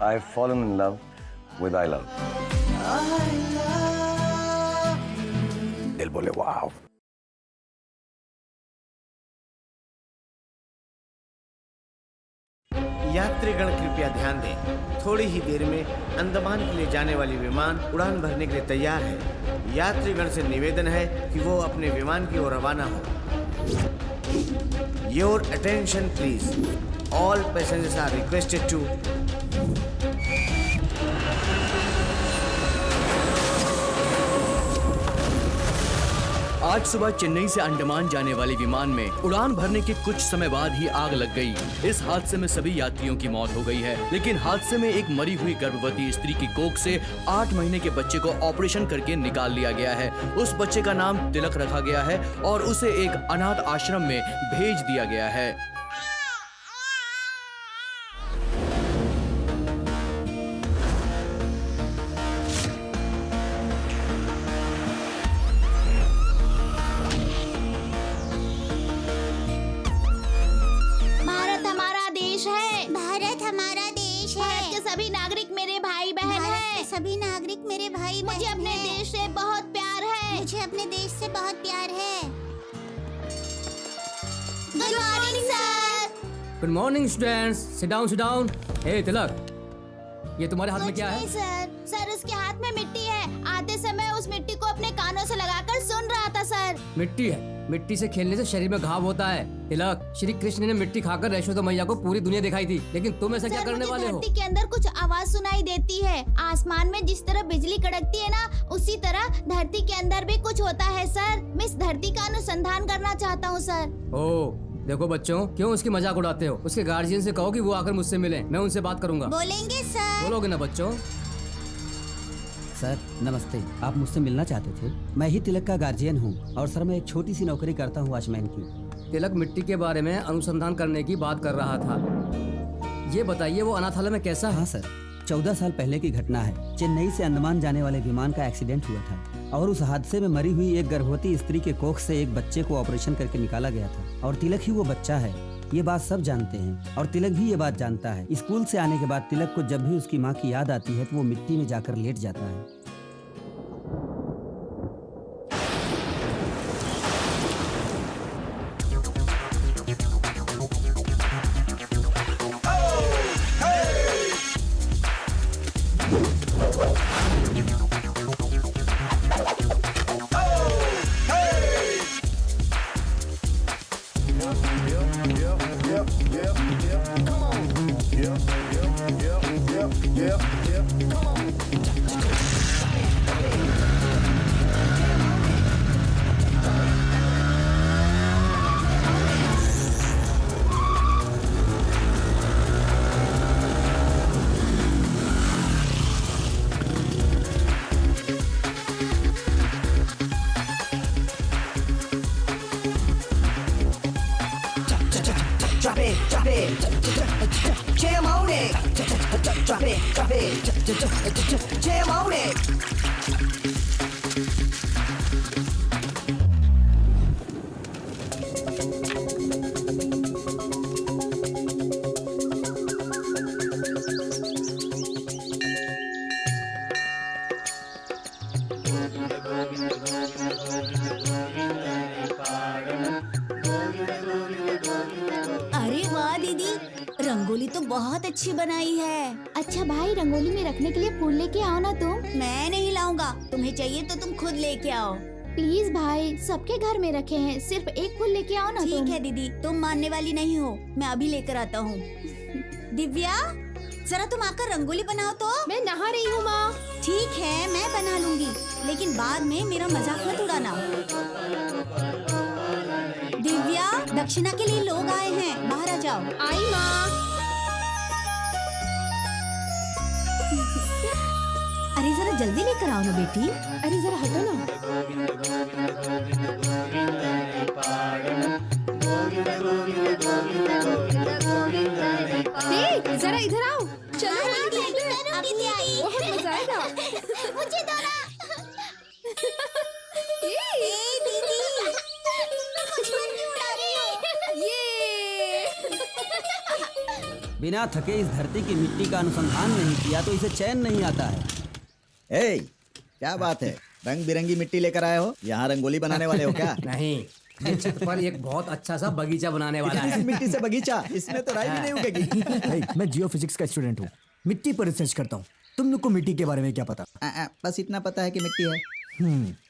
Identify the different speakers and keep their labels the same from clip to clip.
Speaker 1: I've fallen in love with I love. दिल बोले वाव.
Speaker 2: यात्रीगण कृपया ध्यान दें, थोड़ी ही देर में अंडमान के लिए जाने वाली विमान उड़ान भरने के लिए तैयार है। यात्रीगण से निवेदन है कि वो अपने विमान की ओर रवाना हो। Your attention please, all passengers are requested to
Speaker 3: आज सुबह चेन्नई से अंडमान जाने वाले विमान में उड़ान भरने के कुछ समय बाद ही आग लग गई। इस हादसे में सभी यात्रियों की मौत हो गई है, लेकिन हादसे में एक मरी हुई गर्भवती स्त्री की कोख से 8 महीने के बच्चे को ऑपरेशन करके निकाल लिया गया है। उस बच्चे का नाम तिलक रखा गया है और उसे एक अनाथ आश्रम में भेज दिया गया है।
Speaker 4: सभी नागरिक मेरे भाई बहन हैं।
Speaker 5: सभी नागरिक मेरे भाई बहन
Speaker 4: मुझे अपने देश से बहुत प्यार है।
Speaker 5: मुझे अपने देश से बहुत प्यार है।
Speaker 4: Good morning sir.
Speaker 6: Good morning students, sit down sit down. Hey Tilak, ये तुम्हारे हाथ में क्या है?
Speaker 4: सर उसके हाथ में मिट्टी है। आते समय उस मिट्टी को अपने कानों से लगाकर सुन रहा था सर।
Speaker 6: मिट्टी है? मिट्टी से खेलने से शरीर में घाव होता है। तिलक, श्री कृष्ण ने मिट्टी खाकर यशोदा मैया को पूरी दुनिया दिखाई थी, लेकिन तुम ऐसा क्या करने वाले हो?
Speaker 4: धरती के अंदर कुछ आवाज सुनाई देती है। आसमान में जिस तरह बिजली कड़कती है ना, उसी तरह धरती के अंदर भी कुछ होता है सर। मैं इस धरती का अनुसंधान करना चाहता हूँ सर।
Speaker 6: ओह, देखो बच्चों, क्यों उसकी मजाक उड़ाते हो? उसके गार्जियन से कहो कि वो आकर मुझसे मिले, मैं उनसे बात करूंगा।
Speaker 5: बोलेंगे सर।
Speaker 6: बोलोगे ना बच्चों?
Speaker 7: सर नमस्ते, आप मुझसे मिलना चाहते थे? मैं ही तिलक का गार्जियन हूँ और सर मैं एक छोटी सी नौकरी करता हूँ वॉचमैन की।
Speaker 6: तिलक मिट्टी के बारे में अनुसंधान करने की बात कर रहा था। ये बताइए वो अनाथालय में कैसा है?
Speaker 7: हाँ सर, 14 साल पहले की घटना है। चेन्नई से अंडमान जाने वाले विमान का एक्सीडेंट हुआ था और उस हादसे में मरी हुई एक गर्भवती स्त्री के कोख से एक बच्चे को ऑपरेशन करके निकाला गया था और तिलक ही वो बच्चा है। ये बात सब जानते हैं और तिलक भी ये बात जानता है। स्कूल से आने के बाद तिलक को जब भी उसकी माँ की याद आती है तो वो मिट्टी में जाकर लेट जाता है।
Speaker 8: Drop it, jam on it. Drop it, jam on it.
Speaker 5: अरे वाह दीदी, रंगोली तो बहुत अच्छी बनाई है।
Speaker 4: अच्छा भाई, रंगोली में रखने के लिए फूल लेके आओ ना तुम।
Speaker 5: मैं नहीं लाऊंगा, तुम्हें चाहिए तो तुम खुद लेके आओ।
Speaker 4: प्लीज भाई, सबके घर में रखे हैं, सिर्फ एक फूल लेके आओ ना।
Speaker 5: ठीक है दीदी, तुम मानने वाली नहीं हो, मैं अभी लेकर आता हूँ। दिव्या, जरा तुम आकर रंगोली बनाओ तो।
Speaker 4: मैं नहा रही हूँ माँ।
Speaker 5: ठीक है, मैं बना लूंगी, लेकिन बाद में मेरा मजाक मत उड़ाना। दिव्या, दक्षिणा के लिए लोग आए हैं, बाहर आ जाओ।
Speaker 4: आई माँ।
Speaker 5: अरे जरा जल्दी लेकर आओ ना बेटी।
Speaker 4: अरे जरा हटो ना। जरा इधर आओ। चलो बहुत मजा आएगा।
Speaker 5: मुझे दो ना। दीदी, मुझ पर क्यों उड़ा रही हो?
Speaker 4: ये
Speaker 7: बिना थके इस धरती की मिट्टी का अनुसंधान नहीं किया तो इसे चैन नहीं आता है।
Speaker 9: ए, क्या बात है, रंग बिरंगी मिट्टी लेकर आए हो? यहाँ रंगोली बनाने वाले हो क्या?
Speaker 6: नहीं, ये छत पर एक बहुत अच्छा सा बगीचा बनाने वाला
Speaker 9: इस
Speaker 6: है।
Speaker 9: मिट्टी से बगीचा, इसमें तो राई भी नहीं उगेगी।
Speaker 10: मैं जियो फिजिक्स का स्टूडेंट हूँ, मिट्टी पर रिसर्च करता हूँ। तुम लोग को मिट्टी के बारे में क्या पता?
Speaker 9: बस इतना पता है कि मिट्टी है।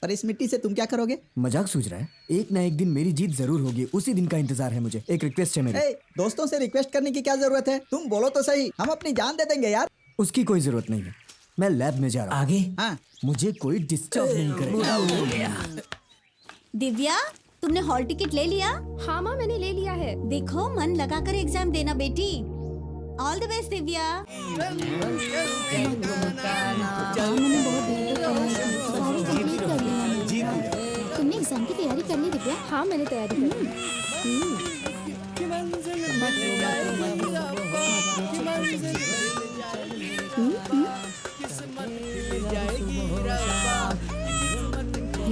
Speaker 9: पर इस मिट्टी से तुम क्या करोगे?
Speaker 10: मजाक सूझ रहा है? एक ना एक दिन मेरी जीत जरूर होगी, उसी दिन का इंतजार है मुझे। एक रिक्वेस्ट है मेरी।
Speaker 9: दोस्तों से रिक्वेस्ट करने की क्या जरूरत है? तुम बोलो तो सही, हम अपनी जान दे देंगे यार।
Speaker 10: उसकी कोई जरूरत नहीं है, मैं लैब में जा रहा हूँ।
Speaker 6: आगे?
Speaker 9: हाँ,
Speaker 10: मुझे कोई डिस्टर्ब नहीं करेगा।
Speaker 5: दिव्या, तुमने हॉल टिकट ले लिया?
Speaker 11: हाँ माँ, मैंने ले लिया है।
Speaker 5: देखो, मन लगाकर एग्जाम देना बेटी। All the best Divya.
Speaker 4: तुमने एग्जाम की तैयारी कर ली दिव्या?
Speaker 11: हाँ, मैंने तैयारी कर ली।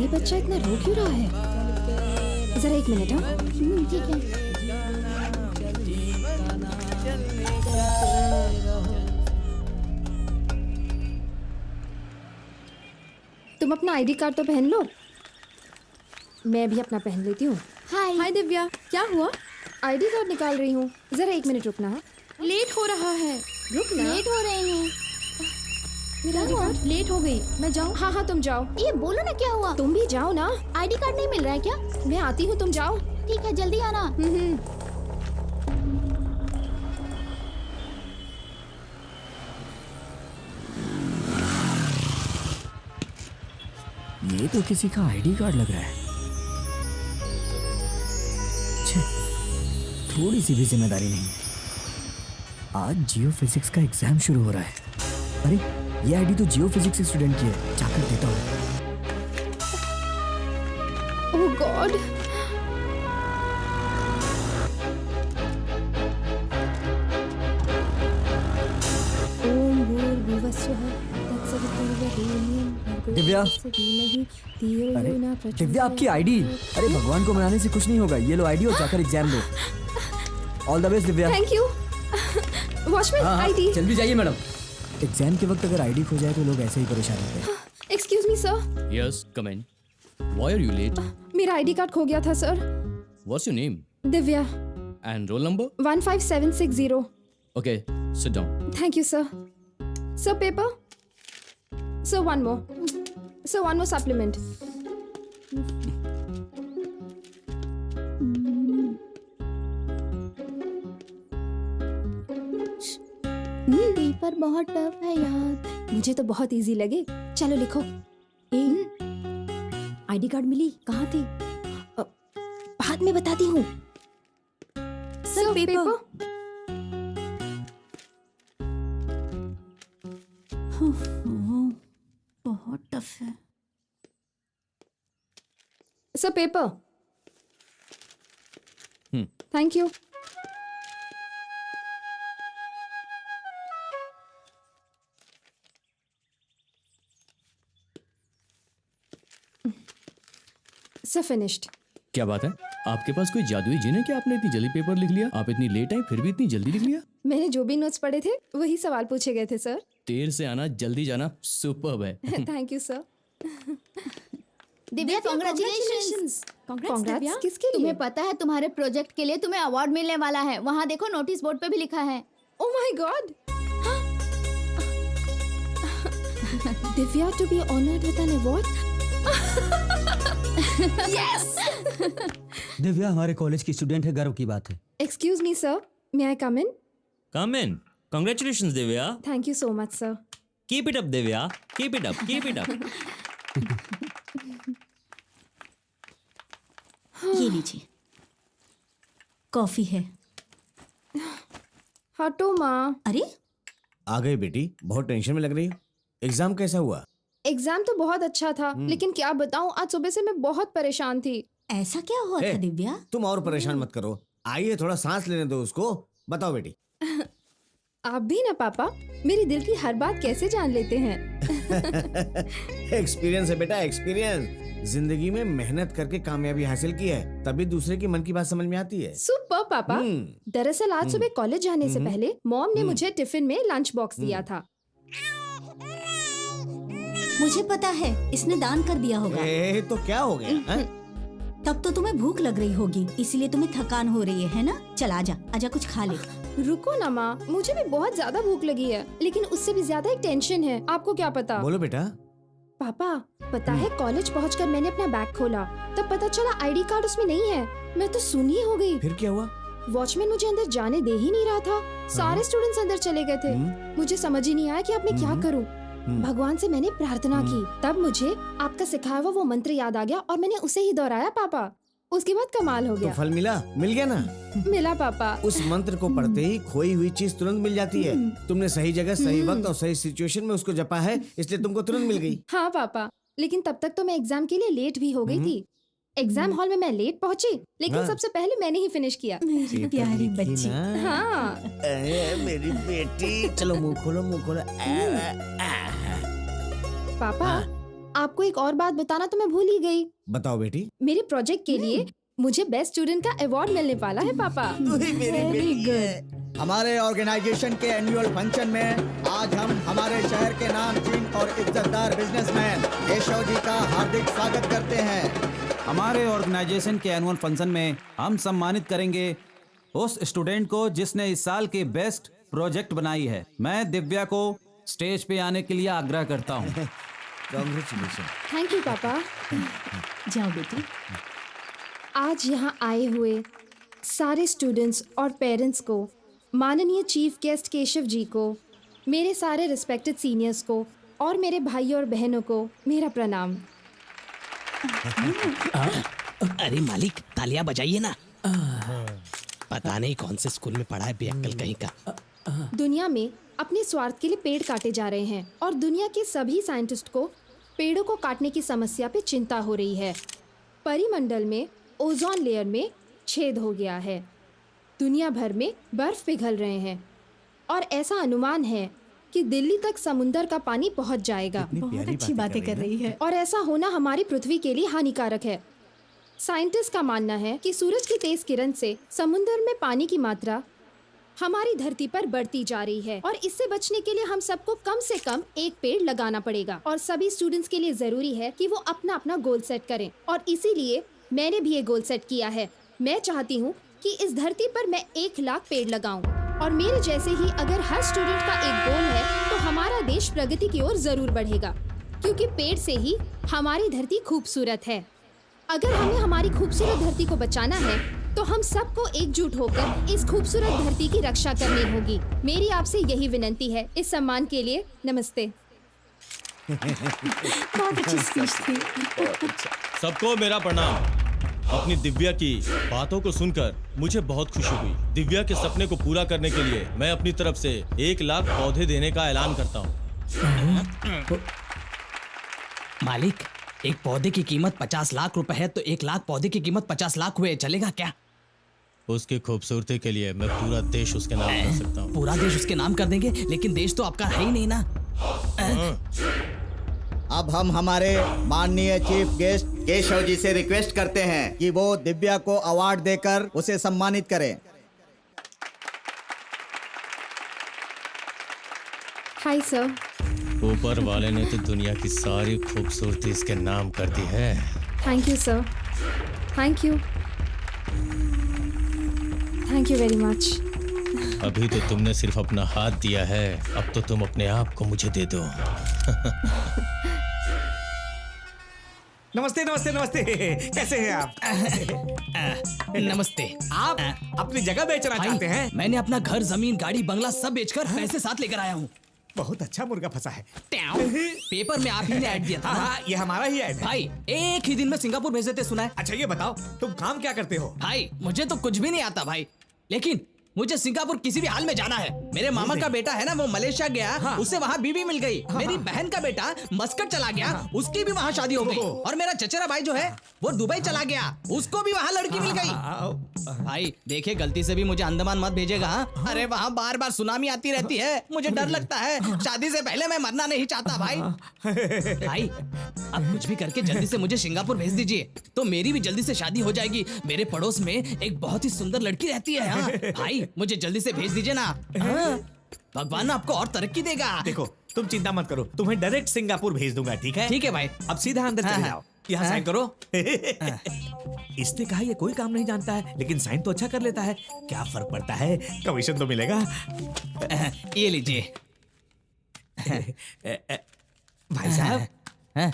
Speaker 11: ये बच्चा इतना रो क्यों रहा है? जरा एक मिनट। हाँ,
Speaker 4: ठीक है।
Speaker 11: तुम अपना आईडी कार्ड तो पहन लो, मैं भी अपना पहन लेती हूँ।
Speaker 4: हाय।
Speaker 11: हाय दिव्या, क्या हुआ? आईडी कार्ड निकाल रही हूँ, जरा एक मिनट रुकना। लेट हो रहा है, रुकना।
Speaker 4: लेट हो रहे हैं।
Speaker 11: मेरा आईडी कार्ड लेट हो गई, मैं जाऊँ? हाँ हाँ, तुम जाओ।
Speaker 4: ये बोलो ना, क्या हुआ?
Speaker 11: तुम भी जाओ ना।
Speaker 4: आईडी कार्ड नहीं मिल रहा है क्या?
Speaker 11: मैं आती हूँ, तुम जाओ।
Speaker 4: ठीक है, जल्दी आना।
Speaker 10: ये तो किसी का आईडी कार्ड लग रहा है। छे, थोड़ी सी भी जिम्मेदारी नहीं है। आज जियो फिजिक्स का एग्जाम शुरू हो रहा है। अरे, ये आईडी तो जियो फिजिक्स स्टूडेंट की है, जाकर देता हूँ।
Speaker 11: ओह गॉड, ओम भूर्भुवस्सुः तत्सवितुर्वरेण्यं भर्गो
Speaker 10: दिव्या।
Speaker 11: देवस्य धीमहि धियो
Speaker 10: अरे,
Speaker 11: यो न प्रचोदयात्।
Speaker 10: दिव्या, आपकी आईडी। अरे भगवान को मनाने से कुछ नहीं होगा, ये लो आईडी और जाकर एग्जाम दो। All the best Divya.
Speaker 11: Thank you. Watchman, ID.
Speaker 6: जल्दी जाइए मैडम।
Speaker 10: एग्जाम के वक्त अगर आईडी खो जाए तो लोग ऐसे ही परेशान होते हैं।
Speaker 11: Excuse me sir.
Speaker 3: Yes, come in. Why are you late?
Speaker 11: मेरा आईडी कार्ड खो गया था sir.
Speaker 3: What's your name?
Speaker 11: Divya.
Speaker 3: And roll number?
Speaker 11: 15760।
Speaker 3: Okay, sit down.
Speaker 11: Thank you sir. Sir paper. Sir one more. Sir one more supplement.
Speaker 4: Paper बहुत tough है यार।
Speaker 11: मुझे तो बहुत इजी लगे। चलो लिखो। आईडी कार्ड मिली? कहाँ थी?
Speaker 4: बाद में बताती हूँ।
Speaker 11: Sir paper.
Speaker 5: बहुत टफ है।
Speaker 11: Sir paper. Thank you. Sir finished.
Speaker 3: क्या बात है, आपके पास कोई जादुई जिन है क्या? आपने इतनी जल्दी पेपर लिख लिया? आप इतनी लेट आई फिर भी इतनी जल्दी लिख लिया?
Speaker 11: मैंने जो भी नोट्स पढ़े थे वही सवाल पूछे गए थे सर।
Speaker 3: देर से आना जल्दी जाना सुपर्ब है।
Speaker 11: Thank you sir.
Speaker 4: Divya, congratulations.
Speaker 11: Congrats किसके लिए?
Speaker 4: तुम्हें पता है तुम्हारे प्रोजेक्ट के लिए तुम्हें अवार्ड मिलने वाला है। वहाँ देखो, नोटिस बोर्ड पे भी लिखा है।
Speaker 11: Oh my god. Divya to be honoured with an award. Yes.
Speaker 7: Divya हमारे कॉलेज की स्टूडेंट है, गर्व की बात है।
Speaker 11: Excuse me sir, may I come in?
Speaker 12: Come in. Congratulations, Divya.
Speaker 11: Thank you so much sir.
Speaker 12: Keep it up, Divya. Keep it up. Keep it up.
Speaker 5: ये लीजिए, coffee है।
Speaker 11: हटो माँ।
Speaker 5: अरे,
Speaker 2: आ गई बेटी, बहुत टेंशन में लग रही हो। एग्जाम कैसा हुआ?
Speaker 11: एग्जाम तो बहुत अच्छा था, लेकिन क्या बताऊँ, आज सुबह से मैं बहुत परेशान थी।
Speaker 5: ऐसा क्या हुआ था दिव्या?
Speaker 2: तुम और परेशान मत करो, आइए थोड़ा सांस लेने दो उसको। बताओ बेटी।
Speaker 11: आप भी ना पापा, मेरी दिल की हर बात कैसे जान लेते हैं।
Speaker 2: एक्सपीरियंस है बेटा, एक्सपीरियंस। जिंदगी में मेहनत करके कामयाबी हासिल की है, तभी दूसरे की मन की बात समझ में आती है।
Speaker 11: सुपर पापा। दरअसल आज सुबह कॉलेज जाने से पहले मॉम ने मुझे टिफिन में लंच बॉक्स दिया था।
Speaker 5: मुझे पता है, इसने दान कर दिया होगा।
Speaker 2: तो क्या हो गया?
Speaker 5: तब तो तुम्हें भूख लग रही होगी, इसीलिए तुम्हें थकान हो रही है ना? चल आजा, आजा कुछ खा ले।
Speaker 11: रुको ना माँ, मुझे भी बहुत ज्यादा भूख लगी है, लेकिन उससे भी ज्यादा एक टेंशन है। आपको क्या पता?
Speaker 2: बोलो बेटा।
Speaker 11: पापा पता है, कॉलेज पहुंचकर मैंने अपना बैग खोला, तब पता चला आईडी कार्ड उसमें नहीं है। मैं तो सुनी हो गई।
Speaker 2: फिर क्या हुआ?
Speaker 11: वॉचमैन मुझे अंदर जाने दे ही नहीं रहा था। सारे स्टूडेंट्स अंदर चले गए थे। मुझे समझ ही नहीं आया कि अब मैं क्या करूं। भगवान से मैंने प्रार्थना की, तब मुझे आपका सिखाया हुआ वो मंत्र याद आ गया और मैंने उसे ही दोहराया पापा। उसके बाद कमाल हो गया।
Speaker 2: तो फल मिला? मिल गया ना?
Speaker 11: मिला पापा।
Speaker 2: उस मंत्र को पढ़ते ही खोई हुई चीज तुरंत मिल जाती है। तुमने सही जगह, सही वक्त और सही सिचुएशन में उसको जपा है, इसलिए तुमको तुरंत मिल गई।
Speaker 11: हाँ पापा, लेकिन तब तक तो मैं एग्जाम के लिए लेट भी हो गई थी। एग्जाम हॉल में मैं लेट पहुंची, लेकिन सबसे पहले मैंने ही फिनिश किया।
Speaker 5: मेरी प्यारी बच्ची।
Speaker 11: हाँ
Speaker 2: मेरी बेटी। चलो मुंह खोलो, मुंह खोलो।
Speaker 11: पापा आपको एक और बात बताना तो मैं भूल ही गई।
Speaker 2: बताओ बेटी।
Speaker 11: मेरे प्रोजेक्ट के लिए मुझे बेस्ट स्टूडेंट का अवार्ड मिलने वाला है पापा। Very good.
Speaker 9: हमारे ऑर्गेनाइजेशन के एनुअल फंक्शन में आज हम हमारे शहर के नामचीन और इज्जतदार बिजनेसमैन केशव जी का हार्दिक स्वागत करते हैं।
Speaker 13: हमारे ऑर्गेनाइजेशन के एनुअल फंक्शन में हम सम्मानित करेंगे उस स्टूडेंट को जिसने इस साल की बेस्ट प्रोजेक्ट बनाई है। मैं दिव्या को स्टेज पे आने के लिए आग्रह करता हूँ।
Speaker 11: थैंक यू पापा।
Speaker 5: जाओ बेटी।
Speaker 11: आज यहाँ आए हुए सारे स्टूडेंट्स और पेरेंट्स को, माननीय चीफ गेस्ट केशव जी को, मेरे सारे रिस्पेक्टेड सीनियर्स को और मेरे भाइयों और बहनों को मेरा प्रणाम।
Speaker 8: अरे मालिक, तालियां बजाइए ना। पता नहीं कौन से स्कूल में पढ़ा है बेअक्ल कहीं का।
Speaker 11: दुनिया में अपने स्वार्थ के लिए पेड़ काटे जा रहे हैं और दुनिया के सभी साइंटिस्ट को पेड़ों को काटने की समस्या पे चिंता हो रही है। परिमंडल में ओजोन लेयर में छेद हो गया है, दुनिया भर में बर्फ पिघल रहे हैं और ऐसा अनुमान है कि दिल्ली तक समुंदर का पानी पहुंच जाएगा।
Speaker 5: बहुत अच्छी बातें कर रही है।
Speaker 11: और ऐसा होना हमारी पृथ्वी के लिए हानिकारक है। साइंटिस्ट का मानना है कि सूरज की तेज किरण से समुंदर में पानी की मात्रा हमारी धरती पर बढ़ती जा रही है और इससे बचने के लिए हम सबको कम से कम एक पेड़ लगाना पड़ेगा। और सभी स्टूडेंट्स के लिए जरूरी है कि वो अपना अपना गोल सेट करें और इसीलिए मैंने भी एक गोल सेट किया है। मैं चाहती हूँ कि इस धरती पर मैं 1 लाख पेड़ लगाऊं और मेरे जैसे ही अगर हर स्टूडेंट का एक गोल है तो हमारा देश प्रगति की ओर जरूर बढ़ेगा, क्योंकि पेड़ से ही हमारी धरती खूबसूरत है। अगर हमें हमारी खूबसूरत धरती को बचाना है तो हम सबको एकजुट होकर इस खूबसूरत धरती की रक्षा करनी होगी। मेरी आपसे यही विनती है। इस सम्मान के लिए नमस्ते।
Speaker 5: बहुत अच्छी स्पीच थी।
Speaker 12: सबको मेरा प्रणाम। अपनी दिव्या की बातों को सुनकर मुझे बहुत खुशी हुई। दिव्या के सपने को पूरा करने के लिए मैं अपनी तरफ से 1 लाख पौधे देने का ऐलान करता हूँ।
Speaker 8: मालिक, एक पौधे की कीमत 50 लाख रुपए है, तो 1 लाख पौधे की कीमत 50 लाख हुए, चलेगा क्या?
Speaker 12: उसकी खूबसूरती के लिए मैं पूरा देश उसके नाम कर सकता हूँ।
Speaker 8: पूरा देश उसके नाम कर देंगे, लेकिन देश तो आपका है ही नहीं ना।
Speaker 9: अब हम हमारे माननीय चीफ गेस्ट केशव जी से रिक्वेस्ट करते हैं कि वो दिव्या को अवार्ड देकर उसे सम्मानित करें।
Speaker 11: Hi sir.
Speaker 12: ऊपर वाले ने तो दुनिया की सारी खूबसूरती इसके नाम कर दी है।
Speaker 11: Thank you sir. Thank you. Thank you very much.
Speaker 12: अभी तो तुमने सिर्फ अपना हाथ दिया है, अब तो तुम अपने आप को मुझे दे दो।
Speaker 14: नमस्ते नमस्ते नमस्ते। कैसे हैं आप?
Speaker 8: नमस्ते।
Speaker 14: आप अपनी जगह बेचना चाहते हैं?
Speaker 8: मैंने अपना घर, जमीन, गाड़ी, बंगला सब बेचकर पैसे साथ लेकर आया हूँ।
Speaker 14: बहुत अच्छा मुर्गा फंसा है।
Speaker 8: पेपर में आप ही ने ऐड दिया था।
Speaker 14: हाँ, ये हमारा ही ऐड है।
Speaker 8: भाई, एक ही दिन में सिंगापुर भेज देते सुना है।
Speaker 14: अच्छा ये बताओ, तुम काम क्या करते हो?
Speaker 8: भाई, मुझे तो कुछ भी नहीं आता भाई, लेकिन मुझे सिंगापुर किसी भी हाल में जाना है। मेरे मामा का बेटा है ना, वो मलेशिया गया, उससे वहाँ बीवी मिल गई। मेरी बहन का बेटा मस्कट चला गया, उसकी भी वहाँ शादी हो गई। और मेरा चचेरा भाई जो है वो दुबई चला गया, उसको भी वहाँ लड़की मिल गई। भाई देखिए, गलती से भी मुझे अंडमान मत भेजेगा। अरे वहाँ बार बार सुनामी आती रहती है, मुझे डर लगता है। शादी से पहले मैं मरना नहीं चाहता भाई। भाई अब कुछ भी करके जल्दी से मुझे सिंगापुर भेज दीजिए, तो मेरी भी जल्दी से शादी हो जाएगी। मेरे पड़ोस में एक बहुत ही सुंदर लड़की रहती है। हाँ भाई, मुझे जल्दी से भेज दीजिए ना। हाँ, भगवान आपको और तरक्की देगा।
Speaker 14: देखो तुम चिंता मत करो, तुम्हें डायरेक्ट सिंगापुर भेज दूंगा, ठीक है?
Speaker 8: ठीक है भाई।
Speaker 14: अब सीधा अंदर चले जाओ, यहाँ साइन करो। इसने कहा ये कोई काम नहीं जानता है, लेकिन साइन तो अच्छा कर लेता है। क्या फर्क पड़ता है, कमीशन तो मिलेगा।
Speaker 8: ये लीजिए।
Speaker 14: भाई साहब,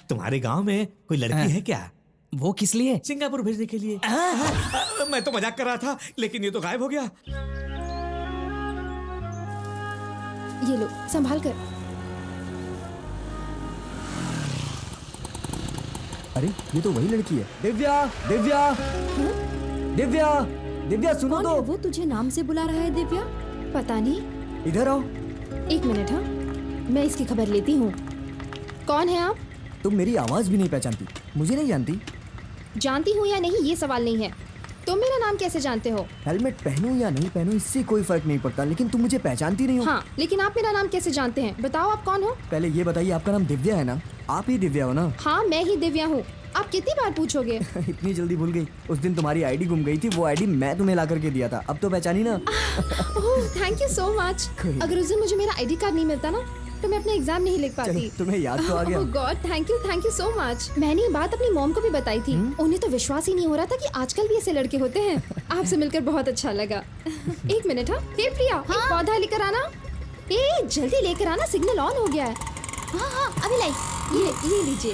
Speaker 14: तुम्हारे गांव में कोई लड़की है क्या?
Speaker 8: वो किस लिए?
Speaker 14: सिंगापुर भेजने के लिए। मैं तो मजाक कर रहा था, लेकिन ये तो गायब हो गया।
Speaker 11: ये लो, संभाल कर।
Speaker 10: अरे ये तो वही लड़की है। दिव्या, दिव्या, दिव्या, दिव्या सुनो तो।
Speaker 11: वो तुझे नाम से बुला रहा है दिव्या? पता नहीं।
Speaker 10: इधर आओ।
Speaker 11: एक मिनट। हाँ, मैं इसकी खबर लेती हूँ। कौन है आप?
Speaker 10: तुम मेरी आवाज भी नहीं पहचानती, मुझे नहीं जानती।
Speaker 11: जानती हूँ या नहीं ये सवाल नहीं है, तुम मेरा नाम कैसे जानते हो?
Speaker 10: हेलमेट पहनूं या नहीं पहनूं इससे कोई फर्क नहीं पड़ता, लेकिन तुम मुझे पहचानती नहीं हो।
Speaker 11: हाँ, लेकिन आप मेरा नाम कैसे जानते हैं? बताओ आप कौन हो?
Speaker 10: पहले ये बताइए, आपका नाम दिव्या है ना? आप ही दिव्या हो ना?
Speaker 11: हाँ, मैं ही दिव्या हूँ। आप कितनी बार पूछोगे?
Speaker 10: इतनी जल्दी भूल गई? उस दिन तुम्हारी आईडी गुम गई थी, वो आईडी मैं तुम्हें ला करके दिया था, अब तो पहचानी ना?
Speaker 11: Thank you so much. अगर उस दिन मुझे मेरा आईडी कार्ड नहीं मिलता ना, तो मैं अपने एग्जाम नहीं लिख पाती।
Speaker 10: तुम्हें याद तो आ गया।
Speaker 11: Oh god, thank you so much. मैंने ये बात अपनी मॉम को भी बताई थी। उन्हें तो विश्वास ही नहीं हो रहा था कि आजकल भी ऐसे लड़के होते हैं। आपसे मिलकर बहुत अच्छा लगा। एक मिनट। हाँ, हे प्रिया, एक पौधा लेकर आना। जल्दी लेकर आना, सिग्नल ऑन हो गया है।
Speaker 4: हाँ, अभी लाई।
Speaker 11: ये लीजिए।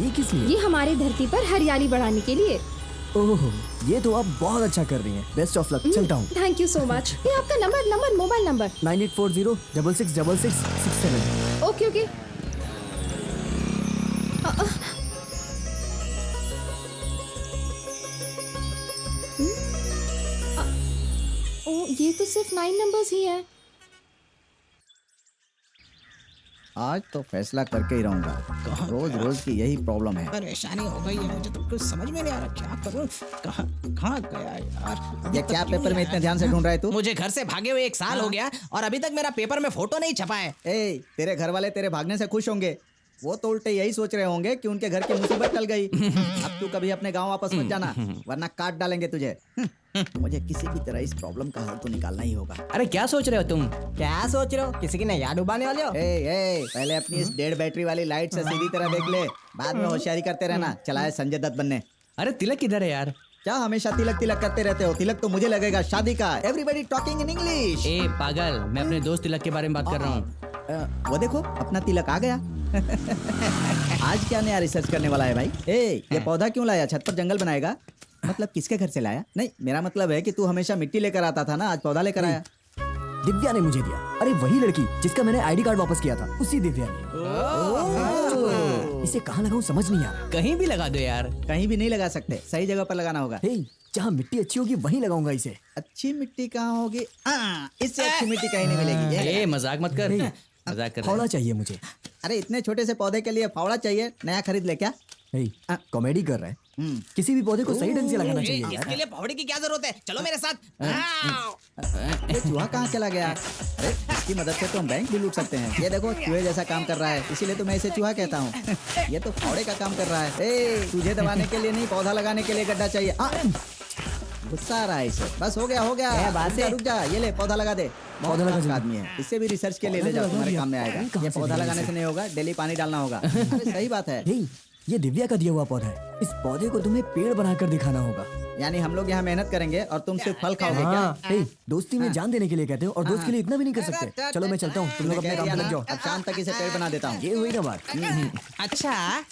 Speaker 10: ये किस लिए?
Speaker 11: ये हमारी धरती पर हरियाली बढ़ाने के लिए।
Speaker 10: ओह, ये तो आप बहुत अच्छा कर रही हैं। बेस्ट ऑफ लक, चलता हूँ।
Speaker 11: Thank you so much. ये आपका नंबर मोबाइल नंबर
Speaker 10: 9840666667।
Speaker 11: ओके। ये तो सिर्फ 9 नंबर्स ही है।
Speaker 9: आज तो फैसला करके ही रहूंगा। रोज रोज की यही प्रॉब्लम है।
Speaker 8: परेशानी हो गई है, मुझे तो कुछ समझ में नहीं आ रहा क्या करूं। कहाँ गया यार?
Speaker 9: ये क्या पेपर में इतने ध्यान से ढूंढ रहा है तू?
Speaker 8: मुझे घर से भागे हुए 1 साल हो गया और अभी तक मेरा पेपर में फोटो नहीं छपा है।
Speaker 9: तेरे घर वाले तेरे भागने से खुश होंगे। वो तो उल्टे यही सोच रहे होंगे कि उनके घर की मुसीबत टल गई। अब तू कभी अपने गांव वापस मत जाना, वरना काट डालेंगे तुझे। मुझे किसी भी तरह इस प्रॉब्लम का हल तो निकालना ही होगा।
Speaker 8: अरे क्या सोच रहे हो तुम?
Speaker 9: क्या सोच रहे हो? किसी की नैया डुबाने वाले हो? पहले अपनी इस 1.5 बैटरी वाली लाइट से सीधी तरह देख ले, बाद में होशियारी करते रहना। चला है संजय दत्त बनने।
Speaker 8: अरे तिलक किधर है यार?
Speaker 9: क्या हमेशा तिलक करते रहते हो? तिलक तो मुझे लगेगा शादी का। Everybody talking in English.
Speaker 8: पागल, मैं अपने दोस्त तिलक के बारे में बात कर रहा हूँ।
Speaker 9: वो देखो, अपना तिलक आ गया। आज क्या नया रिसर्च करने वाला है भाई? ये पौधा क्यों लाया? छत पर जंगल बनाएगा? मतलब किसके घर से लाया? नहीं, मेरा मतलब है कि तू हमेशा मिट्टी लेकर आता था ना, आज पौधा लेकर आया।
Speaker 10: दिव्या ने मुझे दिया। अरे वही लड़की जिसका मैंने आईडी कार्ड वापस किया था, उसी दिव्या ने। इसे कहाँ लगाऊं समझ नहीं आ रहा।
Speaker 8: कहीं भी लगा दो यार।
Speaker 9: कहीं भी नहीं लगा सकते, सही जगह पर लगाना होगा।
Speaker 10: जहाँ मिट्टी अच्छी होगी वहीं लगाऊंगा इसे।
Speaker 9: अच्छी मिट्टी कहाँ होगी? इससे अच्छी मिट्टी कहीं नहीं मिलेगी।
Speaker 8: मजाक मत कर। मजाक कर।
Speaker 10: फावड़ा चाहिए मुझे।
Speaker 9: अरे इतने छोटे से पौधे के लिए फावड़ा चाहिए? नया खरीद ले क्या?
Speaker 10: कॉमेडी कर रहे हैं। किसी भी पौधे को सही ढंग से लगाना चाहिए यार।
Speaker 8: इसके लिए फावड़े की क्या जरूरत है? चलो मेरे साथ।
Speaker 9: चूहा कहाँ चला गया? अरे इसकी मदद से तो हम बैंक भी लूट सकते हैं। ये देखो, चूहे जैसा काम कर रहा है, इसीलिए तो मैं इसे चूहा कहता हूँ। ये तो फावड़े का काम कर रहा है। तुझे दबाने के लिए नहीं, पौधा लगाने के लिए गड्ढा चाहिए। गुस्सा आ रहा है इसे। बस हो गया। बात से रुक जा। ये ले, पौधा लगा दे। पौधा लगा आदमी है, इससे भी रिसर्च के लिए ले जाओ, तुम्हारे काम में आएगा। ये पौधा लगाने से नहीं होगा, डेली पानी डालना होगा। अरे सही बात है।
Speaker 10: ये दिव्या का दिया हुआ पौधा है। इस पौधे को तुम्हें पेड़ बनाकर दिखाना होगा।
Speaker 9: यानी हम लोग यहाँ मेहनत करेंगे और तुम सिर्फ फल खाओगे क्या?
Speaker 10: दोस्ती में जान देने के लिए कहते हो और दोस्त के लिए इतना भी नहीं कर सकते। चलो मैं चलता हूँ, तुम लोग अपने काम पे लग जाओ।
Speaker 9: अब शाम तक इसे पेड़ बना देता हूँ।
Speaker 10: ये हुई ना बात।
Speaker 8: अच्छा,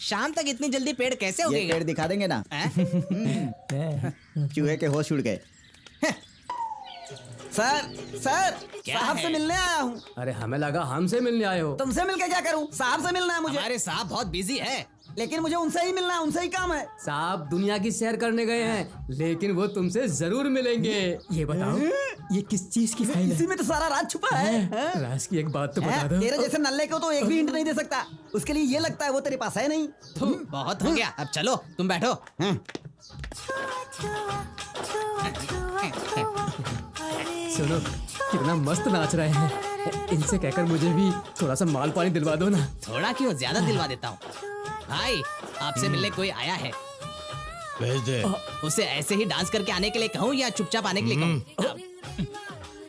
Speaker 8: शाम तक इतनी जल्दी पेड़ कैसे हो गए?
Speaker 9: पेड़ दिखा देंगे ना। चूहे के होश उड़ गए।
Speaker 7: सर साहब से मिलने आया हूँ।
Speaker 6: अरे हमें लगा हमसे मिलने आए हो।
Speaker 7: तुमसे मिलके क्या करूँ? साहब से मिलना है मुझे।
Speaker 8: हमारे साहब बहुत बिजी है,
Speaker 7: लेकिन मुझे उनसे ही मिलना है, उनसे ही काम है।
Speaker 6: साहब दुनिया की सैर करने गए हैं, लेकिन वो तुमसे जरूर मिलेंगे। ये बताओ
Speaker 10: ये किस चीज की फाइल है?
Speaker 7: इसी में तो सारा राज छुपा है। हाँ?
Speaker 6: राज की एक बात तो बता दो।
Speaker 7: तेरे जैसे नल्ले को तो एक भी हिंट नहीं दे सकता। उसके लिए ये लगता है वो तेरे पास है नहीं।
Speaker 8: बहुत हो गया, अब चलो तुम बैठो।
Speaker 6: सुनो कितना मस्त नाच रहे हैं। इनसे कहकर मुझे भी थोड़ा सा माल पानी दिलवा दो ना।
Speaker 8: थोड़ा क्यों, ज्यादा दिलवा देता हूँ। भाई आपसे मिलने कोई आया है,
Speaker 12: भेज दे।
Speaker 8: उसे ऐसे ही डांस करके आने के लिए कहूँ या चुपचाप आने के लिए कहूँ?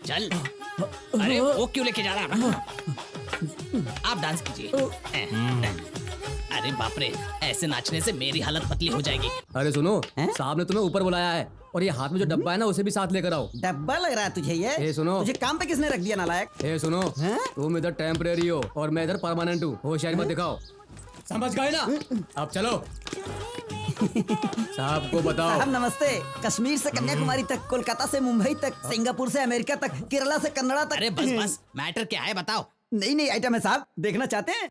Speaker 8: चल। अरे वो क्यों लेके जा रहा? आप डांस कीजिए। अरे बाप रे, ऐसे नाचने से मेरी हालत पतली हो जाएगी।
Speaker 6: अरे सुनो, साहब ने तुम्हें ऊपर बुलाया है और ये हाथ में जो डब्बा है ना उसे भी साथ लेकर आओ।
Speaker 7: डब्बा लग रहा है तुझे ये?
Speaker 6: ए सुनो,
Speaker 7: तुझे काम पे किसने रख दिया नालायक?
Speaker 6: ए सुनो, तुम इधर टेम्परेरी हो और मैं इधर परमानेंट हूँ। होशियारी मत दिखाओ, समझ गए ना? अब चलो। साहब को बताओ।
Speaker 7: साहब नमस्ते। कश्मीर से कन्याकुमारी तक, कोलकाता से मुंबई तक, सिंगापुर से अमेरिका तक, केरला से कन्नड़ा तक।
Speaker 8: अरे बस बस, मैटर क्या है बताओ।
Speaker 7: नई नई आइटम है साहब, देखना चाहते हैं?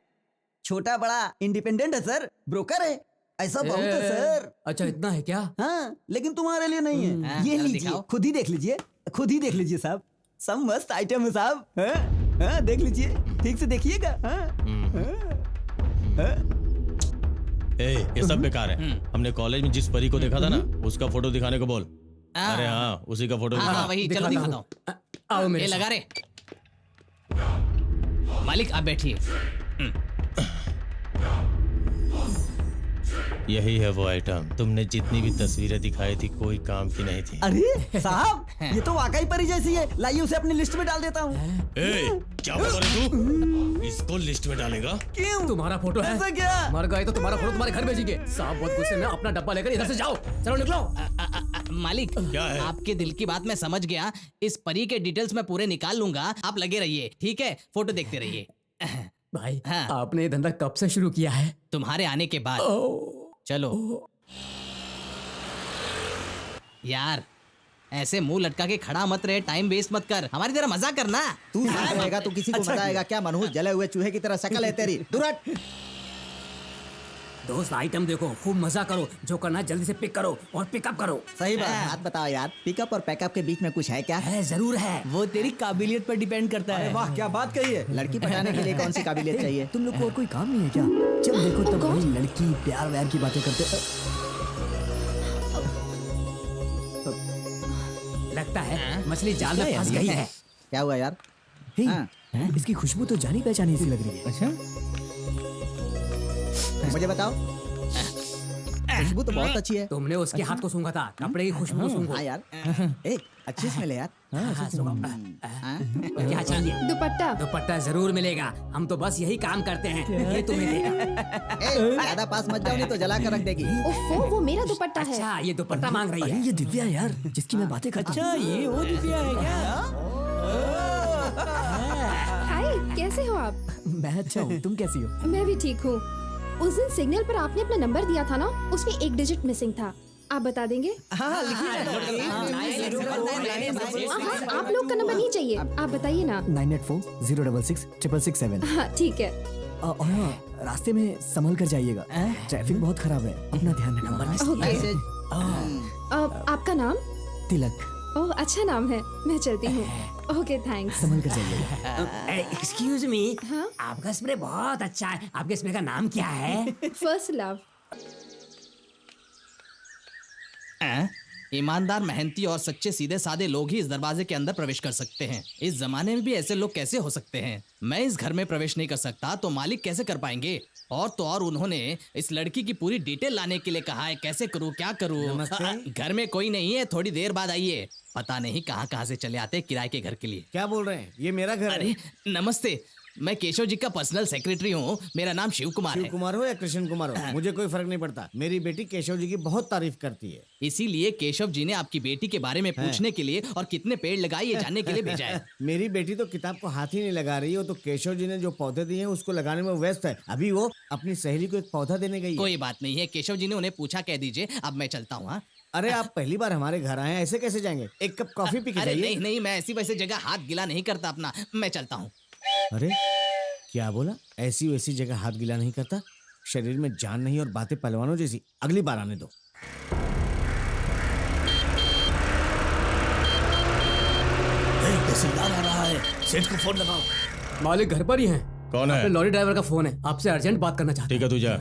Speaker 7: छोटा बड़ा इंडिपेंडेंट है सर, ब्रोकर है, ऐसा बहुत है सर।
Speaker 6: अच्छा इतना है क्या?
Speaker 7: हाँ, लेकिन तुम्हारे लिए नहीं है। ये लीजिए, खुद ही देख लीजिए, खुद ही देख लीजिए साहब। सब मस्त आइटम है साहब। हाँ, देख लीजिए, ठीक से देखिएगा।
Speaker 12: ये सब बेकार है। हमने कॉलेज में जिस परी को देखा था ना, उसका फोटो दिखाने को बोल। अरे हाँ, उसी का फोटो दिखा।
Speaker 8: वही, चलो दिखाता हूँ।
Speaker 6: आओ मेरे
Speaker 8: लगा रे। मालिक आप बैठिए।
Speaker 12: यही है वो आइटम। तुमने जितनी भी तस्वीरें दिखाई थी कोई काम की नहीं थी।
Speaker 7: अरे साहब, ये तो वाकई परी जैसी है। लाइए उसे अपनी लिस्ट में डाल देता हूँ।
Speaker 12: क्या बोल रहे तू? इसको लिस्ट में डालेगा?
Speaker 7: क्यों?
Speaker 6: तुम्हारा फोटो है?
Speaker 7: ऐसा क्या?
Speaker 6: मर गए तो तुम्हारा फोटो तुम्हारे घर भेजेंगे। साहब बहुत गुस्से में, अपना डब्बा लेकर इधर से जाओ। चलो निकलो।
Speaker 8: मालिक
Speaker 12: क्या है?
Speaker 8: आपके दिल की बात मैं समझ गया। इस परी के डिटेल्स मैं पूरे निकाल लूंगा, आप लगे रहिए, ठीक है? फोटो देखते रहिए।
Speaker 6: भाई आपने ये धंधा कब से शुरू किया है?
Speaker 8: तुम्हारे आने के बाद। चलो यार, ऐसे मुंह लटका के खड़ा मत रहे, टाइम वेस्ट मत कर, हमारी तरह मजाक करना।
Speaker 9: तू रहेगा तो किसी को बताएगा क्या? मनहूस जले हुए चूहे की तरह शक्ल है तेरी। दूर हट।
Speaker 6: दोस्त आइटम देखो, खूब मजा करो, जो करना है जल्दी से पिक करो और पिकअप करो।
Speaker 9: सही बात बताओ यार, पिकअप और पैकअप के बीच में कुछ है क्या?
Speaker 6: है, जरूर है।
Speaker 8: वो तेरी काबिलियत पर डिपेंड करता है।
Speaker 7: वाह क्या बात कही है।
Speaker 9: लड़की पटाने के लिए कौन सी काबिलियत चाहिए?
Speaker 10: तुम लोग को और कोई काम नहीं है क्या? जब देखो तब वही लड़की प्यार व्यार की बातें करते।
Speaker 6: लगता है मछली जाल में फंस गई है।
Speaker 9: क्या हुआ यार?
Speaker 10: इसकी खुशबू तो जानी पहचानी सी लग रही है।
Speaker 9: अच्छा, मुझे बताओ। खुशबू तो बहुत अच्छी है।
Speaker 6: तुमने उसके हाथ को सूंघा था, कपड़े की खुशबू सूंघो।
Speaker 9: हाँ यार, अच्छी स्मेल है यार।
Speaker 6: क्या चाहिए?
Speaker 11: दुपट्टा।
Speaker 6: दुपट्टा जरूर मिलेगा, हम तो बस यही काम करते हैं। ये तुम्हें देगा।
Speaker 9: ज्यादा पास मत जाओ नहीं तो जला कर रख देगी।
Speaker 11: ओफो, वो मेरा दुपट्टा है।
Speaker 6: अच्छा, ये दुपट्टा मांग रही है।
Speaker 10: ये दिव्या यार, जिसकी मैं बातें करता हूँ।
Speaker 8: अच्छा, ये वो दिव्या है क्या?
Speaker 11: हाय, कैसे हो आप?
Speaker 10: मैं अच्छा हूँ, तुम कैसी हो?
Speaker 11: मैं भी ठीक हूँ। उस दिन सिग्नल पर आपने अपना नंबर दिया था ना, उसमें एक डिजिट मिसिंग था। आप बता देंगे?
Speaker 7: हाँ,
Speaker 11: आप लोग का नंबर नहीं चाहिए, आप बताइए ना।
Speaker 10: 9840666667।
Speaker 11: हाँ ठीक है।
Speaker 10: और हाँ, रास्ते में संभल कर जाइएगा, ट्रैफिक बहुत खराब है, अपना ध्यान रखना।
Speaker 11: आपका नाम?
Speaker 10: तिलक।
Speaker 11: ओह अच्छा नाम है, मैं चलती हूँ। Okay thanks.
Speaker 10: संभल कर जाइएगा।
Speaker 6: एक्सक्यूज मी,
Speaker 11: हाँ?
Speaker 6: आपका स्प्रे बहुत अच्छा है। आपके स्प्रे का नाम क्या है?
Speaker 11: First love.
Speaker 8: ईमानदार, मेहनती और सच्चे सीधे साधे लोग ही इस दरवाजे के अंदर प्रवेश कर सकते हैं। इस जमाने में भी ऐसे लोग कैसे हो सकते हैं? मैं इस घर में प्रवेश नहीं कर सकता तो मालिक कैसे कर पाएंगे? और तो और उन्होंने इस लड़की की पूरी डिटेल लाने के लिए कहा है। कैसे करूँ, क्या करूँ? घर में कोई नहीं है, थोड़ी देर बाद आइए। पता नहीं कहाँ से चले आते किराए के घर के लिए।
Speaker 2: क्या बोल रहे हैं? ये मेरा घर है।
Speaker 8: अरे नमस्ते, मैं केशव जी का पर्सनल सेक्रेटरी हूँ। मेरा नाम शिव कुमार है।
Speaker 2: शिव कुमार हो या कृष्ण कुमार हो, मुझे कोई फर्क नहीं पड़ता। मेरी बेटी केशव जी की बहुत तारीफ करती है।
Speaker 8: इसीलिए केशव जी ने आपकी बेटी के बारे में पूछने के लिए और कितने पेड़ लगाए ये जानने के लिए भेजा है।
Speaker 2: मेरी बेटी तो किताब को हाथ ही नहीं लगा रही हो, तो केशव जी ने जो पौधे दिए हैं उसको लगाने में व्यस्त है। अभी वो अपनी सहेली को एक पौधा देने गई है।
Speaker 8: कोई बात नहीं है, केशव जी ने उन्हें पूछा, कह दीजिए। अब मैं चलता हूँ।
Speaker 2: अरे आप पहली बार हमारे घर आए हैं, ऐसे कैसे जाएंगे? एक कप कॉफी पी के
Speaker 8: अरे
Speaker 2: जाइए।
Speaker 8: नहीं, मैं ऐसी वैसी जगह हाथ गिला नहीं करता अपना। मैं चलता हूँ।
Speaker 2: अरे क्या बोला? ऐसी वैसी जगह हाथ गिला नहीं करता? शरीर में जान नहीं और बातें पहलवानों जैसी। अगली बार आने दो।
Speaker 14: तहसीलदार आ रहा है, सेठ को फोन लगाओ।
Speaker 6: मालिक घर पर ही हैं।
Speaker 12: कौन है?
Speaker 6: अपने लॉरी ड्राइवर का फोन है, आपसे अर्जेंट बात करना चाहते
Speaker 12: ठीक है, तू जा।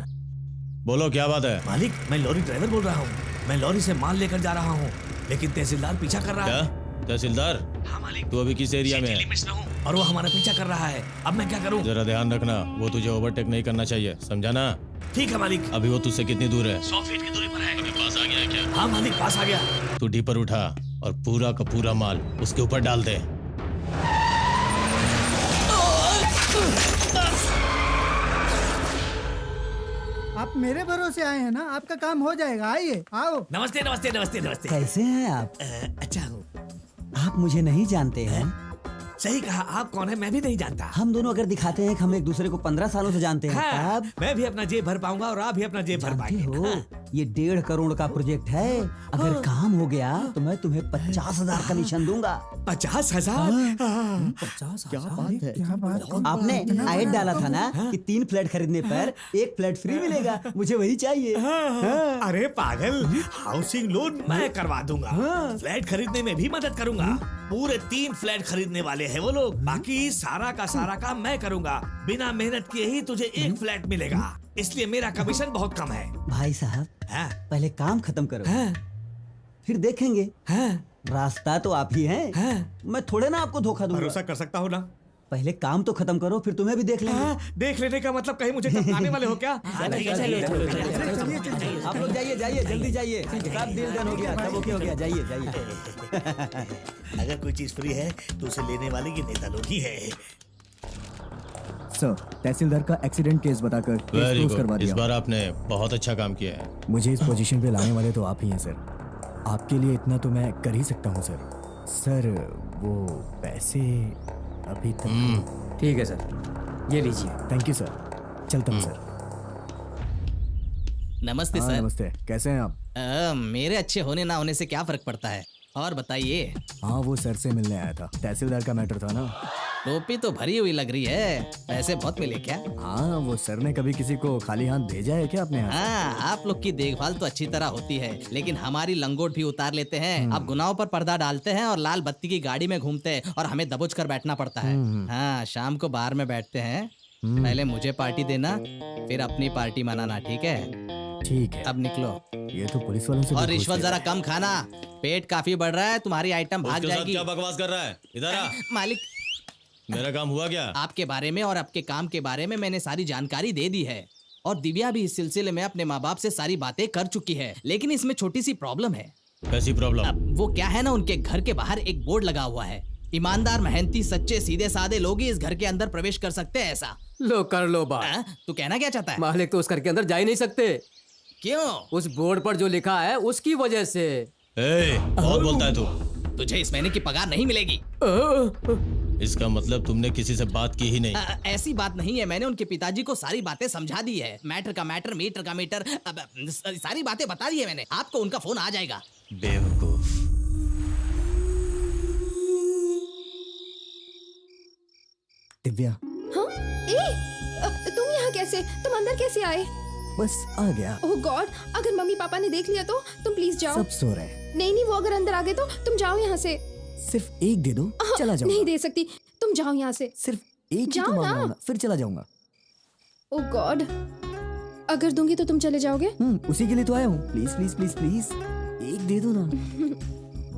Speaker 12: बोलो क्या बात है?
Speaker 14: मालिक, मैं लॉरी ड्राइवर बोल रहा हूँ। मैं लॉरी से माल लेकर जा रहा हूँ, लेकिन तहसीलदार पीछा कर रहा है।
Speaker 12: क्या तहसीलदार?
Speaker 14: हाँ मालिक।
Speaker 12: तू अभी किस एरिया में है?
Speaker 14: लिमिट्स में हूँ और वो हमारा पीछा कर रहा है। अब मैं क्या करूँ?
Speaker 12: जरा ध्यान रखना, वो तुझे ओवरटेक नहीं करना चाहिए, समझा ना?
Speaker 14: ठीक है मालिक।
Speaker 12: अभी वो तुझसे कितनी दूर है?
Speaker 14: 100 फीट की दूरी पर है।
Speaker 12: अभी पास आ गया है क्या?
Speaker 14: हाँ मालिक, पास आ गया।
Speaker 12: तू डीपर उठा और पूरा का पूरा माल उसके ऊपर डाल दे।
Speaker 15: आप मेरे भरोसे आए हैं ना, आपका काम हो जाएगा। आइए, आओ।
Speaker 14: नमस्ते नमस्ते नमस्ते नमस्ते।
Speaker 7: कैसे हैं आप?
Speaker 14: अच्छा हूँ।
Speaker 7: आप मुझे नहीं जानते हैं?
Speaker 14: सही कहा। आप कौन है मैं भी नहीं जानता।
Speaker 7: हम दोनों अगर दिखाते हैं कि हम एक दूसरे को 15 सालों से जानते हैं,
Speaker 14: हाँ,
Speaker 7: तब
Speaker 14: मैं भी अपना जेब भर पाऊंगा और आप भी अपना जेब भर पाएंगे।
Speaker 7: हो ये 1.5 करोड़ का प्रोजेक्ट है। अगर काम हो गया तो मैं तुम्हें 50,000 कमीशन दूंगा।
Speaker 14: 50,000?
Speaker 7: 50,000? क्या बात है? आपने ऐड डाला था ना कि 3 फ्लैट खरीदने पर 1 फ्लैट फ्री मिलेगा। मुझे वही चाहिए।
Speaker 14: अरे पागल, हाउसिंग लोन मैं करवा दूंगा। फ्लैट खरीदने में भी मदद करूंगा। पूरे 3 फ्लैट खरीदने वाले हैं वो लोग। बाकी सारा का सारा काम मैं करूंगा। बिना मेहनत किए ही तुझे 1 फ्लैट मिलेगा, इसलिए मेरा कमीशन बहुत कम है।
Speaker 7: भाई साहब, पहले काम खत्म करो, फिर देखेंगे। रास्ता तो आप ही हैं। मैं थोड़े ना आपको धोखा दूंगा।
Speaker 14: भरोसा कर सकता हूँ ना?
Speaker 7: पहले काम तो खत्म करो, फिर तुम्हें भी देख लेंगे।
Speaker 14: देख लेने का मतलब कहीं मुझे टपकाने वाले हो क्या?
Speaker 7: आप लोग जाइए जाइए, जल्दी जाइए। सब डील डन हो गया, सब ओके हो गया। जाइए जाइए।
Speaker 14: अगर कोई चीज फ्री है तो उसे लेने वाले ये नेता लोग ही है।
Speaker 10: सर, तहसीलदार का एक्सीडेंट केस बताकर केस
Speaker 12: वेरी
Speaker 10: क्लोज करवा
Speaker 12: गुड, इस
Speaker 10: दिया।
Speaker 12: बार आपने बहुत अच्छा काम किया है।
Speaker 10: मुझे इस पोजीशन पे लाने वाले तो आप ही हैं सर। आपके लिए इतना तो मैं कर ही सकता हूँ सर। सर, वो पैसे अभी तक।
Speaker 6: ठीक है सर, ये लीजिए।
Speaker 10: Thank you sir. चलता हूँ सर।
Speaker 8: नमस्ते
Speaker 10: हाँ,
Speaker 8: सर।
Speaker 10: नमस्ते। कैसे हैं आप?
Speaker 8: मेरे अच्छे होने ना होने से क्या फर्क पड़ता है? और बताइए।
Speaker 10: हाँ, वो सर से मिलने आया था। तहसीलदार का मैटर था ना।
Speaker 8: टोपी तो भरी हुई लग रही है, पैसे बहुत मिले क्या?
Speaker 10: हाँ, वो सर ने कभी किसी को खाली हाथ भेजा है क्या अपने यहाँ?
Speaker 8: हाँ, आप लोग की देखभाल तो अच्छी तरह होती है, लेकिन हमारी लंगोट भी उतार लेते हैं। अब गुनाहों पर पर्दा डालते हैं और लाल बत्ती की गाड़ी में घूमते हैं और हमें दबोच कर बैठना पड़ता है। हाँ, शाम को बार में बैठते हैं। पहले मुझे पार्टी देना, फिर अपनी पार्टी मनाना, ठीक है?
Speaker 10: ठीक है।
Speaker 8: अब निकलो।
Speaker 10: ये तो पुलिस वालों से
Speaker 8: और
Speaker 10: भी
Speaker 8: रिश्वत
Speaker 10: पूछ
Speaker 8: जरा
Speaker 10: लेगा।
Speaker 8: कम खाना, पेट काफी बढ़ रहा है, तुम्हारी आइटम भाग
Speaker 12: उसके साथ
Speaker 8: जाएगी।
Speaker 12: क्या बकवास कर रहा है? इधर आ।
Speaker 8: मालिक,
Speaker 12: मेरा काम हुआ क्या?
Speaker 8: आपके बारे में और आपके काम के बारे में मैंने सारी जानकारी दे दी है और दिव्या भी इस सिलसिले में अपने माँ बाप से सारी बातें कर चुकी है, लेकिन इसमें छोटी सी प्रॉब्लम है।
Speaker 12: कैसी प्रॉब्लम?
Speaker 8: वो क्या है ना, उनके घर के बाहर एक बोर्ड लगा हुआ है, ईमानदार, मेहनती, सच्चे, सीधे साधे लोग ही इस घर के अंदर प्रवेश कर सकते हैं, ऐसा।
Speaker 6: लो कर लो बात।
Speaker 8: तू कहना क्या चाहता है?
Speaker 6: मालिक तो उस घर के अंदर जा ही नहीं सकते।
Speaker 8: क्यों?
Speaker 6: उस बोर्ड पर जो लिखा है उसकी वजह से।
Speaker 12: बहुत बोलता है तू।
Speaker 8: तुझे इस महीने की पगार नहीं मिलेगी।
Speaker 12: इसका मतलब तुमने किसी से बात की ही नहीं।
Speaker 8: ऐसी बात नहीं है, मैंने उनके पिताजी को सारी बातें समझा दी है। मैटर का मैटर, मीटर का मीटर, सारी बातें बता दी है मैंने। आपको उनका फोन आ जाएगा।
Speaker 12: बेवकूफ।
Speaker 10: दिव्या,
Speaker 11: हाँ? तुम यहाँ कैसे? तुम अंदर कैसे आए?
Speaker 10: बस आ गया।
Speaker 11: ओह गॉड, अगर मम्मी पापा ने देख लिया तो तुम प्लीज जाओ।
Speaker 10: सब सो रहे हैं।
Speaker 11: नहीं, वो अगर अंदर आ गए तो तुम जाओ यहाँ से।
Speaker 10: सिर्फ एक दे दो, चला जाऊंगा।
Speaker 11: नहीं दे सकती, तुम जाओ यहाँ से।
Speaker 10: सिर्फ एक ही
Speaker 11: जाओ
Speaker 10: तो
Speaker 11: ना।
Speaker 10: मांगूंगा, फिर चला जाऊंगा।
Speaker 11: ओह गॉड, अगर दूंगी तो तुम चले जाओगे?
Speaker 10: उसी के लिए तो आया हूँ। प्लीज प्लीज प्लीज प्लीज, एक दे दो ना।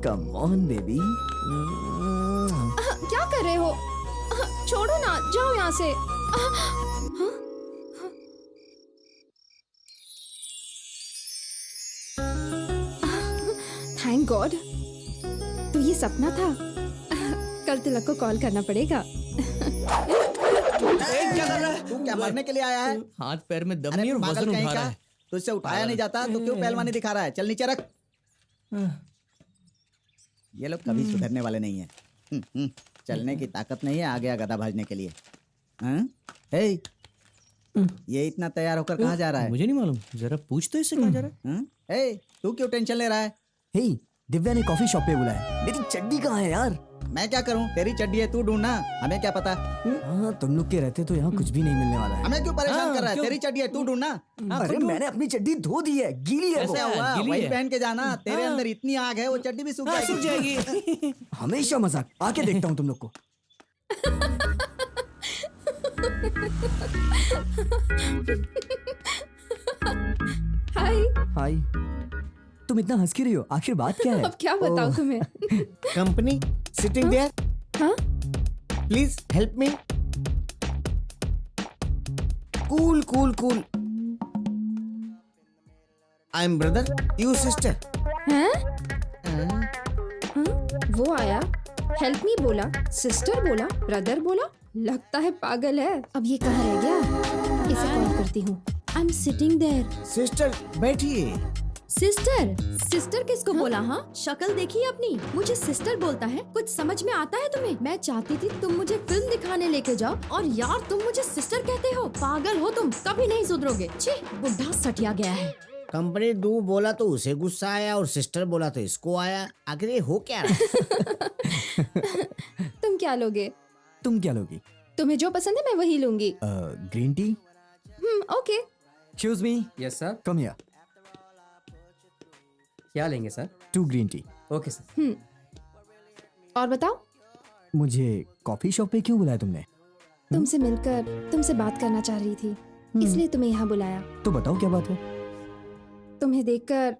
Speaker 10: Come on baby.
Speaker 11: क्या कर रहे हो? छोड़ो ना, जाओ यहाँ से। थैंक गॉड, तो ये सपना था। कल तिलक को कॉल करना पड़ेगा।
Speaker 9: क्या कर रहा है? तू क्या मरने के लिए आया है?
Speaker 8: हाथ पैर में दम
Speaker 9: अरे
Speaker 8: नहीं और
Speaker 9: पागल
Speaker 8: वजन
Speaker 9: कहीं
Speaker 8: उठा
Speaker 9: का?
Speaker 8: रहा है।
Speaker 9: तुझसे उठाया नहीं जाता तो क्यों पहलवानी दिखा रहा है? चल नीचे रख। ये लोग कभी सुधरने वाले नहीं है। चलने की ताकत नहीं है, आ गया गधा भाजने के लिए। हे, ये इतना तैयार होकर कहाँ जा रहा है?
Speaker 8: मुझे नहीं मालूम, जरा पूछ तो इससे कहाँ जा रहा है।
Speaker 9: हे, तू क्यों टेंशन ले रहा है?
Speaker 10: हे, दिव्या ने कॉफी शॉप पे बुलाया। मेरी चड्डी कहाँ है यार?
Speaker 9: मैं क्या करूं? तेरी चड्डी है, तू ढूंढना, हमें क्या पता।
Speaker 10: हाँ, तुम लोग के रहते तो यहाँ कुछ भी नहीं मिलने वाला है।
Speaker 9: हमें क्यों परेशान कर रहा है? तेरी चड्डी है, तू ढूंढना।
Speaker 10: अरे मैंने अपनी चड्डी धो दी है, गीली है वो।
Speaker 9: ऐसा हुआ, वही पहन के जाना। तेरे अंदर इतनी आग है, वो चड्डी भी सूख जाएगी।
Speaker 10: हमेशा मजाक। आके देखता हूँ तुम लोग को।
Speaker 11: हाय।
Speaker 10: हाय। तुम इतना हंस क्यों रही हो? आखिर बात क्या है?
Speaker 11: अब क्या बताऊं तुम्हें?
Speaker 2: Company sitting there.
Speaker 11: हाँ?
Speaker 2: Please help me. Cool cool cool. I am brother, you sister.
Speaker 11: हैं? हाँ? वो आया, हेल्प मी बोला, सिस्टर बोला, ब्रदर बोला, लगता है पागल है। अब ये कहाँ रह गया? इसे कॉल करती हूँ। I am sitting there.
Speaker 2: Sister बैठिए।
Speaker 11: सिस्टर? सिस्टर किसको बोला? हाँ, शक्ल देखी अपनी, मुझे सिस्टर बोलता है। कुछ समझ में आता है तुम्हें? मैं चाहती थी तुम मुझे फिल्म दिखाने लेके जाओ और यार तुम मुझे सिस्टर कहते हो। पागल हो तुम, कभी नहीं सुधरोगे। छी, बुढ़ा सटिया गया है।
Speaker 2: कंपनी डू बोला तो उसे गुस्सा आया और सिस्टर बोला तो इसको आया। आखिर ये हो क्या रहा है?
Speaker 11: तुम क्या लोगे?
Speaker 10: तुम क्या लोगी?
Speaker 11: तुम्हें जो पसंद है मैं वही लूंगी।
Speaker 10: Green tea?
Speaker 11: Okay.
Speaker 10: Excuse me.
Speaker 6: Yes sir.
Speaker 10: Come here.
Speaker 6: क्या लेंगे sir?
Speaker 10: 2 green tea.
Speaker 6: Okay sir.
Speaker 11: और बताओ,
Speaker 10: मुझे कॉफी शॉप पे क्यों बुलाया तुमने?
Speaker 11: तुमसे मिलकर तुमसे बात करना चाह रही थी, इसलिए तुम्हें यहाँ बुलाया।
Speaker 10: तो बताओ क्या बात है?
Speaker 11: तुम्हें देखकर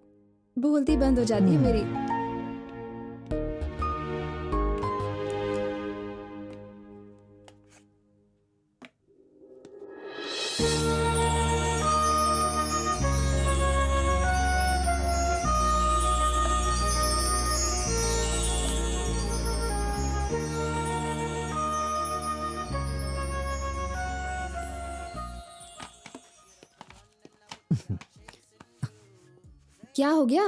Speaker 11: बोलती बंद हो जाती है मेरी। क्या हो गया?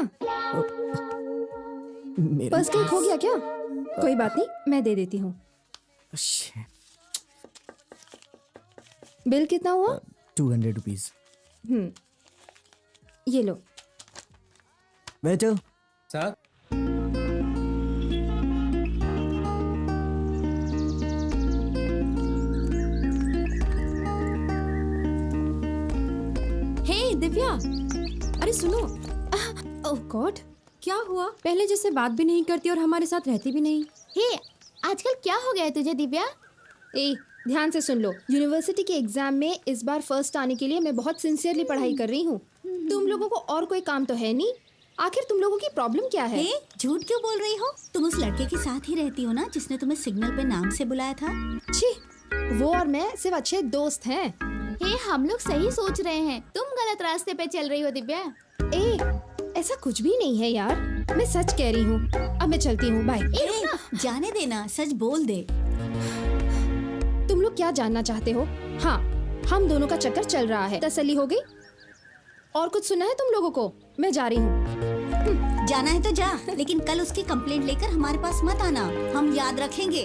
Speaker 11: पर्स कहीं खो गया क्या? कोई बात नहीं, मैं दे देती हूँ। बिल कितना हुआ?
Speaker 10: 200 रुपीज।
Speaker 11: ये लो।
Speaker 10: वेटर।
Speaker 6: सर।
Speaker 11: हे दिव्या, अरे सुनो। ओह गॉड, क्या हुआ? पहले जैसे बात भी नहीं करती और हमारे साथ रहती भी नहीं।
Speaker 4: हे, आजकल क्या हो गया है तुझे दिव्या?
Speaker 11: ए, ध्यान से सुन लो। यूनिवर्सिटी के एग्जाम में इस बार फर्स्ट आने के लिए मैं बहुत सिंसियरली पढ़ाई कर रही हूँ। तुम लोगों को और कोई काम तो है नहीं? आखिर तुम लोगों की प्रॉब्लम क्या है?
Speaker 5: झूठ क्यों बोल रही हो? तुम उस लड़के के साथ ही रहती हो ना जिसने तुम्हें सिग्नल पे नाम से बुलाया था?
Speaker 11: छी, वो और मैं सिर्फ अच्छे दोस्त हैं।
Speaker 4: हे, हम लोग सही सोच रहे हैं, तुम गलत रास्ते पे चल रही हो दिव्या।
Speaker 11: ऐसा कुछ भी नहीं है यार, मैं सच कह रही हूँ। अब मैं चलती हूँ, बाय।
Speaker 5: जाने देना, सच बोल दे।
Speaker 11: तुम लोग क्या जानना चाहते हो? हाँ, हम दोनों का चक्कर चल रहा है। तसल्ली हो गई? और कुछ सुना है तुम लोगों को? मैं जा रही हूँ।
Speaker 5: जाना है तो जा, लेकिन कल उसकी कंप्लेंट लेकर हमारे पास मत आना, हम याद रखेंगे।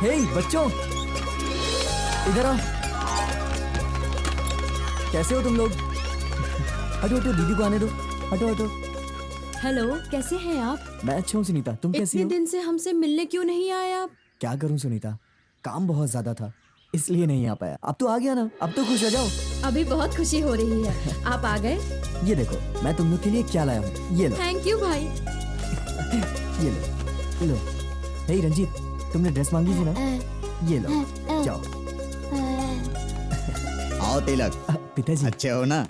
Speaker 10: हे बच्चों, इधर आओ। कैसे हो तुम लोग? हटो हटो, दीदी को आने दो। हटो हटो।
Speaker 11: हेलो, कैसे हैं आप?
Speaker 10: मैं अच्छा हूँ सुनीता, तुम कैसी हो?
Speaker 11: इतने दिन से हमसे मिलने क्यों नहीं आए आप?
Speaker 10: क्या करूँ सुनीता, काम बहुत ज्यादा था इसलिए नहीं आ पाया। अब तो आ गया ना, अब तो खुश हो जाओ।
Speaker 11: अभी बहुत खुशी हो रही है। आप आ गए?
Speaker 10: ये देखो, मैं तुम लोग के लिए क्या लाया हूँ, ये लो।
Speaker 11: थैंक यू भाई।
Speaker 10: ये लो। हे रंजीत, तुमने ड्रेस मांगी थी ना, ये लो, जाओ।
Speaker 9: आओ तिलक।
Speaker 10: पिताजी
Speaker 9: अच्छे हो ना?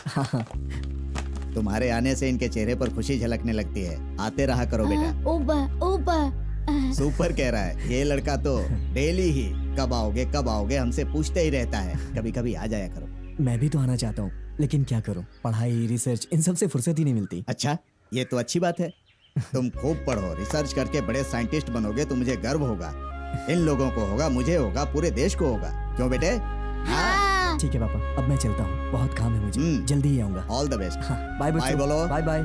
Speaker 9: तुम्हारे आने से इनके चेहरे पर खुशी झलकने लगती है। आते रहा करो बेटा।
Speaker 4: ओबा।
Speaker 9: सुपर कह रहा है ये लड़का तो। डेली ही कब आओगे हमसे पूछते ही रहता है। कभी कभी आ जाया करो।
Speaker 10: मैं भी तो आना चाहता हूँ, लेकिन क्या करूँ, पढ़ाई रिसर्च इन सब से फुर्सत ही नहीं मिलती।
Speaker 9: अच्छा, ये तो अच्छी बात है। तुम खूब पढ़ो, रिसर्च करके बड़े साइंटिस्ट बनोगे तो मुझे गर्व होगा। इन लोगों को होगा, मुझे होगा, पूरे देश को होगा। क्यों बेटे?
Speaker 4: हाँ।
Speaker 10: ठीक है पापा, अब मैं चलता हूँ, बहुत काम है मुझे, जल्दी ही आऊंगा।
Speaker 9: All the best.
Speaker 10: बाय बच्चों।
Speaker 9: बाय बोलो।
Speaker 10: Bye bye.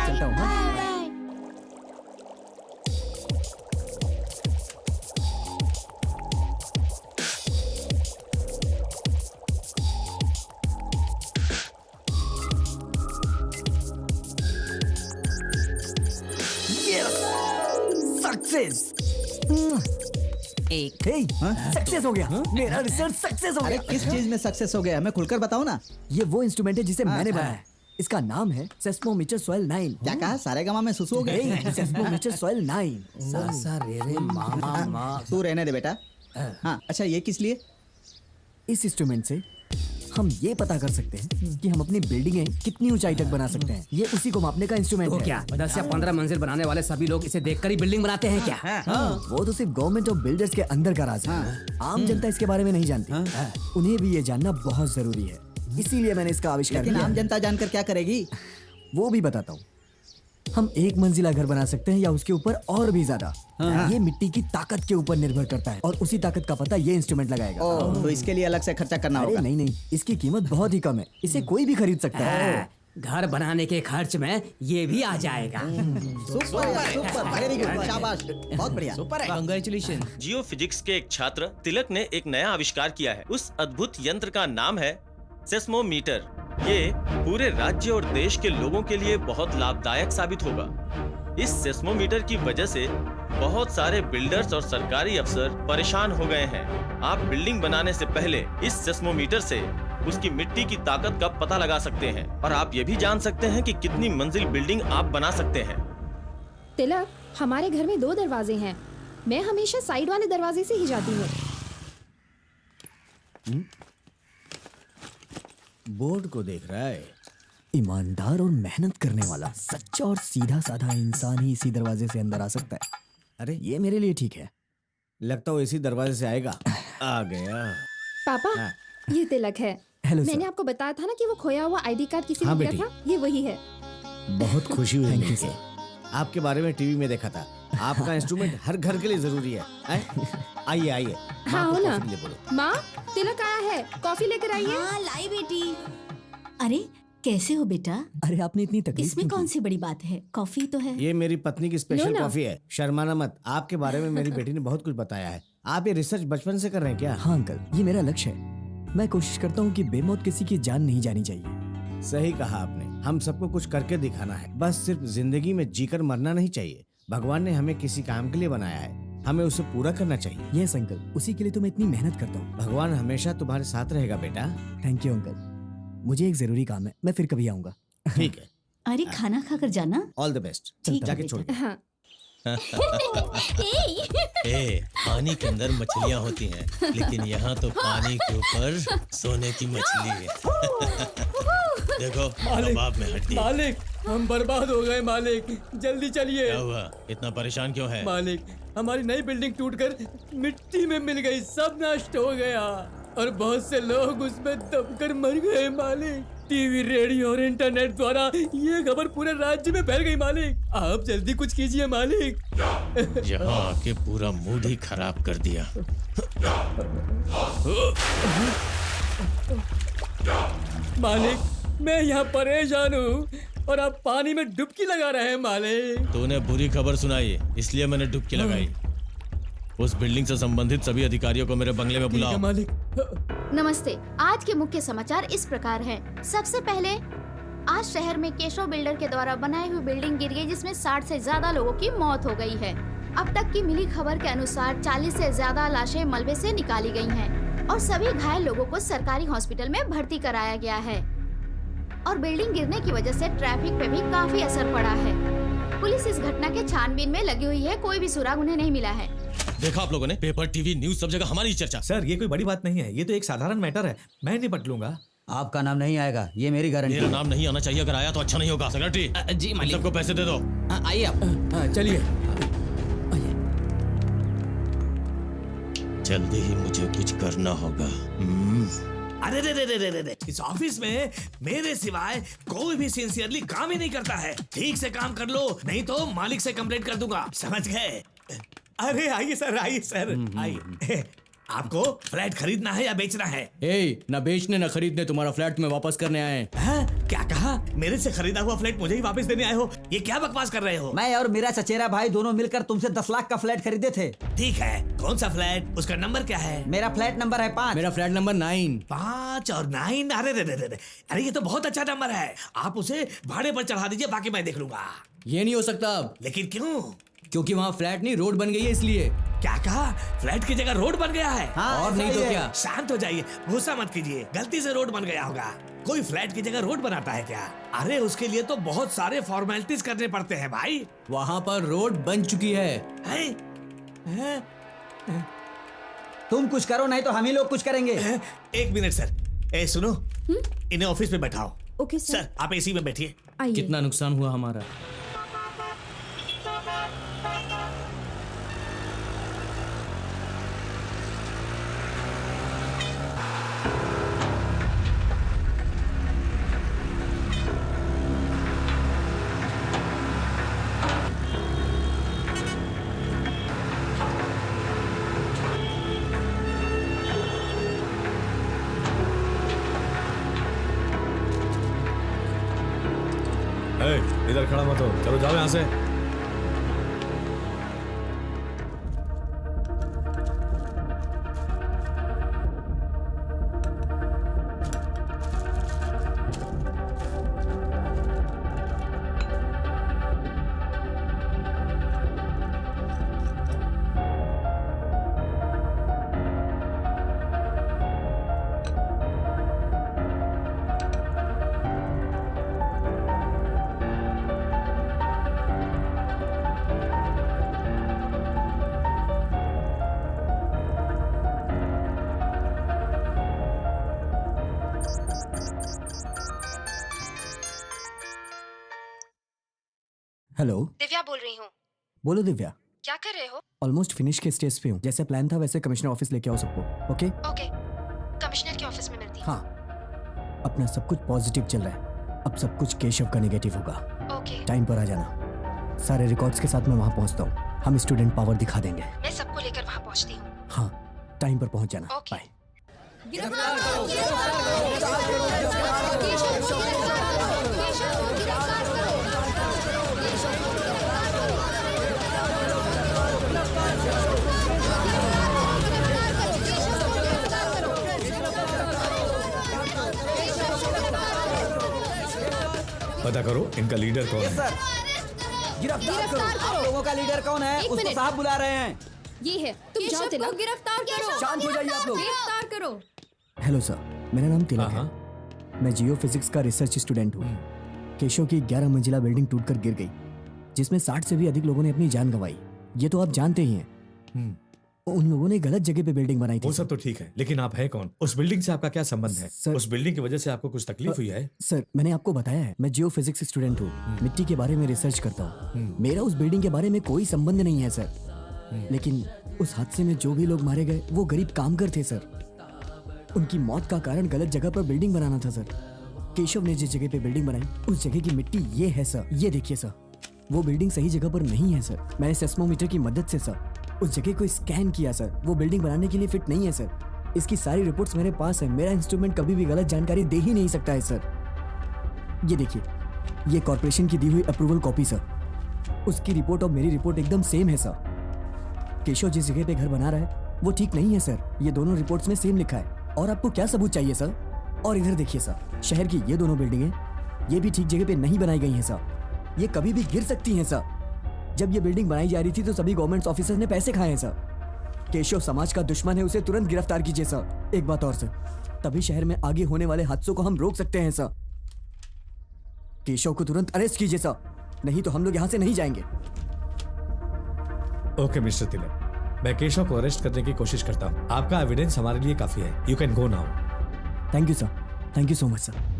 Speaker 10: चलता हूँ। सक्सेस। एक सक्सेस हो गया, मेरा रिसर्च सक्सेस हो
Speaker 9: अरे
Speaker 10: गया।
Speaker 9: किस चीज में सक्सेस हो गया हमें खुलकर बताओ ना।
Speaker 10: ये वो इंस्ट्रूमेंट है जिसे मैंने बनाया है। इसका नाम है सेस्मोमीटर सॉइल 9।
Speaker 9: क्या कहा? सारे गमा में सुसु हो गए।
Speaker 10: Seismometer soil 9।
Speaker 6: सा सा रे रे मा मा मा।
Speaker 9: तू रहने दे बेटा। हाँ अच्छा, ये किस लिए?
Speaker 10: इस इंस्ट्रूमेंट से हम ये पता कर सकते हैं कि हम अपनी बिल्डिंगें कितनी ऊंचाई तक बना सकते हैं। ये उसी को मापने का इंस्ट्रूमेंट
Speaker 6: तो
Speaker 10: है।
Speaker 6: क्या 10 या 15 मंजिल बनाने वाले सभी लोग इसे देखकर ही बिल्डिंग बनाते हैं क्या?
Speaker 10: वो तो सिर्फ गवर्नमेंट और बिल्डर्स के अंदर का राज है। आम जनता इसके बारे में नहीं जानती। उन्हें भी ये जानना बहुत जरूरी है, इसीलिए मैंने इसका आविष्कार
Speaker 9: लेकिन
Speaker 10: किया।
Speaker 9: आम जनता जानकर क्या करेगी?
Speaker 10: वो भी बताता हूँ। हम 1 मंजिला घर बना सकते हैं या उसके ऊपर और भी ज्यादा। ये मिट्टी की ताकत के ऊपर निर्भर करता है और उसी ताकत का पता ये इंस्ट्रूमेंट लगाएगा।
Speaker 9: तो इसके लिए अलग से खर्चा करना
Speaker 10: अरे
Speaker 9: होगा।
Speaker 10: नहीं, इसकी कीमत बहुत ही कम है, इसे कोई भी खरीद सकता है।
Speaker 6: घर बनाने के खर्च में ये भी आ जाएगा।
Speaker 9: सुपर, वेरी गुड, शाबाश, बहुत बढ़िया।
Speaker 8: कांग्रेचुलेशन।
Speaker 12: जियो फिजिक्स के एक छात्र तिलक ने एक नया आविष्कार किया है। उस अद्भुत यंत्र का नाम है सेस्मोमीटर। ये पूरे राज्य और देश के लोगों के लिए बहुत लाभदायक साबित होगा। इस सेस्मोमीटर की वजह से बहुत सारे बिल्डर्स और सरकारी अफसर परेशान हो गए हैं। आप बिल्डिंग बनाने से पहले इस सेस्मोमीटर से उसकी मिट्टी की ताकत का पता लगा सकते हैं और आप ये भी जान सकते हैं कि कितनी मंजिल बिल्डिंग आप बना सकते हैं।
Speaker 11: तिलक, हमारे घर में 2 दरवाजे हैं। मैं हमेशा साइड वाले दरवाजे से ही जाती हूँ।
Speaker 2: बोर्ड को देख रहा है।
Speaker 10: ईमानदार और मेहनत करने वाला सच्चा और सीधा साधा इंसान ही इसी दरवाजे से अंदर आ सकता है।
Speaker 2: अरे
Speaker 10: ये मेरे लिए ठीक है।
Speaker 2: लगता हो इसी दरवाजे से आएगा। आ गया।
Speaker 11: पापा, ये तिलक है।
Speaker 10: हेलो
Speaker 11: मैंने आपको बताया था ना कि वो खोया हुआ आईडी कार्ड किसी
Speaker 2: हाँ
Speaker 11: ने दिया
Speaker 2: बेटी।
Speaker 11: था, ये वही है।
Speaker 2: बहुत खुशी हुई
Speaker 10: Thank you,
Speaker 2: मिलके। आपके बारे में टीवी में देखा था। आपका इंस्ट्रूमेंट हर घर के लिए जरूरी है। आइए आइए,
Speaker 11: हाँ
Speaker 2: माँ
Speaker 11: हो
Speaker 2: को
Speaker 11: ना।
Speaker 2: कॉफी के लिए बोलो।
Speaker 11: माँ, तिलक आया है, कॉफी लेकर आइए।
Speaker 5: हाँ लाई बेटी। अरे कैसे हो बेटा?
Speaker 10: अरे आपने इतनी तकलीफ
Speaker 5: इसमें
Speaker 10: क्यों
Speaker 5: कौन
Speaker 10: की?
Speaker 5: सी बड़ी बात है, कॉफी तो है।
Speaker 2: ये मेरी पत्नी की
Speaker 11: लो
Speaker 2: स्पेशल
Speaker 11: ना।
Speaker 2: कॉफी है। शर्माना मत, आपके बारे में मेरी बेटी ने बहुत कुछ बताया है। आप ये रिसर्च बचपन से कर रहे हैं क्या?
Speaker 10: हाँ अंकल, ये मेरा लक्ष्य है। मैं कोशिश करता हूँ कि बेमौत किसी की जान नहीं जानी चाहिए।
Speaker 2: सही कहा आपने। हम सबको कुछ करके दिखाना है, बस सिर्फ जिंदगी में जीकर मरना नहीं चाहिए। भगवान ने हमें किसी काम के लिए बनाया है, हमें उसे पूरा करना चाहिए।
Speaker 10: यस अंकल, उसी के लिए तो मैं इतनी मेहनत करता हूँ।
Speaker 2: भगवान हमेशा तुम्हारे साथ रहेगा बेटा।
Speaker 10: थैंक यू अंकल, मुझे एक जरूरी काम है, मैं फिर कभी आऊंगा।
Speaker 2: ठीक है,
Speaker 5: अरे खाना खाकर जाना।
Speaker 2: All the best.
Speaker 5: ठीक है
Speaker 2: जाके
Speaker 5: बेटा।
Speaker 2: छोड़ दो।
Speaker 11: हाँ।
Speaker 12: पानी के अंदर मछलियाँ होती हैं, लेकिन यहाँ तो पानी के ऊपर सोने की मछली है। देखो, कबाब में हड्डी।
Speaker 6: मालिक, हम बर्बाद हो गए मालिक, जल्दी चलिए।
Speaker 12: क्या हुआ? इतना परेशान क्यों है?
Speaker 6: मालिक, हमारी नई बिल्डिंग टूटकर मिट्टी में मिल गई, सब नष्ट हो गया और बहुत से लोग उसमें दबकर मर गए मालिक। टीवी, रेडियो और इंटरनेट द्वारा ये खबर पूरे राज्य में फैल गई मालिक। आप जल्दी कुछ कीजिए मालिक।
Speaker 12: यहाँ आके पूरा मूड ही खराब कर दिया।
Speaker 6: मालिक, मैं यहाँ परेशान हूँ और आप पानी में डुबकी लगा रहे हैं मालिक।
Speaker 12: तूने बुरी खबर सुनाई, इसलिए मैंने डुबकी लगाई। उस बिल्डिंग से संबंधित सभी अधिकारियों को मेरे बंगले में
Speaker 6: ठीक है
Speaker 12: बुलाओ।
Speaker 6: मालिक।
Speaker 4: नमस्ते। आज के मुख्य समाचार इस प्रकार हैं। सबसे पहले, आज शहर में केशव बिल्डर के द्वारा बनाई हुई बिल्डिंग गिर गई, जिसमें 60 से ज्यादा लोगों की मौत हो गई है। अब तक की मिली खबर के अनुसार 40 से ज्यादा लाशें मलबे से निकाली गई हैं और सभी घायल लोगों को सरकारी हॉस्पिटल में भर्ती कराया गया है। और बिल्डिंग गिरने की वजह से ट्रैफिक पे भी काफी असर पड़ा है। पुलिस इस घटना के छानबीन में लगी हुई है, कोई भी सुराग उन्हें नहीं मिला है।
Speaker 12: देखा आप लोगों ने, पेपर, टीवी, न्यूज, सब जगह हमारी चर्चा।
Speaker 14: सर, ये कोई बड़ी बात नहीं है, ये तो एक साधारण मैटर है, मैं निपट लूंगा।
Speaker 7: आपका नाम नहीं आएगा, ये मेरी गारंटी
Speaker 12: मेरा
Speaker 7: है।
Speaker 12: नाम नहीं आना चाहिए, अगर आया तो अच्छा नहीं होगा। सेक्रेटरी,
Speaker 8: जी मालिक।
Speaker 12: सबको पैसे दे दो।
Speaker 8: आइए आप।
Speaker 6: हाँ, चलिए।
Speaker 12: जल्दी ही मुझे कुछ करना होगा।
Speaker 14: अरे रे रे रे रे रे, इस ऑफिस में मेरे सिवाय कोई भी सिंसियरली काम ही नहीं करता है। ठीक से काम कर लो, नहीं तो मालिक से कंप्लेंट कर दूंगा, समझ गए? अरे आइए सर, आइए सर, आइए। आपको फ्लैट खरीदना है या बेचना है?
Speaker 3: न बेचने न खरीदने, तुम्हारा फ्लैट में वापस करने आए हैं।
Speaker 14: हाँ? क्या कहा? मेरे से खरीदा हुआ फ्लैट मुझे ही वापस देने आए हो? ये क्या बकवास कर रहे हो?
Speaker 7: मैं और मेरा चचेरा भाई दोनों मिलकर तुमसे 10 लाख का फ्लैट खरीदे थे।
Speaker 14: ठीक है, कौन सा फ्लैट? उसका नंबर क्या है?
Speaker 7: मेरा फ्लैट नंबर है 5।
Speaker 3: मेरा फ्लैट नंबर 9।
Speaker 14: 5 और 9? अरे रे रे रे रे, अरे ये तो बहुत अच्छा नंबर है। आप उसे भाड़े पर चढ़ा दीजिए, बाकी मैं देख लूंगा।
Speaker 3: ये नहीं हो सकता अब।
Speaker 14: लेकिन क्यों?
Speaker 3: क्योंकि वहाँ फ्लैट नहीं रोड बन गई है इसलिए।
Speaker 14: क्या कहा? फ्लैट की जगह रोड बन गया है?
Speaker 3: और नहीं तो क्या।
Speaker 14: शांत हो जाइए, गुस्सा मत कीजिए। गलती से रोड बन गया होगा। कोई फ्लैट की जगह रोड बनाता है क्या? अरे उसके लिए तो बहुत सारे फॉर्मेलिटीज करने पड़ते हैं भाई।
Speaker 3: वहाँ पर रोड बन चुकी है।
Speaker 9: तुम कुछ करो नहीं तो हम ही लोग कुछ करेंगे।
Speaker 14: एक मिनट सर, ए सुनो, इन्हें ऑफिस में बैठाओ।
Speaker 11: ओके
Speaker 14: सर, आप एसी में बैठिए।
Speaker 3: कितना नुकसान हुआ हमारा?
Speaker 12: इधर खड़ा मत हो, चलो जाओ यहाँ से।
Speaker 10: हेलो,
Speaker 11: दिव्या बोल रही हूँ।
Speaker 10: बोलो दिव्या।
Speaker 11: क्या कर रहे हो?
Speaker 10: ऑलमोस्ट फिनिश के स्टेज पे हूँ। जैसे प्लान था वैसे कमिश्नर ऑफिस लेके आओ सबको। ओके
Speaker 11: ओके, कमिश्नर के ऑफिस में मिलती हूँ।
Speaker 10: हाँ, अपना सब कुछ पॉजिटिव चल रहा है। अब सब कुछ केशव का नेगेटिव होगा।
Speaker 11: ओके,
Speaker 10: टाइम पर आ जाना। सारे रिकॉर्ड्स के साथ मैं वहाँ पहुँचता हूँ। हम स्टूडेंट पावर दिखा देंगे।
Speaker 11: मैं सबको लेकर वहाँ पहुँचती हूँ।
Speaker 10: हाँ, टाइम पर पहुँच जाना। बाय।
Speaker 12: पता करो इनका लीडर कौन है।
Speaker 7: सर, गिरफ्तार करो। आप लोगों का लीडर कौन है?
Speaker 11: एक
Speaker 7: उसको
Speaker 11: मिनट।
Speaker 7: साहब बुला रहे हैं।
Speaker 11: ये है, तुम जाओ तिलक। गिरफ्तार करो।
Speaker 7: शांत हो जाइए आप लोग।
Speaker 11: गिरफ्तार करो।
Speaker 10: हेलो सर, मेरा नाम तिलक है। मैं जियो फिजिक्स का रिसर्च स्टूडेंट हूँ। केशव की 11 मंजिला बिल्डिंग टूटकर गिर गई, जिसमें 60 से भी अधिक लोगों ने अपनी जान गंवाई। ये तो आप जानते ही हैं। उन लोगों ने गलत जगह पे बिल्डिंग बनाई थी।
Speaker 12: वो सब तो ठीक है, लेकिन आप है कौन? उस बिल्डिंग से आपका क्या संबंध है?
Speaker 10: सर,
Speaker 12: उस बिल्डिंग की वजह से आपको कुछ तकलीफ हुई है?
Speaker 10: सर, मैंने आपको बताया है, मैं जियो फिजिक्स स्टूडेंट हूँ। मिट्टी के बारे में रिसर्च करता हूँ। मेरा उस बिल्डिंग के बारे में कोई संबंध नहीं है सर। लेकिन उस हादसे में जो भी लोग मारे गए वो गरीब कामगार थे सर। उनकी मौत का कारण गलत जगह पर बिल्डिंग बनाना था सर। केशव ने जिस जगह पे बिल्डिंग बनाई उस जगह की मिट्टी ये है सर। ये देखिए सर, वो बिल्डिंग सही जगह पर नहीं है सर। मैंने सेस्मोमीटर की मदद से सर उस जगह को स्कैन किया सर। वो बिल्डिंग बनाने के लिए फिट नहीं है सर। इसकी सारी रिपोर्ट्स मेरे पास है। मेरा इंस्ट्रूमेंट कभी भी गलत जानकारी दे ही नहीं सकता है सर। ये देखिए, ये कॉर्पोरेशन की दी हुई अप्रूवल कॉपी सर। उसकी रिपोर्ट और मेरी रिपोर्ट एकदम सेम है सर। केशव जिस जगह पे घर बना रहा है वो ठीक नहीं है सर। ये दोनों रिपोर्ट्स में सेम लिखा है। और आपको क्या सबूत चाहिए सर? और इधर देखिए सर, शहर की ये दोनों बिल्डिंगें ये भी ठीक जगह पे नहीं बनाई गई हैं सर। ये कभी भी गिर सकती हैं सर। जब ये बिल्डिंग बनाई जा रही थी तो सभी गवर्नमेंट ऑफिसर्स ने पैसे खाए हैं सर। केशव समाज का दुश्मन है, उसे तुरंत गिरफ्तार कीजिए सर। एक बात और सर, तभी शहर में आगे होने वाले हादसों को हम रोक सकते हैं सर। केशव को तुरंत अरेस्ट कीजिए सर, नहीं तो हम लोग यहाँ से नहीं जाएंगे।
Speaker 12: ओके मिस्टर तिलक, मैं केशव को अरेस्ट करने की कोशिश करता हूँ। आपका एविडेंस हमारे लिए काफी है। You can go now.
Speaker 10: Thank you sir, thank you so much sir.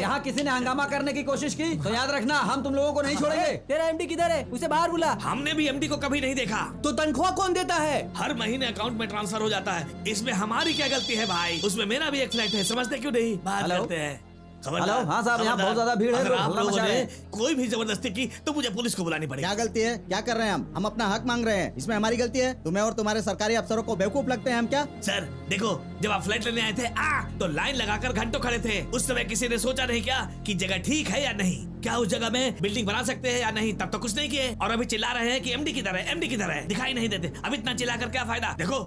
Speaker 7: यहाँ किसी ने हंगामा करने की कोशिश की तो याद रखना हम तुम लोगों को नहीं छोड़ेंगे। तेरा एमडी किधर है? उसे बाहर बुला।
Speaker 14: हमने भी एमडी को कभी नहीं देखा।
Speaker 7: तो तनख्वाह कौन देता है?
Speaker 14: हर महीने अकाउंट में ट्रांसफर हो जाता है। इसमें हमारी क्या गलती है भाई? उसमें मेरा भी एक फ्लैट है, समझते क्यों नहीं? बात करते हैं।
Speaker 7: हेलो, हाँ साहब, यहाँ बहुत ज्यादा भीड़ है।
Speaker 14: अगर आप
Speaker 7: लोग
Speaker 14: लोगों
Speaker 7: मचा
Speaker 14: ने
Speaker 7: रहे हैं।
Speaker 14: कोई भी जबरदस्ती की तो मुझे पुलिस को बुलानी पड़ेगी।
Speaker 9: क्या गलती है? क्या कर रहे हैं हम अपना हक मांग रहे हैं। इसमें हमारी गलती है? तुम्हें और तुम्हारे सरकारी अफसरों को बेवकूफ लगते हैं हम क्या?
Speaker 14: सर देखो, जब आप फ्लैट लेने आए थे तो लाइन लगाकर घंटों खड़े थे। उस समय किसी ने सोचा नहीं क्या कि जगह ठीक है या नहीं, क्या उस जगह में बिल्डिंग बना सकते हैं या नहीं? तब तो कुछ नहीं किए और अभी चिल्ला रहे हैं कि एमडी किधर है, एमडी किधर है। दिखाई नहीं देते। अब इतना चिल्ला कर क्या फायदा? देखो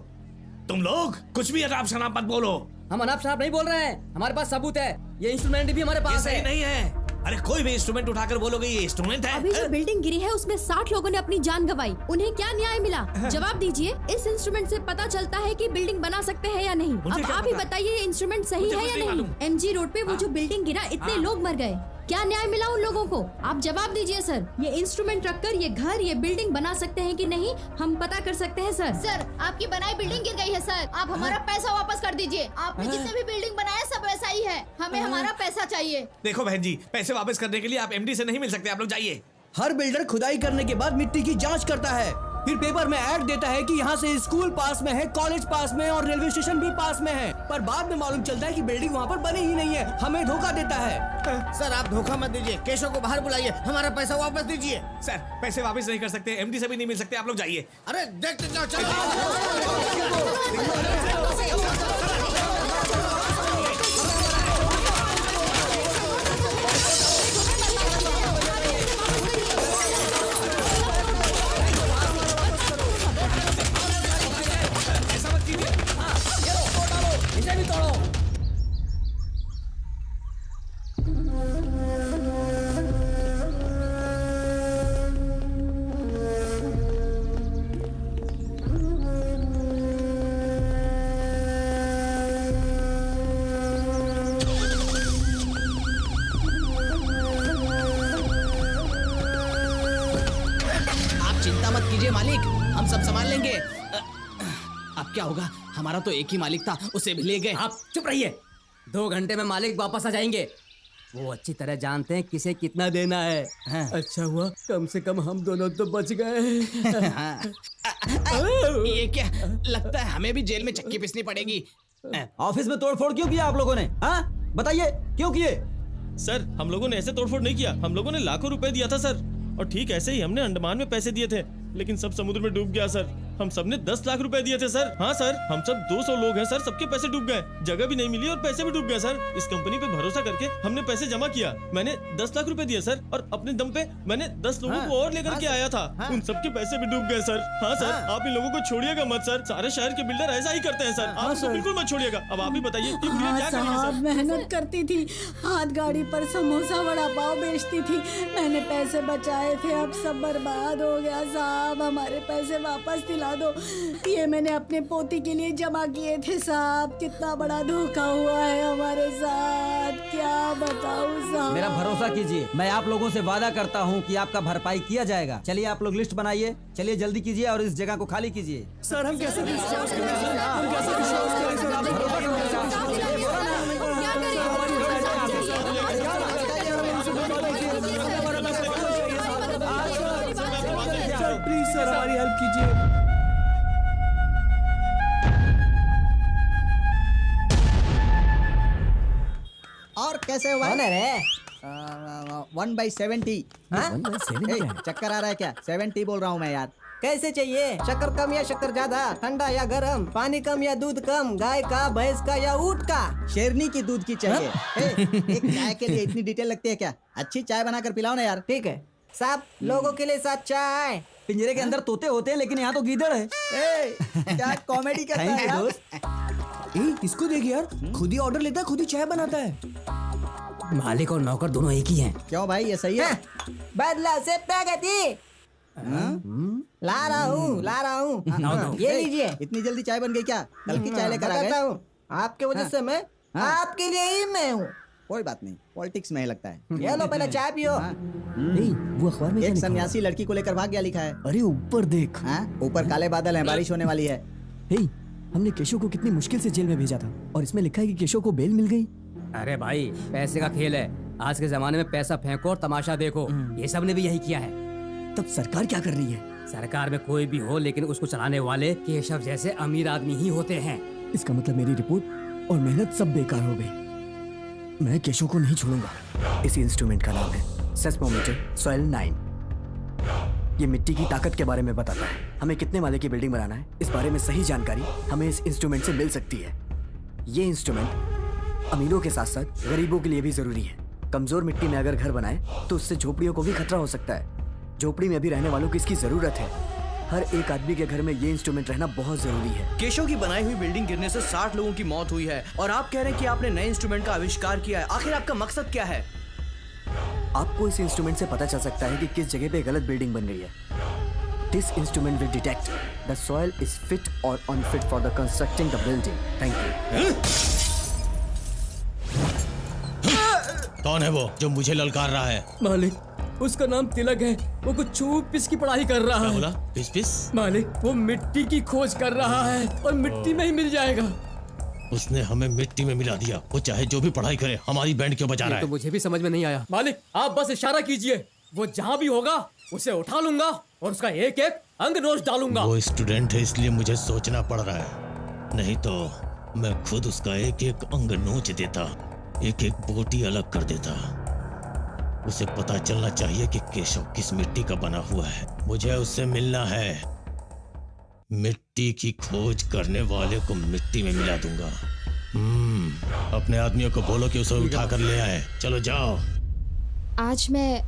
Speaker 14: तुम लोग कुछ भी अनाप शनाप मत बोलो।
Speaker 10: हम अनाप शनाप नहीं बोल रहे हैं, हमारे पास सबूत है। ये इंस्ट्रूमेंट भी हमारे
Speaker 14: ये
Speaker 10: पास
Speaker 14: सही
Speaker 10: है।
Speaker 14: नहीं है। अरे कोई भी इंस्ट्रूमेंट उठाकर बोलोगे ये इंस्ट्रूमेंट है।
Speaker 11: अभी जो बिल्डिंग गिरी है उसमें 60 लोगों ने अपनी जान गंवाई, उन्हें क्या न्याय मिला? जवाब दीजिए। इस इंस्ट्रूमेंट से पता चलता है कि बिल्डिंग बना सकते हैं या नहीं।
Speaker 14: मुझे
Speaker 11: अब
Speaker 14: क्या
Speaker 11: आप ही
Speaker 14: पता?
Speaker 11: बताइए ये इंस्ट्रूमेंट सही
Speaker 14: मुझे
Speaker 11: है
Speaker 14: कुछ
Speaker 11: या
Speaker 14: नहीं
Speaker 11: नहीं?
Speaker 14: मालूम।
Speaker 11: एमजी रोड पे वो जो बिल्डिंग गिरा, इतने लोग मर गए, क्या न्याय मिला उन लोगों को? आप जवाब दीजिए सर। ये इंस्ट्रूमेंट रखकर ये घर, ये बिल्डिंग बना सकते हैं कि नहीं, हम पता कर सकते हैं सर।
Speaker 4: सर, आपकी बनाई बिल्डिंग गिर गई है सर। आप हमारा पैसा वापस कर दीजिए। आपने जितने भी बिल्डिंग बनाया सब वैसा ही है। हमें हमारा पैसा चाहिए।
Speaker 14: देखो बहन जी, पैसे वापस करने के लिए आप एमडी से नहीं मिल सकते। आप लोग जाइए।
Speaker 3: हर बिल्डर खुदाई करने के बाद मिट्टी की जांच करता है, फिर पेपर में ऐड देता है कि यहाँ से स्कूल पास में है, कॉलेज पास में और रेलवे स्टेशन भी पास में है, पर बाद में मालूम चलता है कि बिल्डिंग वहाँ पर बनी ही नहीं है, हमें धोखा देता है।
Speaker 2: सर आप धोखा मत दीजिए, केशव को बाहर बुलाइए, हमारा पैसा वापस दीजिए।
Speaker 14: सर पैसे वापस नहीं कर सकते, एमडी से भी नहीं मिल सकते। आप लोग जाइए।
Speaker 2: अरे देखते जाओ, चलो।
Speaker 8: चिंता मत कीजिए मालिक, हम सब संभाल लेंगे। अब क्या होगा? हमारा तो एक ही मालिक था, उसे भी ले गए।
Speaker 10: आप चुप रहिए। 2 घंटे में मालिक वापस आ जाएंगे। वो अच्छी तरह जानते हैं किसे कितना देना है।
Speaker 6: अच्छा हुआ कम से कम हम दोनों तो बच गए।
Speaker 8: ये क्या लगता है हमें भी जेल में चक्की पीसनी पड़ेगी।
Speaker 7: ऑफिस में तोड़फोड़ क्यों किया आप लोगों ने? हाँ बताइए क्यों किए?
Speaker 12: सर हम लोगों ने ऐसे तोड़फोड़ नहीं किया, हम लोगों ने लाखों रुपए दिया था सर, और ठीक ऐसे ही हमने अंडमान में पैसे दिए थे, लेकिन सब समुद्र में डूब गया सर। हम सबने 10 लाख रुपए दिए थे सर। हाँ सर, हम सब 200 लोग हैं सर, सबके पैसे डूब गए, जगह भी नहीं मिली और पैसे भी डूब गए सर। इस कंपनी पे भरोसा करके हमने पैसे जमा किया, मैंने 10 लाख रुपए दिए सर, और अपने दम पे मैंने 10 लोगों को और लेकर के आया था, उन सबके पैसे भी डूब गए सर। हाँ सर, आप इन लोगों को छोड़िएगा मत सर, सारे शहर के बिल्डर ऐसा ही करते हैं सर, आप इनको बिल्कुल मत छोड़िएगा। अब आप ही बताइए कि गुड़िया क्या करेगी सर?
Speaker 5: मेहनत करती थी, हाथ गाड़ी पर समोसा वड़ा पाव बेचती थी, मैंने पैसे बचाए थे, अब सब बर्बाद हो गया साहब, हमारे पैसे वापस दिला दो। ये मैंने अपने पोती के लिए जमा किए थे साहब, कितना बड़ा धोखा हुआ है हमारे साथ, क्या बताऊं साहब।
Speaker 7: मेरा भरोसा कीजिए, मैं आप लोगों से वादा करता हूँ कि आपका भरपाई किया जाएगा। चलिए आप लोग लिस्ट बनाइए, चलिए जल्दी कीजिए और इस जगह को खाली कीजिए।
Speaker 10: सर हम कैसे विश्वास करें? हम कैसे विश्वास करें सर? आप भरोसा करो।
Speaker 6: सर प्लीज सर हमारी हेल्प कीजिए।
Speaker 9: और कैसे हुआ? 1/70। चक्कर आ रहा है क्या? 70 बोल रहा हूँ मैं यार।
Speaker 10: कैसे चाहिए? शक्कर कम या शक्कर ज्यादा, ठंडा या गरम, पानी कम या दूध कम, गाय का, भैंस का या ऊंट का?
Speaker 9: शेरनी की दूध की चाहिए। एक चाय के लिए इतनी डिटेल लगती है क्या? अच्छी चाय बनाकर पिलाओ ना यार।
Speaker 10: ठीक है साहब, लोगों के लिए साथ चाय।
Speaker 7: पिंजरे के अंदर तोते होते हैं लेकिन यहाँ तो गीदड़ है।
Speaker 9: क्या कॉमेडी करता है यार?
Speaker 10: दोस्त किसको देगी यार, खुद ही ऑर्डर लेता है, खुद ही चाय बनाता है। मालिक और नौकर दोनों एक ही हैं।
Speaker 9: क्यों भाई, ये सही है?
Speaker 10: बदला से प्रगति। ला रहा हूँ, ये लीजिए।
Speaker 9: इतनी जल्दी चाय बन गई क्या? कल की चाय लेकर आ गए?
Speaker 10: आपके वजह से मैं आपके लिए ही मैं हूँ।
Speaker 9: कोई बात नहीं, पॉलिटिक्स में ही लगता है।
Speaker 10: ये लो पहले चाय पियो।
Speaker 7: नहीं वो अखबार में
Speaker 9: एक सन्यासी लड़की को लेकर भाग गया लिखा है।
Speaker 7: अरे ऊपर देख।
Speaker 9: ऊपर काले बादल हैं, बारिश होने वाली है।
Speaker 10: हमने केशव को कितनी मुश्किल से जेल में भेजा था और इसमें लिखा है कि केशव को बेल मिल गई। अरे भाई पैसे का खेल है, आज के जमाने में पैसा फेंको और तमाशा देखो, ये सब ने भी यही किया है। तब सरकार क्या कर रही है? सरकार में कोई भी हो लेकिन उसको चलाने वाले केशव जैसे अमीर आदमी ही होते हैं। इसका मतलब मेरी रिपोर्ट और मेहनत सब बेकार हो गई। मैं केशव को नहीं छोड़ूंगा। इस इंस्ट्रूमेंट का नाम है सेस्मोमीटर सॉइल 9। ये मिट्टी की ताकत के बारे में बताता है। हमें कितने माले की बिल्डिंग बनाना है, इस बारे में सही जानकारी हमें इस इंस्ट्रूमेंट से मिल सकती है। ये इंस्ट्रूमेंट अमीरों के साथ साथ गरीबों के लिए भी जरूरी है। कमजोर मिट्टी में अगर घर बनाए तो उससे झोपड़ियों को भी खतरा हो सकता है। झोपड़ी में भी रहने वालों को इसकी जरूरत है। हर एक आदमी के घर में ये इंस्ट्रूमेंट रहना बहुत जरूरी है।
Speaker 3: केशव की बनाई हुई बिल्डिंग गिरने से 60 लोगों की मौत हुई है और आप कह रहे हैं कि आपने नए इंस्ट्रूमेंट का आविष्कार किया है। आखिर आपका मकसद क्या है?
Speaker 10: आपको इस इंस्ट्रूमेंट से पता चल सकता है कि किस जगह पे गलत बिल्डिंग बन रही है। This instrument will detect the soil is fit और unfit for the constructing the building. Thank you.
Speaker 12: कौन है वो जो मुझे ललकार रहा है?
Speaker 6: मालिक, उसका नाम तिलक है। वो कुछ छुप-पिस की पढ़ाई कर रहा है।
Speaker 12: बोला? पिस?
Speaker 6: मालिक, वो मिट्टी की खोज कर रहा है और मिट्टी में ही मिल जाएगा।
Speaker 12: उसने हमें मिट्टी में मिला दिया। वो चाहे जो भी पढ़ाई करे, हमारी बैंड क्यों बजा रहा है?
Speaker 6: तो मुझे भी समझ में नहीं आया। मालिक, आप बस इशारा कीजिए, वो जहाँ भी होगा उसे उठा लूंगा और उसका एक एक अंग नोच डालूंगा।
Speaker 12: वो स्टूडेंट है इसलिए मुझे सोचना पड़ रहा है, नहीं तो मैं खुद उसका एक एक अंग नोच देता, एक एक बोटी अलग कर देता। उसे पता चलना चाहिए कि केशव किस मिट्टी का बना हुआ है। मुझे उससे मिलना है। मिट्टी की खोज करने वाले को मिट्टी में मिला दूंगा। अपने आदमियों को बोलो कि उसे उठा कर ले आए। चलो जाओ।
Speaker 11: आज मैं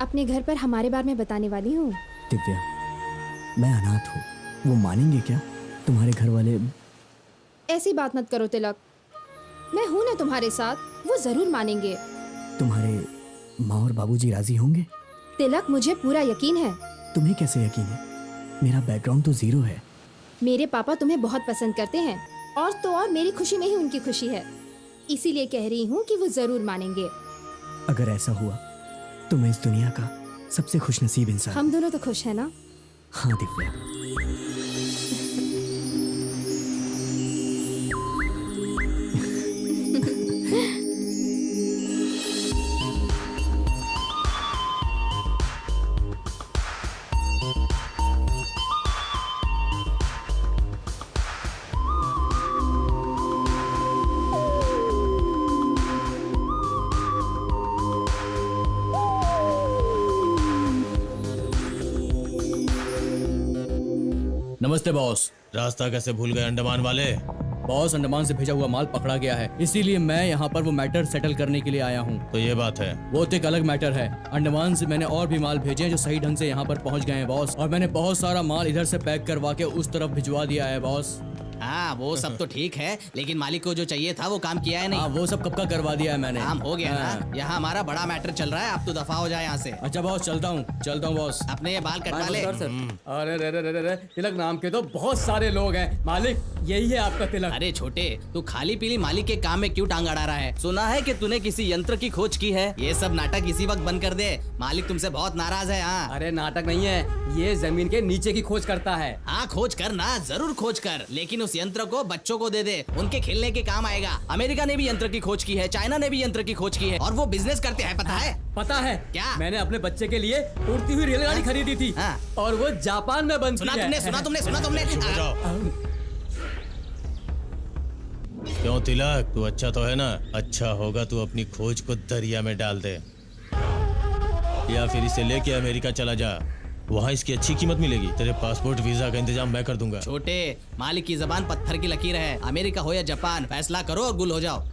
Speaker 11: अपने घर पर हमारे बारे में बताने वाली हूँ।
Speaker 10: दिव्या, मैं अनाथ हूँ, वो मानेंगे क्या? तुम्हारे घर वाले?
Speaker 11: ऐसी बात मत करो तिलक, मैं हूँ ना तुम्हारे साथ, वो जरूर मानेंगे।
Speaker 10: तुम्हारे माँ और बाबूजी राजी होंगे?
Speaker 11: तिलक, मुझे पूरा यकीन है।
Speaker 10: तुम्हें कैसे यकीन है? मेरा बैकग्राउंड तो 0 है।
Speaker 11: मेरे पापा तुम्हें बहुत पसंद करते हैं और तो और मेरी खुशी में ही उनकी खुशी है, इसीलिए कह रही हूँ कि वो जरूर मानेंगे।
Speaker 10: अगर ऐसा हुआ तो मैं इस दुनिया का सबसे खुशनसीब इंसान।
Speaker 11: हम दोनों तो खुश हैं ना?
Speaker 10: हाँ दिव्या।
Speaker 3: नमस्ते बॉस।
Speaker 12: रास्ता कैसे भूल गए अंडमान वाले?
Speaker 3: बॉस, अंडमान से भेजा हुआ माल पकड़ा गया है, इसीलिए मैं यहाँ पर वो मैटर सेटल करने के लिए आया हूँ।
Speaker 12: तो ये बात है?
Speaker 3: वो तो एक अलग मैटर है। अंडमान से मैंने और भी माल भेजे हैं जो सही ढंग से यहाँ पर पहुँच गए हैं बॉस, और मैंने बहुत सारा माल इधर से पैक करवा के उस तरफ भिजवा दिया है बॉस।
Speaker 8: हाँ, वो सब तो ठीक है, लेकिन मालिक को जो चाहिए था वो काम किया है नहीं?
Speaker 3: हाँ, वो सब कब का करवा दिया है मैंने।
Speaker 8: काम हो गया ना? यहाँ हमारा बड़ा मैटर चल रहा है, आप तो दफा हो जाए यहाँ से।
Speaker 3: अच्छा बॉस, चलता हूँ बॉस।
Speaker 8: अपने ये बाल कटवा ले।
Speaker 6: अरे रे रे रे रे, तिलक नाम के तो बहुत सारे लोग हैं। मालिक, यही है आपका तिलक।
Speaker 8: अरे छोटे, तू खाली पीली मालिक के काम में क्यों टांग अड़ा रहा है? सुना है कि तूने किसी यंत्र की खोज की है। ये सब नाटक इसी वक्त बंद कर दे, मालिक तुमसे बहुत नाराज है। हाँ,
Speaker 6: अरे नाटक नहीं है, ये जमीन के नीचे की खोज करता है।
Speaker 8: हाँ, खोज कर ना, जरूर खोज कर, लेकिन उस यंत्र को बच्चों को दे दे, उनके खेलने के काम आएगा। अमेरिका ने भी यंत्र की खोज की है, चाइना ने भी यंत्र की खोज की है, और वो बिजनेस करते हैं, पता है?
Speaker 6: पता है
Speaker 8: क्या?
Speaker 6: मैंने अपने बच्चे के लिए उड़ती हुई रेलगाड़ी खरीदी थी। और वो जापान में बनती है।
Speaker 8: सुना तुमने
Speaker 12: क्यों तिलक, तू अच्छा तो है ना? अच्छा होगा तू अपनी खोज को दरिया में डाल दे, या फिर इसे लेके अमेरिका चला जा, वहाँ इसकी अच्छी कीमत मिलेगी। तेरे पासपोर्ट वीजा का इंतजाम मैं कर दूंगा।
Speaker 8: छोटे, मालिक की जबान पत्थर की लकीर है, अमेरिका हो या जापान, फैसला करो और गुल हो जाओ।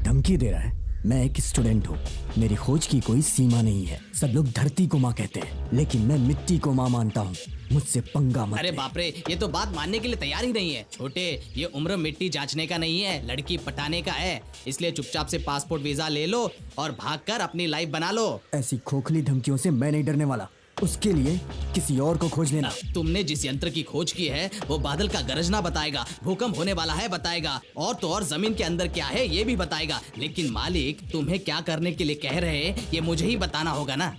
Speaker 10: धमकी दे रहा है? मैं एक स्टूडेंट हूँ, मेरी खोज की कोई सीमा नहीं है। सब लोग धरती को माँ कहते हैं, लेकिन मैं मिट्टी को माँ मानता हूँ। मुझसे पंगा मत।
Speaker 8: अरे बाप रे, ये तो बात मानने के लिए तैयार ही नहीं है। छोटे, ये उम्र मिट्टी जांचने का नहीं है, लड़की पटाने का है, इसलिए चुपचाप से पासपोर्ट वीजा ले लो और भागकर अपनी लाइफ बना लो।
Speaker 10: ऐसी खोखली धमकियों से मैं नहीं डरने वाला, उसके लिए किसी और को खोज लेना।
Speaker 8: तुमने जिस यंत्र की खोज की है वो बादल का गरजना बताएगा, भूकंप होने वाला है बताएगा, और तो और जमीन के अंदर क्या है ये भी बताएगा। लेकिन मालिक, तुम्हें क्या करने के लिए कह रहे हैं ये मुझे ही बताना होगा ना।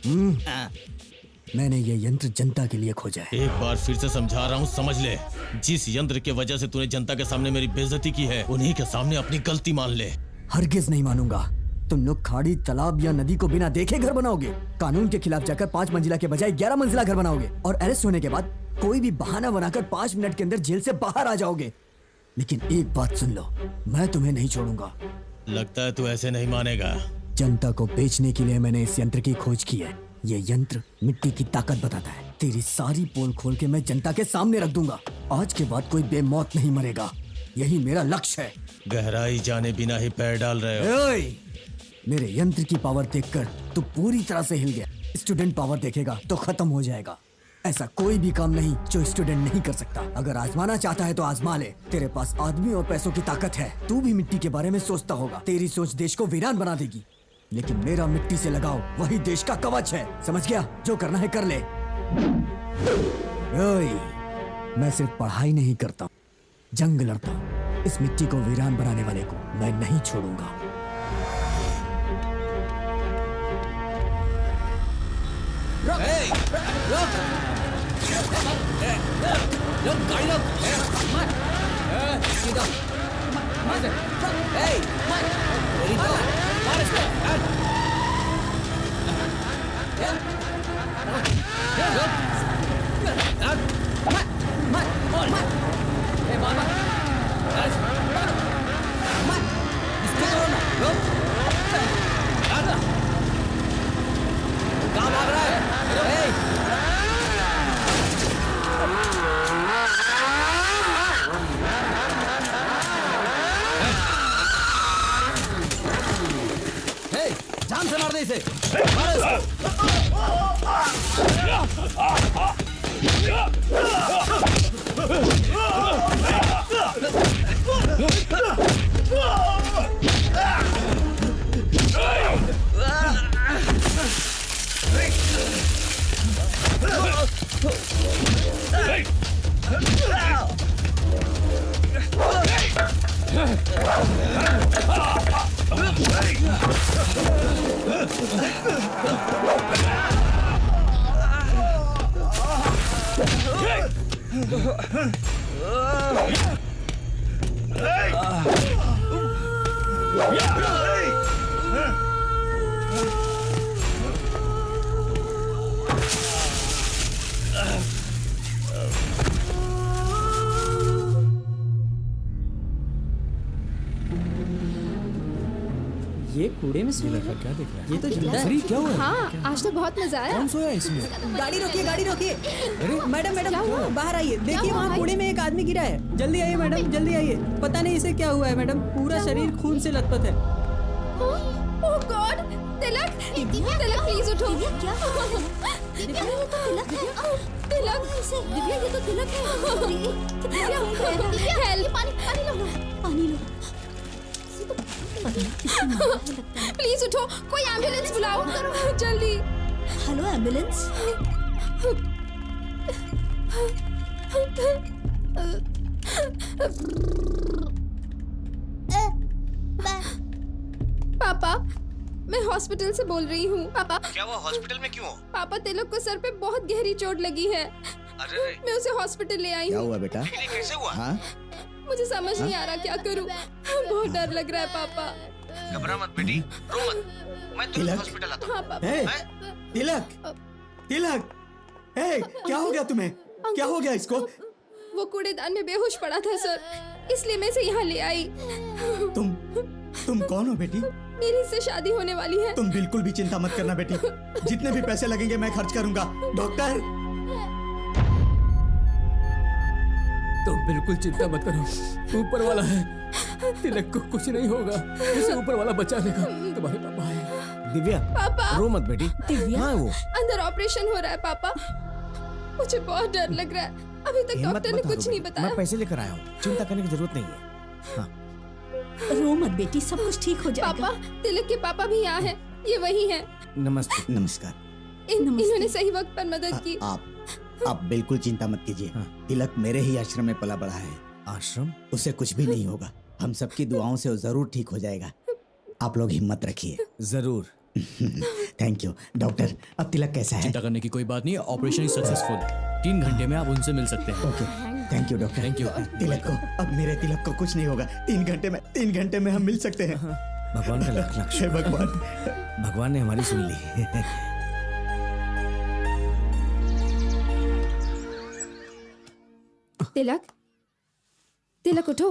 Speaker 10: मैंने ये यंत्र जनता के लिए खोजा है।
Speaker 12: एक बार फिर से समझा रहा हूँ, समझ ले। जिस यंत्र की वजह से तूने जनता के सामने मेरी बेइज्जती की है, उन्हीं के सामने अपनी गलती मान ले।
Speaker 10: हरगिज नहीं मानूंगा। तुम लोग खाड़ी, तालाब या नदी को बिना देखे घर बनाओगे, कानून के खिलाफ जाकर 5 मंजिला के बजाय 11 मंजिला घर बनाओगे, और अरेस्ट होने के बाद कोई भी बहाना बनाकर 5 मिनट के अंदर जेल से बाहर आ जाओगे। लेकिन एक बात सुन लो, मैं तुम्हें नहीं छोड़ूंगा।
Speaker 12: लगता है तू ऐसे नहीं मानेगा।
Speaker 10: जनता को बेचने के लिए मैंने इस यंत्र की खोज की है। ये यंत्र मिट्टी की ताकत बताता है। तेरी सारी पोल खोल के मैं जनता के सामने रख दूंगा। आज के बाद कोई बेमौत नहीं मरेगा, यही मेरा लक्ष्य है।
Speaker 12: गहराई जाने बिना ही पैर डाल रहे हो।
Speaker 10: मेरे यंत्र की पावर देखकर तू पूरी तरह से हिल गया। स्टूडेंट पावर देखेगा तो खत्म हो जाएगा। ऐसा कोई भी काम नहीं जो स्टूडेंट नहीं कर सकता। अगर आजमाना चाहता है तो आजमा ले। तेरे पास आदमी और पैसों की ताकत है। तू भी मिट्टी के बारे में सोचता होगा। तेरी सोच देश को वीरान बना देगी, लेकिन मेरा मिट्टी से लगाव वही देश का कवच है। समझ गया? जो करना है कर ले। ओए, मैं सिर्फ पढ़ाई नहीं करता, जंग लड़ता हूँ। इस मिट्टी को वीरान बनाने वाले को मैं नहीं छोड़ूंगा।
Speaker 8: कहाँ भाग रहा है?
Speaker 10: जान से मार दे इसे। मार ये कूड़े में सोया है। क्या देख रहा है? ये तो जिंदा है। क्या हुआ?
Speaker 11: हाँ, आज तो बहुत मजा आया।
Speaker 10: कौन सोया इसमें?
Speaker 8: गाड़ी रोकिए, गाड़ी रोकिए। मैडम मैडम बाहर आइए, देखिए वहाँ कूड़े में एक आदमी गिरा है। जल्दी आइए मैडम, जल्दी आइए। पता नहीं इसे क्या हुआ है मैडम, पूरा शरीर खून से लथपथ है।
Speaker 11: ओह गॉड, तिलक, तिलक प्लीज उठो।
Speaker 4: क्या दिव्या, ये तो तिलक है।
Speaker 11: तिलक,
Speaker 4: दिव्या ये तो तिलक है।
Speaker 11: दिव्या, हेल्प,
Speaker 4: पानी लो, पानी लो।
Speaker 11: प्लीज उठो, कोई एम्बुलेंस बुलाओ जल्दी।
Speaker 4: Hello ambulance.
Speaker 11: पापा, मैं हॉस्पिटल से बोल रही हूँ। पापा,
Speaker 2: क्या वो हॉस्पिटल में क्यों?
Speaker 11: पापा तिलक को सर पे बहुत गहरी चोट लगी है।
Speaker 2: अरे
Speaker 11: मैं उसे हॉस्पिटल ले आई
Speaker 9: क्या
Speaker 11: हूँ।
Speaker 9: हुआ बेटा?
Speaker 2: कैसे हुआ?
Speaker 9: हाँ?
Speaker 11: मुझे समझ नहीं आ रहा क्या करूँ। बहुत डर लग रहा है पापा।
Speaker 2: घबरा मत बेटी, रो मत, मैं तुरंत हॉस्पिटल आता हूँ।
Speaker 11: हाँ पापा।
Speaker 10: हे, तिलक, तिलक, हे, क्या हो गया तुम्हें? क्या हो गया इसको?
Speaker 11: वो कूड़ेदान में बेहोश पड़ा था सर, इसलिए मैं इसे यहाँ ले आई।
Speaker 10: तुम कौन हो बेटी?
Speaker 11: मेरी इससे शादी होने वाली है।
Speaker 10: तुम बिल्कुल भी चिंता मत करना बेटी, जितने भी पैसे लगेंगे मैं खर्च करूंगा। डॉक्टर, तुम बिल्कुल चिंता मत करो, ऊपर वाला है। तिलक को कुछ नहीं होगा, उसे ऊपर वाला बचा लेगा। तुम्हारे पापा है।
Speaker 2: दिव्या,
Speaker 11: पापा,
Speaker 2: रो मत बेटी।
Speaker 4: दिव्या,
Speaker 2: वो
Speaker 11: अंदर ऑपरेशन हो रहा है पापा। मुझे बहुत डर लग रहा है। अभी तक डॉक्टर ने कुछ नहीं बताया।
Speaker 2: मैं पैसे लेकर आया हूँ, चिंता करने की जरूरत नहीं है। हाँ।
Speaker 4: रो मत बेटी, सब कुछ ठीक हो जाएगा।
Speaker 11: पापा, तिलक के पापा भी यहाँ हैं, ये वही हैं।
Speaker 2: नमस्ते।
Speaker 9: नमस्कार।
Speaker 11: इन्होंने सही वक्त पर मदद की।
Speaker 9: आप बिल्कुल चिंता मत कीजिए। तिलक मेरे ही आश्रम में पला बड़ा है।
Speaker 2: आश्रम?
Speaker 9: उसे कुछ भी नहीं होगा, हम सबकी दुआओं से वो जरूर ठीक हो जाएगा। आप लोग हिम्मत रखिए।
Speaker 2: जरूर।
Speaker 9: Thank you doctor. अब तिलक कैसा है?
Speaker 3: चिंता करने की कोई बात नहीं, ऑपरेशन इज सक्सेसफुल। 3 घंटे में आप उनसे मिल सकते हैं।
Speaker 9: Okay, thank you doctor.
Speaker 3: Thank you.
Speaker 9: Tilak को, अब मेरे तिलक को कुछ नहीं होगा। 3 घंटे में हम मिल सकते हैं।
Speaker 2: भगवान का लाख लाख
Speaker 9: हे भगवान,
Speaker 2: भगवान ने हमारी सुन ली।
Speaker 11: तिलक, तिलक उठो,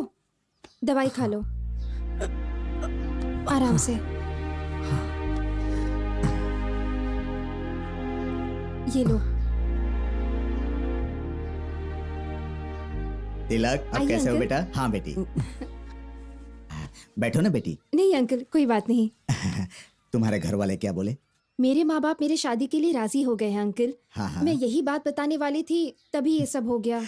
Speaker 11: दवाई खा लो आराम से। ये लो।
Speaker 9: तिलक अब
Speaker 11: आइए,
Speaker 9: कैसे हो
Speaker 11: अंकल।
Speaker 9: बेटा? हाँ बेटी, बैठो ना बेटी।
Speaker 11: नहीं अंकल, कोई बात नहीं।
Speaker 9: तुम्हारे घर वाले क्या बोले?
Speaker 11: मेरे माँ बाप मेरे शादी के लिए राजी हो गए हैं अंकल।
Speaker 9: हाँ हाँ
Speaker 11: मैं यही बात बताने वाली थी, तभी ये सब हो गया।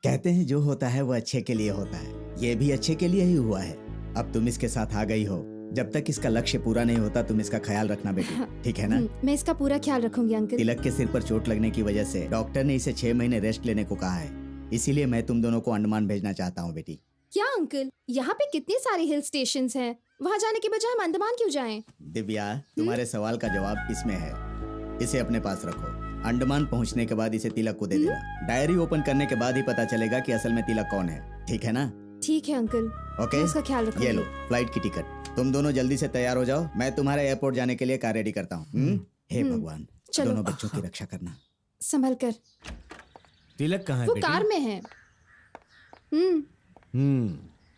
Speaker 9: कहते हैं जो होता है वो अच्छे के लिए होता है, ये भी अच्छे के लिए ही हुआ है। अब तुम इसके साथ आ गई हो, जब तक इसका लक्ष्य पूरा नहीं होता तुम इसका ख्याल रखना बेटी, ठीक है ना?
Speaker 11: मैं इसका पूरा ख्याल रखूंगी अंकल।
Speaker 9: तिलक के सिर पर चोट लगने की वजह से डॉक्टर ने इसे 6 महीने रेस्ट लेने को कहा है, इसीलिए मैं तुम दोनों को अंडमान भेजना चाहता हूँ बेटी।
Speaker 11: क्या अंकल, यहाँ पे कितने सारे हिल स्टेशंस हैं, वहाँ जाने के बजाय हम अंडमान क्यों जाएं?
Speaker 9: दिव्या, तुम्हारे सवाल का जवाब इसमें है, इसे अपने पास रखो। अंडमान पहुँचने के बाद इसे तिलक को दे देना। डायरी ओपन करने के बाद ही पता चलेगा कि असल में तिलक कौन है, ठीक है ना?
Speaker 11: ठीक है अंकल,
Speaker 9: ओके,
Speaker 11: मैं उसका ख्याल रखूंगी।
Speaker 9: ये लो फ्लाइट की टिकट। तुम दोनों जल्दी से तैयार हो जाओ, मैं तुम्हारे एयरपोर्ट जाने के लिए कार रेडी करता हूँ। हे भगवान,
Speaker 11: चलो।
Speaker 9: दोनों बच्चों की रक्षा करना।
Speaker 11: संभल कर।
Speaker 2: तिलक कहाँ है
Speaker 11: वो
Speaker 2: बेटी?
Speaker 11: कार में है।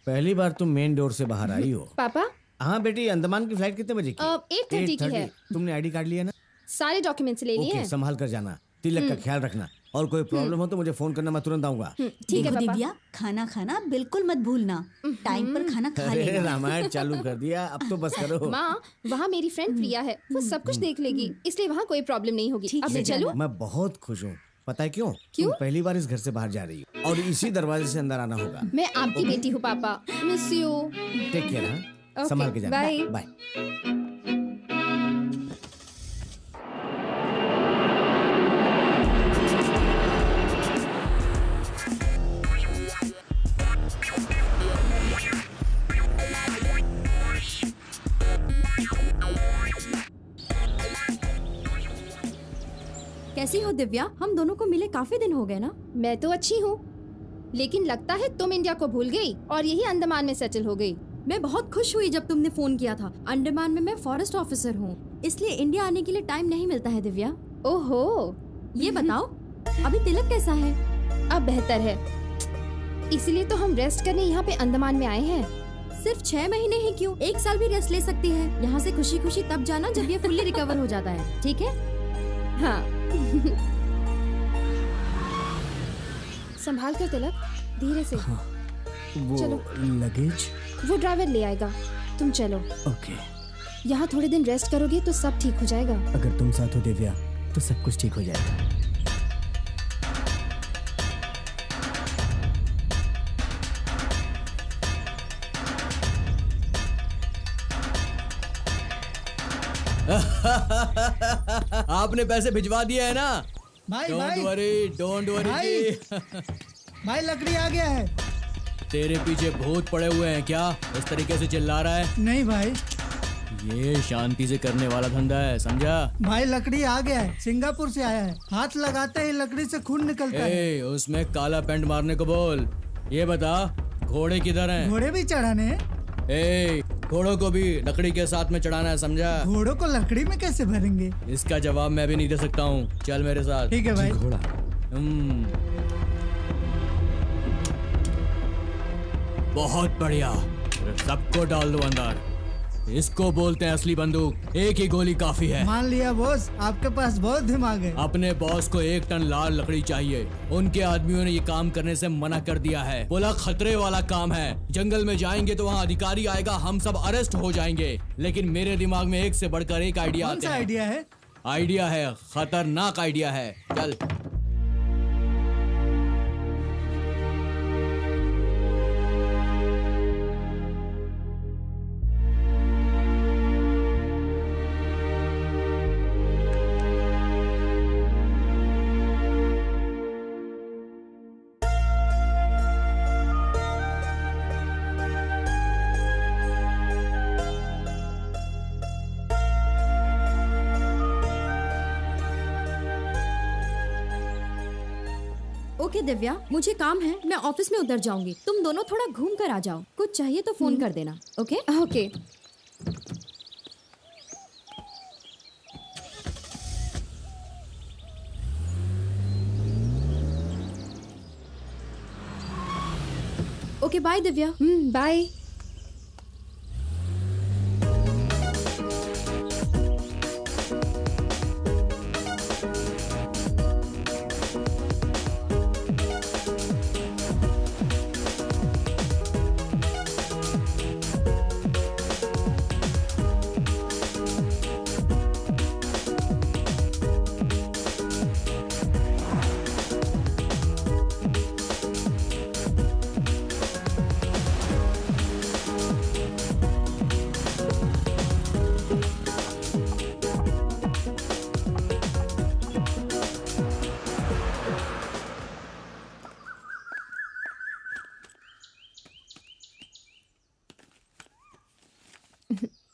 Speaker 2: पहली बार तुम मेन डोर से बाहर आई हो।
Speaker 11: पापा,
Speaker 2: हाँ बेटी, अंडमान की फ्लाइट कितने बजे की?
Speaker 11: 8:30 की है।
Speaker 2: तुमने आईडी कार्ड लिया ना?
Speaker 11: सारे डॉक्यूमेंट्स ले लिए
Speaker 2: ओके,
Speaker 11: हैं।
Speaker 2: संभाल कर जाना। तिलक का ख्याल रखना, और कोई प्रॉब्लम हो तो मुझे फोन करना, मैं तुरंत आऊंगा।
Speaker 11: ठीक है पापा।
Speaker 5: दिव्या, खाना खाना बिल्कुल मत भूलना, टाइम पर खाना खा
Speaker 2: अरे
Speaker 5: लेना।
Speaker 2: रामायण चालू कर दिया, अब तो बस करो।
Speaker 11: माँ, वहाँ मेरी फ्रेंड प्रिया है, वो सब कुछ देख लेगी, इसलिए वहाँ कोई प्रॉब्लम नहीं होगी। अब मैं चलूं?
Speaker 2: मैं बहुत खुश हूँ, पता है क्यों?
Speaker 11: क्यों?
Speaker 2: तुम पहली बार इस घर से बाहर जा रही हो और इसी दरवाजे से अंदर आना होगा।
Speaker 11: मैं आपकी बेटी हूँ पापा, मिस यू।
Speaker 2: टेक केयर, हाँ?
Speaker 11: Okay,
Speaker 2: संभाल के जाना।
Speaker 11: bye.
Speaker 2: बाय।
Speaker 5: कैसी हो दिव्या? हम दोनों को मिले काफी दिन हो गए ना।
Speaker 11: मैं तो अच्छी हूँ, लेकिन लगता है तुम इंडिया को भूल गई और यही अंडमान में सेटल हो गई।
Speaker 5: मैं बहुत खुश हुई जब तुमने फोन किया था। अंडमान में मैं फॉरेस्ट ऑफिसर हूँ, इसलिए इंडिया आने के लिए टाइम नहीं मिलता है दिव्या।
Speaker 11: ओहो,
Speaker 5: ये बताओ अभी तिलक कैसा है?
Speaker 11: अब बेहतर है, इसीलिए तो हम रेस्ट करने यहाँ पे अंडमान में आए हैं।
Speaker 5: सिर्फ 6 महीने ही क्यों, 1 साल भी रेस्ट ले सकती है। यहाँ से खुशी खुशी तब जाना जब ये फुल्ली रिकवर हो जाता है, ठीक है?
Speaker 11: हाँ। संभाल कर तिलक, धीरे से।
Speaker 10: वो
Speaker 11: चलो।
Speaker 10: लगेज?
Speaker 11: वो ड्राइवर ले आएगा, तुम चलो।
Speaker 10: ओके।
Speaker 11: यहाँ थोड़े दिन रेस्ट करोगे तो सब ठीक हो जाएगा।
Speaker 10: अगर तुम साथ हो दिव्या तो सब कुछ ठीक हो जाएगा।
Speaker 3: आपने पैसे भिजवा दिए है ना?
Speaker 15: भाई
Speaker 3: डोंट वरी।
Speaker 15: भाई लकड़ी आ गया है।
Speaker 3: तेरे पीछे भूत पड़े हुए हैं क्या? इस तरीके से चिल्ला रहा है?
Speaker 15: नहीं भाई,
Speaker 3: ये शांति से करने वाला धंधा है, समझा?
Speaker 15: भाई लकड़ी आ गया है, सिंगापुर से आया है। हाथ लगाते ही लकड़ी से खून निकलता है।
Speaker 3: उसमें काला पेंट मारने को बोल। ये बता, घोड़े किधर हैं?
Speaker 15: घोड़े भी चढ़ाने हैं?
Speaker 3: घोड़ों को भी लकड़ी के साथ में चढ़ाना है, समझा?
Speaker 15: घोड़ों को लकड़ी में कैसे भरेंगे?
Speaker 3: इसका जवाब मैं भी नहीं दे सकता हूँ, चल मेरे साथ।
Speaker 15: ठीक है भाई।
Speaker 3: घोड़ा। बहुत बढ़िया, सबको डाल दो अंदर। इसको बोलते हैं असली बंदूक, एक ही गोली काफी है।
Speaker 15: मान लिया बॉस, आपके पास बहुत दिमाग है।
Speaker 3: अपने बॉस को 1 टन लाल लकड़ी चाहिए। उनके आदमियों ने ये काम करने से मना कर दिया है, बोला खतरे वाला काम है। जंगल में जाएंगे तो वहाँ अधिकारी आएगा, हम सब अरेस्ट हो जाएंगे। लेकिन मेरे दिमाग में एक से बढ़कर एक आइडिया आते हैं।
Speaker 15: आइडिया है?
Speaker 3: आइडिया है, खतरनाक आइडिया है। चल।
Speaker 5: ओके दिव्या, मुझे काम है, मैं ऑफिस में उतर जाऊंगी। तुम दोनों थोड़ा घूम कर आ जाओ, कुछ चाहिए तो फोन कर देना। Okay
Speaker 11: okay.
Speaker 5: Okay, bye Divya.
Speaker 11: Bye.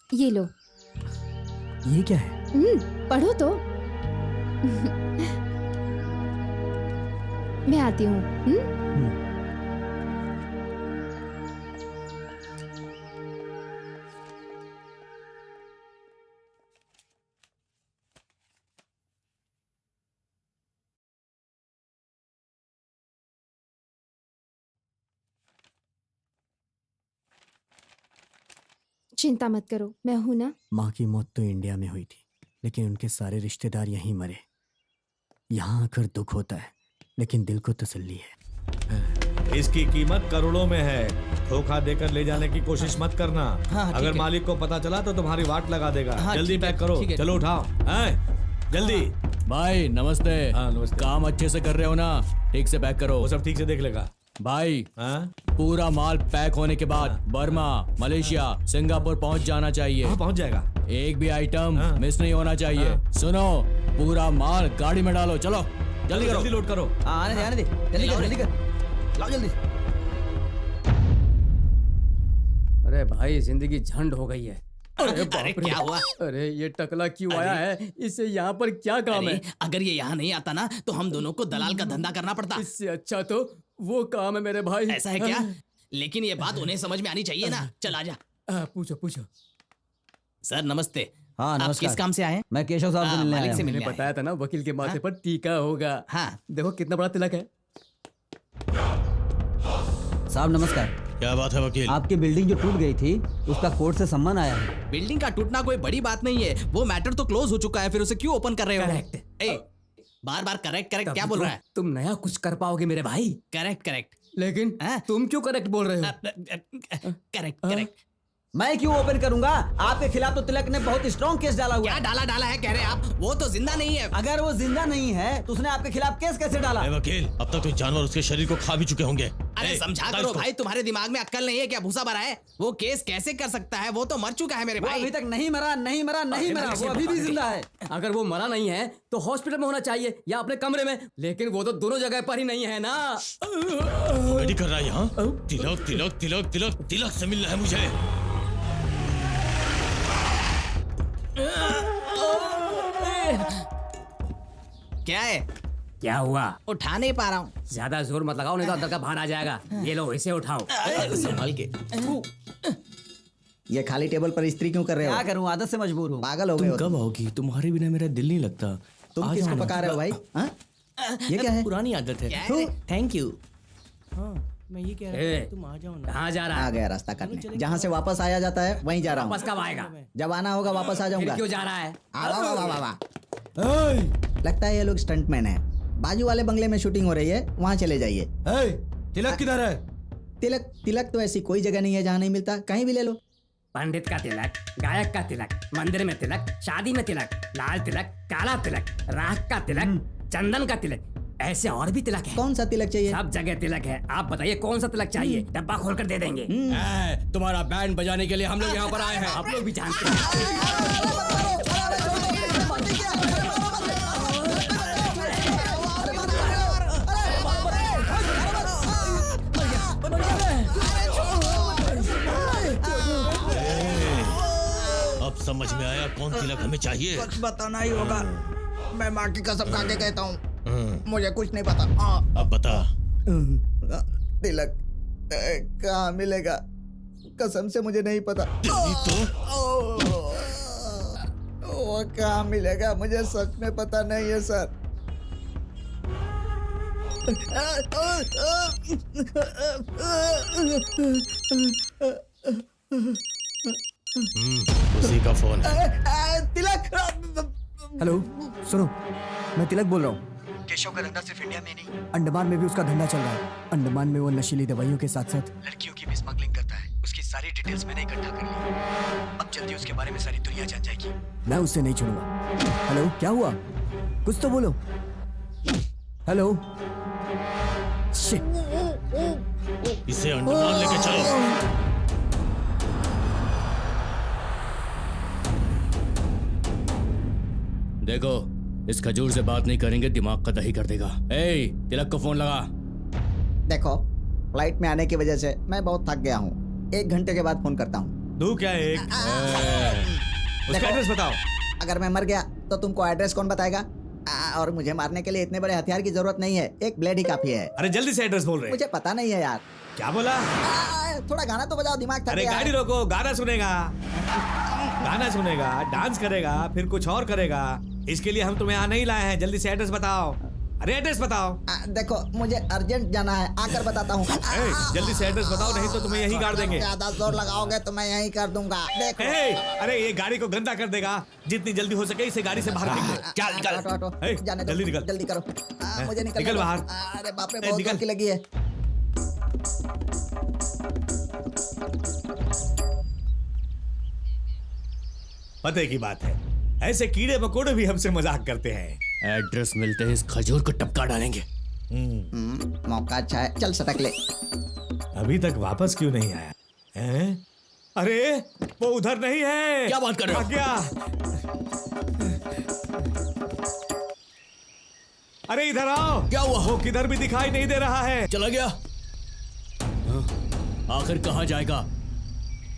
Speaker 11: ये लो।
Speaker 10: ये क्या है?
Speaker 11: पढ़ो तो। मैं आती हूँ। चिंता मत करो, मैं हूं ना।
Speaker 10: माँ की मौत तो इंडिया में हुई थी, लेकिन उनके सारे रिश्तेदार यहीं मरे। यहाँ आकर दुख होता है, लेकिन दिल को तसल्ली है।
Speaker 14: इसकी कीमत करोड़ों में है। धोखा देकर ले जाने की कोशिश मत करना। अगर मालिक को पता चला तो तुम्हारी वाट लगा देगा। जल्दी पैक करो, चलो उठाओ। जल्दी।
Speaker 3: भाई नमस्ते।
Speaker 14: नमस्ते।
Speaker 3: काम अच्छे से कर रहे हो ना? ठीक से पैक करो।
Speaker 14: वो सब ठीक से देख लेगा
Speaker 3: भाई। पूरा माल पैक होने के बाद बर्मा, मलेशिया, सिंगापुर पहुंच जाना चाहिए।
Speaker 14: पहुंच जाएगा।
Speaker 3: एक भी आइटम मिस नहीं होना चाहिए। सुनो, पूरा माल गाड़ी में डालो। चलो जल्दी करो।
Speaker 14: जल्दी लोड करो।
Speaker 9: आने दे जल्दी कर, जल्दी कर, लाओ जल्दी।
Speaker 6: अरे भाई जिंदगी झंड हो गई है।
Speaker 8: अरे क्या हुआ?
Speaker 6: अरे ये टकला क्यों आया है? इससे यहाँ पर क्या काम है?
Speaker 8: अगर ये यहाँ नहीं आता ना तो हम दोनों को दलाल का धंधा करना पड़ता।
Speaker 6: इससे अच्छा तो वो काम है मेरे भाई।
Speaker 8: ऐसा है क्या? लेकिन ये बात उन्हें समझ में आनी चाहिए ना। चल आजा।
Speaker 6: पूछो पूछो।
Speaker 8: सर नमस्ते।
Speaker 7: हाँ
Speaker 8: आप
Speaker 7: नमस्कार।
Speaker 8: किस काम से आए?
Speaker 7: मैं केशव साहब से मिलने आया हूँ।
Speaker 6: मैंने बताया था ना, वकील के माथे पर टीका होगा।
Speaker 8: हाँ
Speaker 6: देखो कितना बड़ा तिलक है।
Speaker 7: साहब नमस्कार।
Speaker 12: क्या बात है वकील?
Speaker 7: आपकी बिल्डिंग जो टूट गई थी उसका कोर्ट से सम्मन आया है।
Speaker 8: बिल्डिंग का टूटना कोई बड़ी बात नहीं है, वो मैटर तो क्लोज हो चुका है, फिर उसे क्यों ओपन कर रहे हो? करेक्ट। बार बार करेक्ट करेक्ट क्या बोल रहा है?
Speaker 6: तुम नया कुछ कर पाओगे मेरे भाई?
Speaker 8: Correct correct.
Speaker 6: लेकिन तुम क्यों करेक्ट बोल रहे हो?
Speaker 8: Correct correct.
Speaker 7: मैं क्यों ओपन करूंगा? आपके खिलाफ तो तिलक ने बहुत स्ट्रॉन्ग केस डाला हुआ है।
Speaker 8: क्या डाला है कह रहे आप? वो तो जिंदा नहीं है।
Speaker 7: अगर वो जिंदा नहीं है तो उसने आपके खिलाफ केस कैसे डाला?
Speaker 12: वकील, अब तक तो जानवर उसके शरीर को खा भी चुके होंगे।
Speaker 8: अरे समझा करो भाई, तुम्हारे दिमाग में अक्ल नहीं है क्या? भूसा भरा है? वो केस कैसे कर सकता है? वो तो मर चुका है मेरे भाई।
Speaker 7: अभी तक नहीं मरा। वो अभी भी जिंदा है।
Speaker 6: अगर वो मरा नहीं है तो हॉस्पिटल में होना चाहिए या अपने कमरे में, लेकिन वो तो दोनों जगह पर ही नहीं है ना।
Speaker 12: कॉमेडी कर रहा है यहाँ। तिलक तिलक तिलक तिलक तिलक से मिलना है मुझे।
Speaker 8: क्या है?
Speaker 6: क्या हुआ?
Speaker 8: उठा नहीं पा रहा हूँ।
Speaker 6: ज्यादा जोर मत लगाओ, नहीं तो अंदर का बाहर आ जाएगा। ये लो इसे उठाओ।
Speaker 8: संभाल के।
Speaker 9: ये खाली टेबल पर इस्त्री क्यों कर रहे हो?
Speaker 7: क्या करूं, आदत से मजबूर हूँ।
Speaker 9: पागल हो गए हो?
Speaker 3: कब आओगी? तुम्हारे बिना मेरा दिल नहीं लगता।
Speaker 9: तुम किसको पका रहे हो भाई? ये क्या है?
Speaker 3: पुरानी आदत है।
Speaker 8: Thank you.
Speaker 3: मैं ये कह रहा था तुम आ जाओ ना।
Speaker 6: कहाँ जा रहा
Speaker 9: आ
Speaker 6: है?
Speaker 9: गया रास्ता काटने। जहाँ से वापस आया जाता है वहीं जा रहा हूँ।
Speaker 6: वापस कब आएगा?
Speaker 9: जब आना होगा वापस आ जाऊंगा।
Speaker 6: क्यों जा रहा है?
Speaker 9: लगता है ये लोग स्टंटमैन है। बाजू वाले बंगले में शूटिंग हो रही है, वहाँ चले जाइए।
Speaker 14: तिलक किधर है?
Speaker 9: तिलक तो ऐसी कोई जगह नहीं है जहाँ नहीं मिलता, कहीं भी ले लो।
Speaker 6: पंडित का तिलक, गायक का तिलक, मंदिर में तिलक, शादी में तिलक, लाल तिलक, काला तिलक, राख का तिलक, चंदन का तिलक, ऐसे और भी तिलक है।
Speaker 9: कौन सा तिलक चाहिए?
Speaker 6: सब जगह तिलक है। आप बताइए कौन सा तिलक चाहिए? डब्बा खोल कर दे देंगे।
Speaker 3: तुम्हारा बैंड बजाने के लिए हम लोग यहाँ पर आए हैं।
Speaker 6: आप लोग भी जानते हैं।
Speaker 12: अब समझ में आया कौन तिलक हमें चाहिए।
Speaker 9: कुछ बताना ही होगा। मैं माँ की कसम खा के कहता हूँ, मुझे कुछ नहीं पता।
Speaker 12: अब बता।
Speaker 9: तिलक कहाँ मिलेगा? कसम से मुझे नहीं पता। वो कहाँ मिलेगा मुझे सच में पता नहीं है सर।
Speaker 12: उसी का फोन है।
Speaker 9: तिलक।
Speaker 10: हेलो सुनो, मैं तिलक बोल रहा हूँ। केशव का धंधा सिर्फ इंडिया में नहीं, अंडमान में भी उसका धंधा चल रहा है। अंडमान में वो नशीली दवाइयों के साथ साथ लड़कियों की भी स्मगलिंग करता है। उसकी सारी डिटेल्स मैंने इकट्ठा कर ली। अब जल्दी उसके बारे में सारी दुनिया जान जाएगी। मैं उससे नहीं छोड़ूंगा। हेलो क्या हुआ? कुछ तो बोलो। हेलो।
Speaker 12: इसे अंडमान लेके चलो।
Speaker 3: देखो, इस खजूर से बात नहीं करेंगे, दिमाग का दही कर देगा। ए, तिलक को फोन लगा।
Speaker 9: देखो, फ्लाइट में आने की वजह से मैं बहुत थक गया हूँ। 1 घंटे के बाद फोन करता हूँ।
Speaker 14: दो क्या एक? उसका एड्रेस बताओ।
Speaker 9: अगर मैं मर गया तो तुमको एड्रेस कौन बताएगा? और मुझे मारने के लिए इतने बड़े हथियार की जरूरत नहीं है, एक ब्लेड ही काफी है।
Speaker 14: अरे जल्दी से एड्रेस बोल रहे।
Speaker 9: मुझे पता नहीं है यार।
Speaker 14: क्या बोला?
Speaker 9: थोड़ा गाना तो बजाओ, दिमाग थक
Speaker 14: अरे
Speaker 9: गया है।
Speaker 14: गाड़ी रोको, गाना सुनेगा, गाना सुनेगा, डांस करेगा, फिर कुछ और करेगा। इसके लिए हम तुम्हें यहाँ नहीं लाए हैं। जल्दी से एड्रेस बताओ। अरे एड्रेस बताओ।
Speaker 9: देखो मुझे अर्जेंट जाना है, आकर बताता हूँ।
Speaker 14: जल्दी से एड्रेस बताओ, नहीं तो तुम्हें यहीं गाड़ देंगे।
Speaker 9: ज्यादा जोर लगाओगे तो मैं यहीं कर दूंगा। देखो।
Speaker 14: अरे ये गाड़ी को गंदा कर देगा। जितनी जल्दी हो सके इसे गाड़ी से बाहर निकलो।
Speaker 9: जाने दो,
Speaker 14: जल्दी निकल,
Speaker 9: जल्दी करो। मुझे
Speaker 14: निकल बाहर।
Speaker 9: अरे बाप रे, बहुत जोर की लगी है।
Speaker 14: पते की बात है, ऐसे कीड़े मकोड़े भी हमसे मजाक करते हैं।
Speaker 3: एड्रेस मिलते ही इस खजूर को टपका डालेंगे।
Speaker 9: मौका अच्छा है, चल सटक ले।
Speaker 14: अभी तक वापस क्यों नहीं आया हैं? अरे वो उधर नहीं है।
Speaker 3: क्या बात कर रहे हो?
Speaker 14: भाग गया। अरे इधर आओ।
Speaker 3: क्या हुआ?
Speaker 14: वो किधर भी दिखाई नहीं दे रहा है।
Speaker 3: चला गया। आखिर कहाँ जाएगा?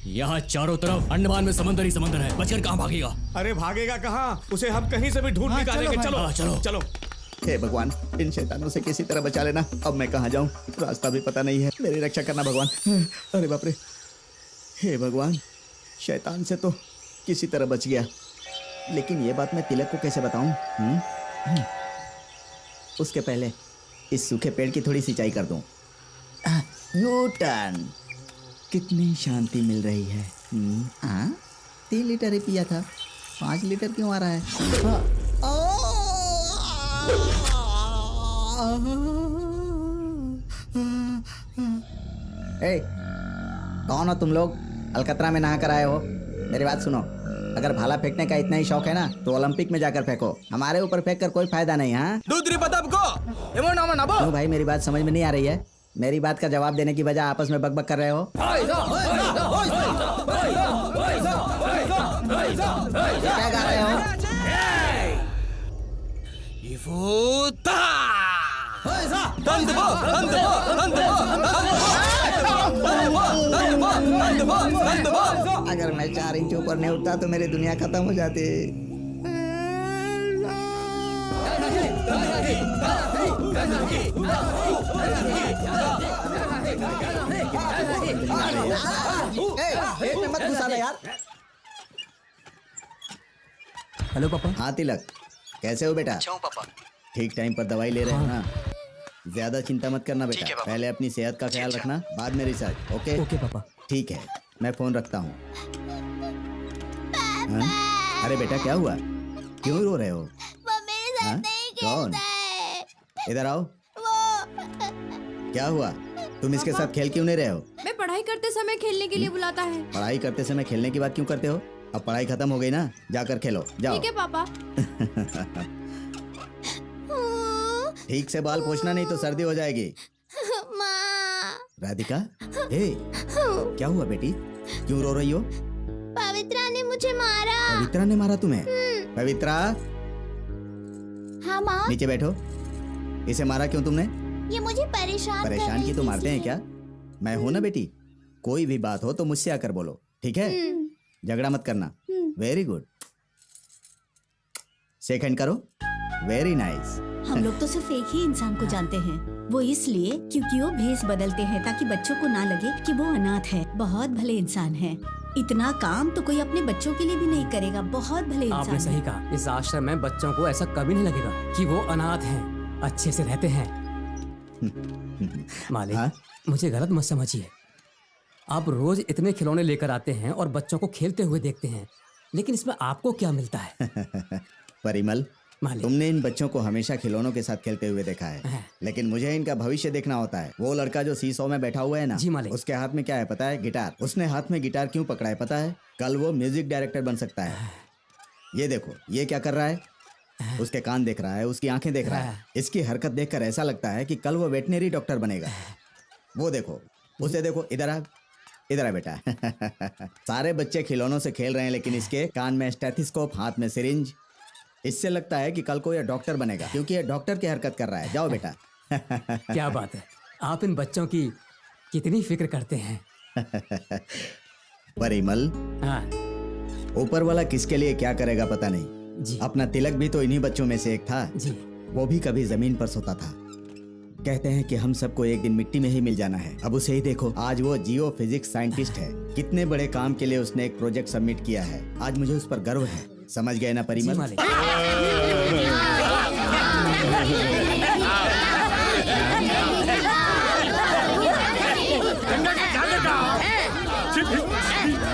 Speaker 3: यहाँ चारों तरफ अंडमान में समंदर ही समंदर है, बचकर कहाँ भागेगा?
Speaker 14: अरे भागेगा कहाँ? उसे हम कहीं से भी ढूंढ निकालेंगे। चलो
Speaker 3: चलो
Speaker 14: चलो।
Speaker 9: हे भगवान, इन शैतानों से किसी तरह बचा लेना। अब मैं कहाँ जाऊँ, रास्ता भी पता नहीं है। मेरी रक्षा करना भगवान। अरे बाप रे, हे भगवान, शैतान से तो किसी तरह बच गया, लेकिन ये बात मैं तिलक को कैसे बताऊं? उसके पहले इस सूखे पेड़ की थोड़ी सिंचाई कर दूं। U turn. कितनी शांति मिल रही है। 3 लीटर ही पिया था, 5 लीटर क्यों आ रहा है? कौन हो तुम लोग? अलकतरा में नहा कर आए हो? मेरी बात सुनो, अगर भाला फेंकने का इतना ही शौक है ना तो ओलंपिक में जाकर फेंको। हमारे ऊपर फेंक कर कोई फायदा नहीं। हाँ क्यों भाई, मेरी बात समझ में नहीं आ रही है? मेरी बात का जवाब देने की बजाय आपस में बकबक कर रहे हो। क्या गा रहे हो? अगर मैं 4 इंच ऊपर नहीं उठता तो मेरी दुनिया खत्म हो जाती। मत घुसाना यार।
Speaker 10: हेलो पापा।
Speaker 9: हाँ तिलक, कैसे हो बेटा?
Speaker 10: अच्छा हूँ पापा।
Speaker 9: ठीक टाइम पर दवाई ले रहे हो ना? ज्यादा चिंता मत करना बेटा, पहले अपनी सेहत का ख्याल रखना, बाद में रिसर्च। ओके
Speaker 10: ओके पापा।
Speaker 9: ठीक है, मैं फोन रखता हूँ। अरे बेटा क्या हुआ, क्यों रो रहे हो?
Speaker 4: वो मेरे साथ नहीं
Speaker 9: कौन?
Speaker 4: खेलता है।
Speaker 9: इधर आओ।
Speaker 4: वो
Speaker 9: क्या हुआ, तुम इसके साथ खेल क्यों नहीं रहे हो?
Speaker 11: मैं पढ़ाई करते समय खेलने के लिए बुलाता है।
Speaker 9: पढ़ाई करते समय खेलने की बात क्यों करते हो? अब पढ़ाई खत्म हो गई ना, जाकर खेलो, जाओ।
Speaker 11: ठीक है पापा।
Speaker 9: ठीक से बाल पोंछना, नहीं तो सर्दी हो जाएगी।
Speaker 4: माँ।
Speaker 9: राधिका, हे, क्या हुआ बेटी, क्यों रो रही हो?
Speaker 4: पवित्रा ने मुझे मारा।
Speaker 9: पवित्रा ने मारा तुम्हें? पवित्रा,
Speaker 4: हाँ माँ।
Speaker 9: नीचे बैठो। इसे मारा क्यों तुमने?
Speaker 4: ये मुझे परेशान
Speaker 9: परेशान की तो मारते हैं क्या? मैं हूं ना बेटी, कोई भी बात हो तो मुझसे आकर बोलो, ठीक है? झगड़ा मत करना। वेरी गुड, शेक हैंड करो। Very nice.
Speaker 5: हम लोग तो सिर्फ एक ही इंसान को जानते हैं, वो इसलिए क्योंकि वो भेष बदलते हैं ताकि बच्चों को ना लगे कि वो अनाथ है। बहुत भले इंसान है। इतना काम तो कोई अपने बच्चों के लिए भी नहीं करेगा। बहुत भले इंसान
Speaker 10: आपने सही कहा, इस आश्रम में बच्चों को ऐसा कभी नहीं लगेगा कि वो अनाथ हैं, अच्छे से रहते हैं। मालिक, मुझे गलत मत समझिए। आप रोज इतने खिलौने लेकर आते हैं और बच्चों को खेलते हुए देखते हैं, लेकिन इसमें आपको क्या मिलता है?
Speaker 9: परिमल, तुमने इन बच्चों को हमेशा खिलौनों के साथ खेलते हुए देखा है, लेकिन मुझे इनका भविष्य देखना होता है। वो लड़का जो सीसॉ में बैठा हुआ है ना,
Speaker 10: जी मालिक।
Speaker 9: उसके हाथ में क्या है पता है? गिटार। उसने हाथ में गिटार क्यों पकड़ा है पता है? कल वो म्यूजिक डायरेक्टर बन सकता है। ये देखो, ये क्या कर रहा है? उसके कान देख रहा है, उसकी आंखें देख रहा है। इसकी हरकत देखकर ऐसा लगता है कि कल वो वेटनरी डॉक्टर बनेगा। वो देखो, उसे देखो। इधर आ, इधर आ बेटा। सारे बच्चे खिलौनों से खेल रहे हैं, लेकिन इसके कान में स्टेथोस्कोप, हाथ में सिरिंज। इससे लगता है कि कल को यह डॉक्टर बनेगा, क्योंकि यह डॉक्टर की हरकत कर रहा है। जाओ बेटा।
Speaker 10: क्या बात है, आप इन बच्चों की कितनी फिक्र करते हैं।
Speaker 9: परिमल,
Speaker 10: हाँ
Speaker 9: ऊपर वाला किसके लिए क्या करेगा पता नहीं।
Speaker 10: जी
Speaker 9: अपना तिलक भी तो इन्हीं बच्चों में से एक था।
Speaker 10: जी।
Speaker 9: वो भी कभी जमीन पर सोता था। कहते हैं कि हम सबको एक दिन मिट्टी में ही मिल जाना है। अब उसे ही देखो, आज वो जियो फिजिक्स साइंटिस्ट है। कितने बड़े काम के लिए उसने एक प्रोजेक्ट सबमिट किया है। आज मुझे उस पर गर्व है। समझ गए ना परिमल?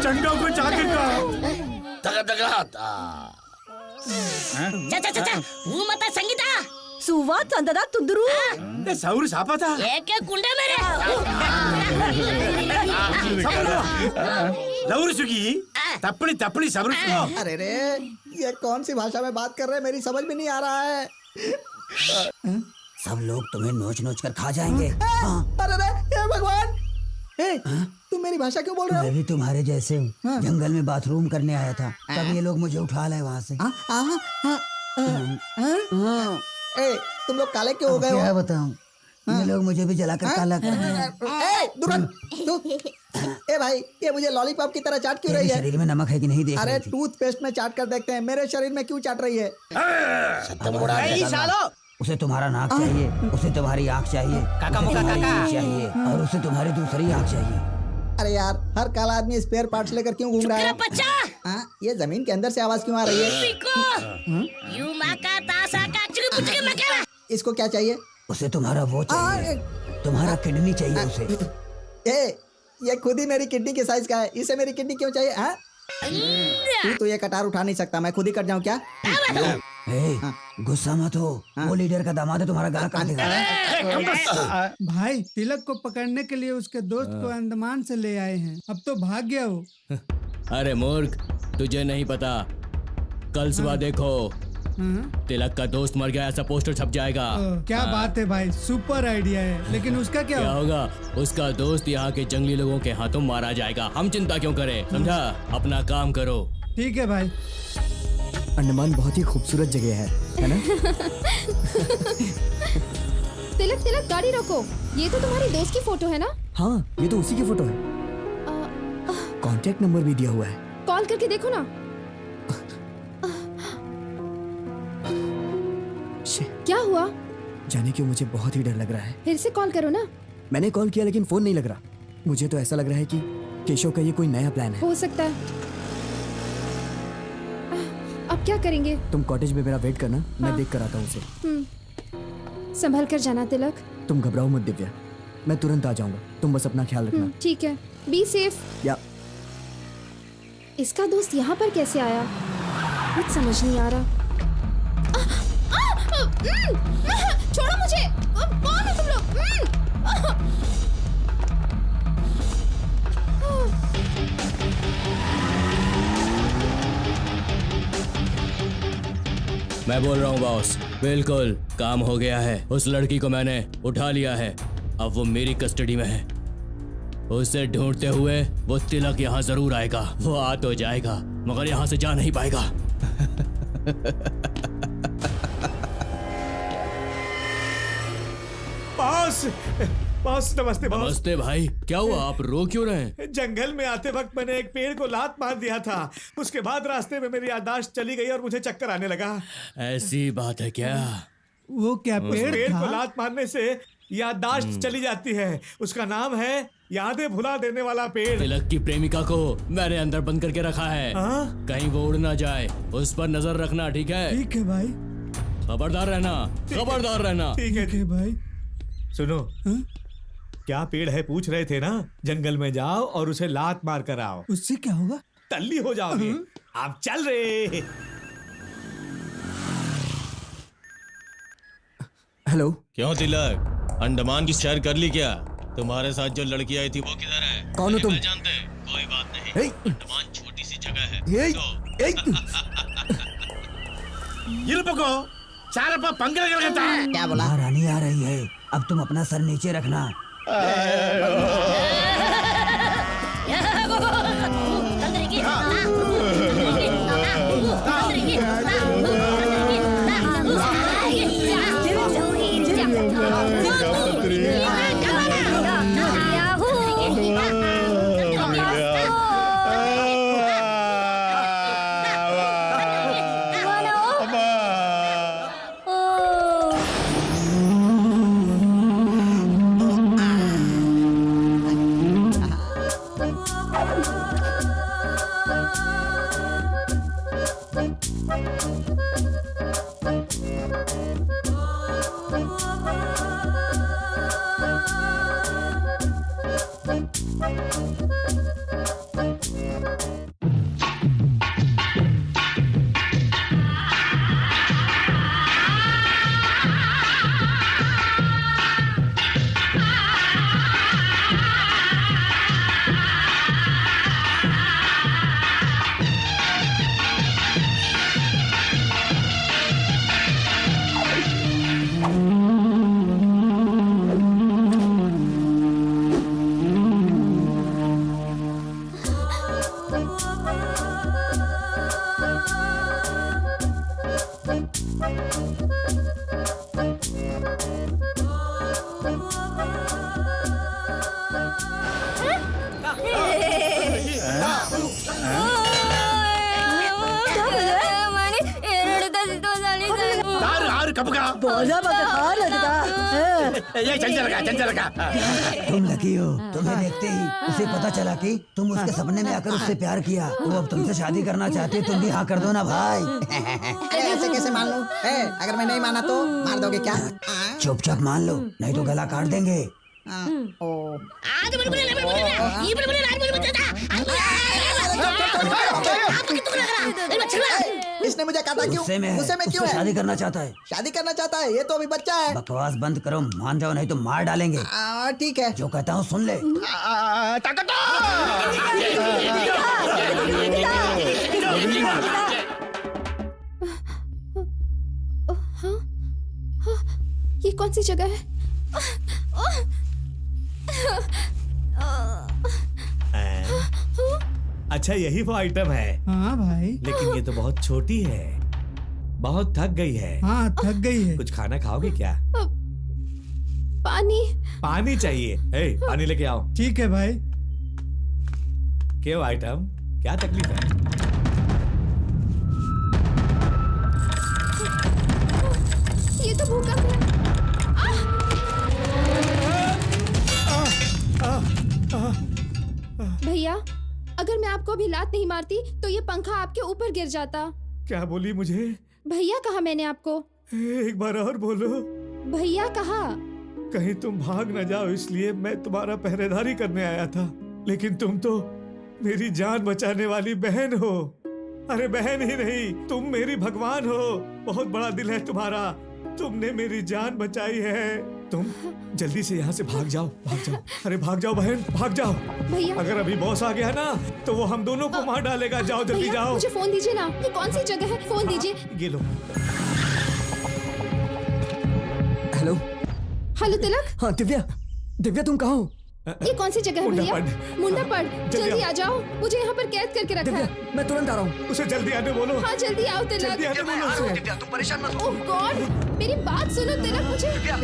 Speaker 14: चंगा को जाके का
Speaker 16: ಮತ ಸಂಗೀತ
Speaker 5: ಸುವಾ ಚಂದದ ತುಂದರು
Speaker 14: ಸೌರು ಸಾಪತ
Speaker 16: ಏಕೆ ಕುಂಡೆ ಮೇರೆ
Speaker 14: लौर सुगी तपड़ी तपड़ी सब्र।
Speaker 9: अरे रे, ये कौन सी भाषा में बात कर रहे हैं? मेरी समझ में नहीं आ रहा है।
Speaker 7: सब लोग तुम्हें नोच नोच कर खा जाएंगे।
Speaker 9: अरे रे, हे भगवान! तुम मेरी भाषा क्यों बोल रहे हो?
Speaker 7: मैं भी तुम्हारे जैसे हूँ। जंगल में बाथरूम करने आया था, तब ये लोग मुझे उठा लाए वहाँ से।
Speaker 9: तुम लोग काले क्यों हो गए हो?
Speaker 7: क्या बताऊँ, ये लोग मुझे भी जलाकर काला कर दिया।
Speaker 9: ए भाई, ये मुझे लॉलीपॉप की तरह चाट क्यों रही है?
Speaker 7: शरीर में नमक है कि नहीं देख
Speaker 9: अरे
Speaker 7: रही थी।
Speaker 9: टूथपेस्ट में चाट कर देखते हैं, मेरे शरीर में क्यों चाट रही है?
Speaker 7: उसे तुम्हारा नाक चाहिए, उसे तुम्हारी आँख चाहिए,
Speaker 8: काका
Speaker 7: उसे
Speaker 8: मुका
Speaker 7: तुम्हारी
Speaker 8: काका।
Speaker 7: जीभ चाहिए, और उसे तुम्हारी दूसरी आँख चाहिए।
Speaker 9: अरे यार, हर काला आदमी स्पेयर पार्ट्स लेकर क्यों घूम रहा है?
Speaker 16: बच्चा
Speaker 9: ये जमीन के अंदर से आवाज क्यों आ रही है?
Speaker 16: पिको यू माका तासा का चुकी पुचके मकेला
Speaker 9: इसको क्या चाहिए?
Speaker 7: उसे तुम्हारा वो चाहिए, तुम्हारा किडनी चाहिए उसे।
Speaker 9: ये खुद ही मेरी किडनी के साइज का है, इसे मेरी किडनी क्यों चाहिए? तू तो ये कटार उठा नहीं सकता, मैं खुद ही कट जाऊं क्या?
Speaker 7: गुस्सा मत हो, वो लीडर का दामाद है, तुम्हारा गला काट देगा।
Speaker 15: भाई, तिलक को पकड़ने के लिए उसके दोस्त को अंडमान से ले आए हैं। अब तो भाग गया वो।
Speaker 3: अरे मूर्ख, तुझे नहीं पता, कल सुबह देखो तिलक का दोस्त मर गया, ऐसा पोस्टर छप जाएगा।
Speaker 15: क्या बात है भाई, सुपर आइडिया है। लेकिन उसका क्या
Speaker 3: होगा? उसका दोस्त यहाँ के जंगली लोगों के हाथों मारा जाएगा। हम चिंता क्यों करें, समझा? अपना काम करो।
Speaker 15: ठीक है भाई।
Speaker 10: अंडमान बहुत ही खूबसूरत जगह है ना?
Speaker 11: तिलक तिलक गाड़ी रोको, ये तो तुम्हारी दोस्त की फोटो है ना?
Speaker 10: हाँ, ये तो उसी की फोटो है। कांटेक्ट नंबर भी दिया हुआ है।
Speaker 11: कॉल करके देखो ना। क्या हुआ?
Speaker 10: जाने क्यों मुझे बहुत ही डर लग रहा है।
Speaker 11: फिर से कॉल करो ना।
Speaker 10: मैंने कॉल किया लेकिन फोन नहीं लग रहा। मुझे तो ऐसा लग रहा है कि केशव का ये कोई नया प्लान है।
Speaker 11: हो सकता है। अब क्या करेंगे?
Speaker 10: तुम कॉटेज में मेरा वेट करना, मैं देख कर आता हूँ उसे।
Speaker 11: संभल कर जाना तिलक।
Speaker 10: तुम घबराओ मत दिव्या, मैं तुरंत आ जाऊंगा, तुम बस अपना ख्याल रखना।
Speaker 11: ठीक है, बी सेफ।
Speaker 10: या
Speaker 11: इसका दोस्त यहाँ पर कैसे आया? कुछ समझ नहीं आ रहा। छोड़ो मुझे, कौन है तुम लोग?
Speaker 3: मैं बोल रहा हूँ बॉस, बिल्कुल काम हो गया है। उस लड़की को मैंने उठा लिया है, अब वो मेरी कस्टडी में है। उसे ढूंढते हुए वो तिलक यहाँ जरूर आएगा। वो आ तो जाएगा मगर यहाँ से जा नहीं पाएगा।
Speaker 14: बॉस नमस्ते बॉस।
Speaker 3: नमस्ते भाई, क्या हुआ? आप रो क्यों रहे हैं?
Speaker 14: जंगल में आते वक्त मैंने एक पेड़ को लात मार दिया था। उसके बाद रास्ते में मेरी याददाश्त चली गई और मुझे चक्कर आने लगा।
Speaker 3: ऐसी बात है क्या?
Speaker 15: वो क्या
Speaker 14: पेड़ को लात मारने से याददाश्त चली जाती है। उसका नाम है यादें भुला देने वाला पेड़।
Speaker 3: तिलक की प्रेमिका को मैंने अंदर बंद करके रखा है। कहीं वो उड़ ना जाए, उस पर नजर रखना, ठीक है?
Speaker 15: ठीक है भाई।
Speaker 3: खबरदार रहना, खबरदार रहना।
Speaker 14: ठीक है
Speaker 15: भाई।
Speaker 14: सुनो, क्या पेड़ है पूछ रहे थे ना? जंगल में जाओ और उसे लात मार कर आओ।
Speaker 15: उससे क्या होगा?
Speaker 14: तल्ली हो जाओगे। आप चल रहे।
Speaker 10: हेलो।
Speaker 12: क्यों तिलक, अंडमान की सैर कर ली क्या? तुम्हारे साथ जो लड़की आई थी वो किधर है?
Speaker 10: कौन हो तुम?
Speaker 12: जानते? कोई बात नहीं, अंडमान छोटी सी जगह है।
Speaker 14: ये पको चार पा पंगल करता।
Speaker 9: क्या बोला?
Speaker 7: रानी आ रही है, अब तुम अपना सर नीचे रखना। तुम लकी हो, तुम्हें देखते ही उसे पता चला कि तुम उसके सपने में आकर उससे प्यार किया। वो अब तुमसे शादी करना चाहती है, तुम भी हाँ कर दो ना भाई।
Speaker 9: अरे ऐसे कैसे मान लो? अगर मैं नहीं माना तो मार दोगे क्या?
Speaker 7: चुपचाप मान लो, नहीं तो गला काट देंगे।
Speaker 9: इसने मुझे काटा क्यों?
Speaker 7: गुस्से में
Speaker 9: क्यों है?
Speaker 7: शादी करना चाहता है।
Speaker 9: शादी करना चाहता है? ये तो अभी बच्चा है।
Speaker 7: बकवास बंद करो, मान जाओ नहीं तो मार डालेंगे।
Speaker 9: ठीक है,
Speaker 7: जो कहता हूँ सुन ले।
Speaker 11: ये कौन सी जगह है?
Speaker 14: अच्छा यही वो आइटम है।
Speaker 15: हाँ भाई।
Speaker 14: लेकिन ये तो बहुत छोटी है, बहुत थक गई है।
Speaker 15: हाँ थक गई है।
Speaker 14: कुछ खाना खाओगे क्या?
Speaker 11: पानी।
Speaker 14: पानी चाहिए? पानी लेके आओ।
Speaker 15: ठीक है भाई।
Speaker 14: क्यों आइटम, क्या तकलीफ है?
Speaker 11: ये तो भूकंप है। भैया, अगर मैं आपको अभी लात नहीं मारती तो ये पंखा आपके ऊपर गिर जाता।
Speaker 14: क्या बोली मुझे?
Speaker 11: भैया कहा मैंने आपको।
Speaker 14: एक बार और बोलो।
Speaker 11: भैया कहा।
Speaker 14: कहीं तुम भाग न जाओ इसलिए मैं तुम्हारा पहरेदारी करने आया था, लेकिन तुम तो मेरी जान बचाने वाली बहन हो। अरे बहन ही नहीं, तुम मेरी भगवान हो। बहुत बड़ा दिल है तुम्हारा, तुमने मेरी जान बचाई है। तुम जल्दी से यहाँ से भाग जाओ, भाग जाओ। अरे भाग जाओ बहन, भाग जाओ।
Speaker 11: भैया,
Speaker 14: अगर अभी बॉस आ गया ना तो वो हम दोनों को मार डालेगा। जाओ जल्दी जाओ।
Speaker 11: मुझे फोन दीजिए ना। ये कौन सी जगह है? फोन दीजिए।
Speaker 14: ये लो।
Speaker 10: हेलो।
Speaker 11: हेलो तिलक।
Speaker 10: हाँ दिव्या, दिव्या तुम कहाँ हो?
Speaker 11: ये कौन सी जगह है भैया? मुंडा पड़। जल्दी आ जाओ, मुझे यहाँ पर कैद करके रखा है।
Speaker 10: मैं तुरंत आ रहा हूँ।
Speaker 14: उसे जल्दी आने बोलो।
Speaker 11: हाँ जल्दी आओ तिलक।
Speaker 14: जल्दी आने बोलो उसे।
Speaker 10: दिव्या तुम परेशान मत हो।
Speaker 11: ओह गॉड, मेरी बात सुनो तिलक। मुझे
Speaker 10: दिव्या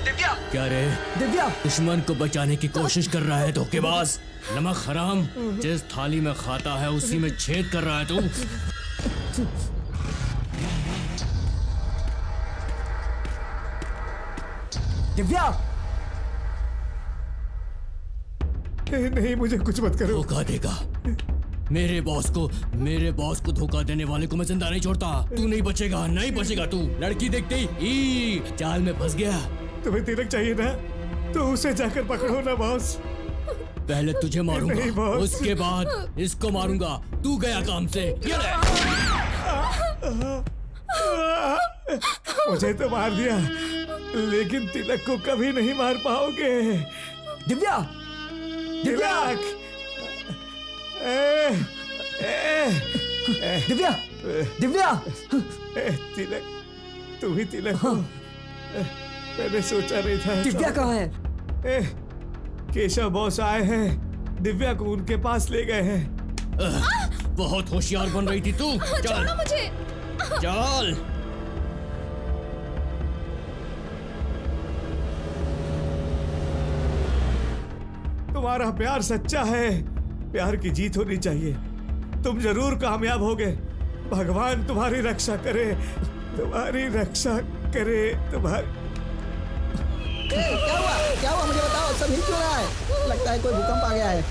Speaker 10: दिव्या
Speaker 3: क्या रे?
Speaker 10: दिव्या
Speaker 3: दुश्मन को बचाने की कोशिश कर रहा है धोखेबाज। नमक हराम, जिस थाली में खाता है उसी में छेद कर रहा है तू।
Speaker 10: दिव्या
Speaker 14: नहीं, मुझे कुछ मत करो।
Speaker 3: धोखा देगा मेरे बॉस को धोखा देने वाले को मैं जिंदा नहीं छोड़ता। तू नहीं बचेगा, नहीं बचेगा तू। लड़की देखते ही चाल में फंस गया।
Speaker 14: तुम्हें तिलक चाहिए ना तो उसे जाकर पकड़ो ना बॉस।
Speaker 3: पहले तुझे मारूंगा, उसके बाद इसको मारूंगा। तू गया काम से। ये ले।
Speaker 14: मुझे तो मार दिया, लेकिन तिलक को कभी नहीं मार पाओगे।
Speaker 10: दिव्या
Speaker 14: तिलक,
Speaker 10: दिव्या दिव्या
Speaker 14: तिलक, तू ही तिलक हो। मैंने सोचा नहीं था।
Speaker 10: दिव्या कहाँ है?
Speaker 14: केशव बॉस आए हैं, दिव्या को उनके पास ले गए हैं।
Speaker 3: बहुत होशियार बन रही थी तू। चल
Speaker 11: मुझे
Speaker 3: चल।
Speaker 14: तुम्हारा प्यार सच्चा है, प्यार की जीत होनी चाहिए। तुम जरूर कामयाब होगे। भगवान तुम्हारी रक्षा करे, तुम्हारी रक्षा करे। तुम्हारी
Speaker 9: क्या हुआ मुझे बताओ। सब हिल क्यों रहा है? लगता है कोई भूकंप आ गया है।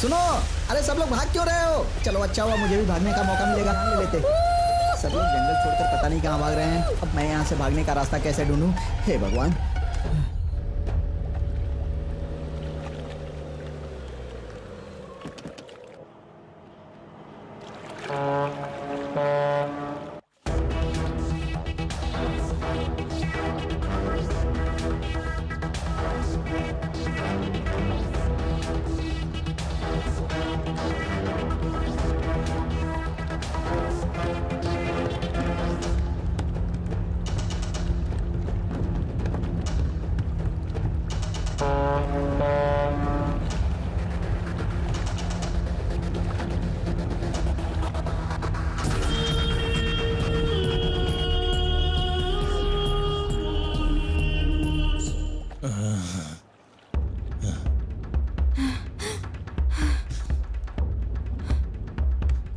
Speaker 9: सुनो, अरे सब लोग भाग क्यों रहे हो? चलो अच्छा हुआ, मुझे भी भागने का मौका मिलेगा। ले लेते। सब लोग जंगल छोड़कर पता नहीं कहाँ भाग रहे हैं। अब मैं यहाँ से भागने का रास्ता कैसे ढूंढूं? हे भगवान।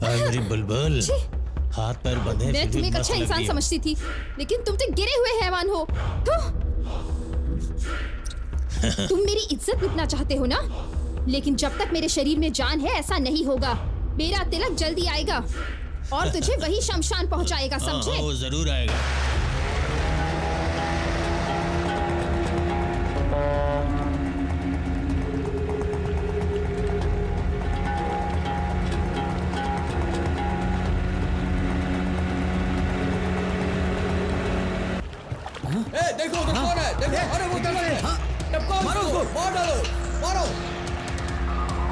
Speaker 12: मेरी बुलबुल,
Speaker 11: छी।
Speaker 12: हाथ पैर बंधे
Speaker 11: मैं
Speaker 12: फिर भी
Speaker 11: तुम्हें एक
Speaker 12: मस्त
Speaker 11: अच्छा
Speaker 12: लग
Speaker 11: इंसान
Speaker 12: रही है।
Speaker 11: समझती थी, लेकिन तुम तो गिरे हुए हैवान हो। तुम मेरी इज्जत लूटना चाहते हो ना? लेकिन जब तक मेरे शरीर में जान है ऐसा नहीं होगा। मेरा तिलक जल्दी आएगा और तुझे वही शमशान पहुंचाएगा, समझे?
Speaker 12: हाँ, वो जरूर आएगा।
Speaker 3: देखो उधर कौन है? देखो, अरे वो उधर से टपकाओ, मारो उसको, मार डालो, मारो।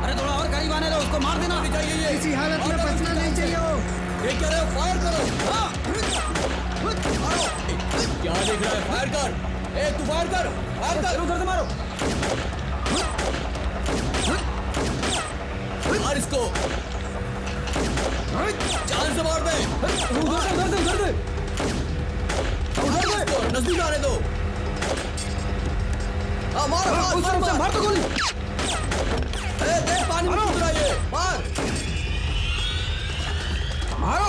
Speaker 9: अरे थोड़ा और करीब आने दो, उसको मार देना।
Speaker 15: किसी हालत में बचना नहीं चाहिए वो।
Speaker 3: ये क्या रहे हो? फायर करो। हाँ। मारो। क्या देख रहा है? फायर कर। ए, तू फायर कर, फायर कर। उधर से मारो। मार इसको। जान से मार दे। उधर से, उधर से, उधर से। नजदीक आने दो। हाँ, मारो, मार तो गोली। देख पानी में कूद रहा है ये, मार। मारो।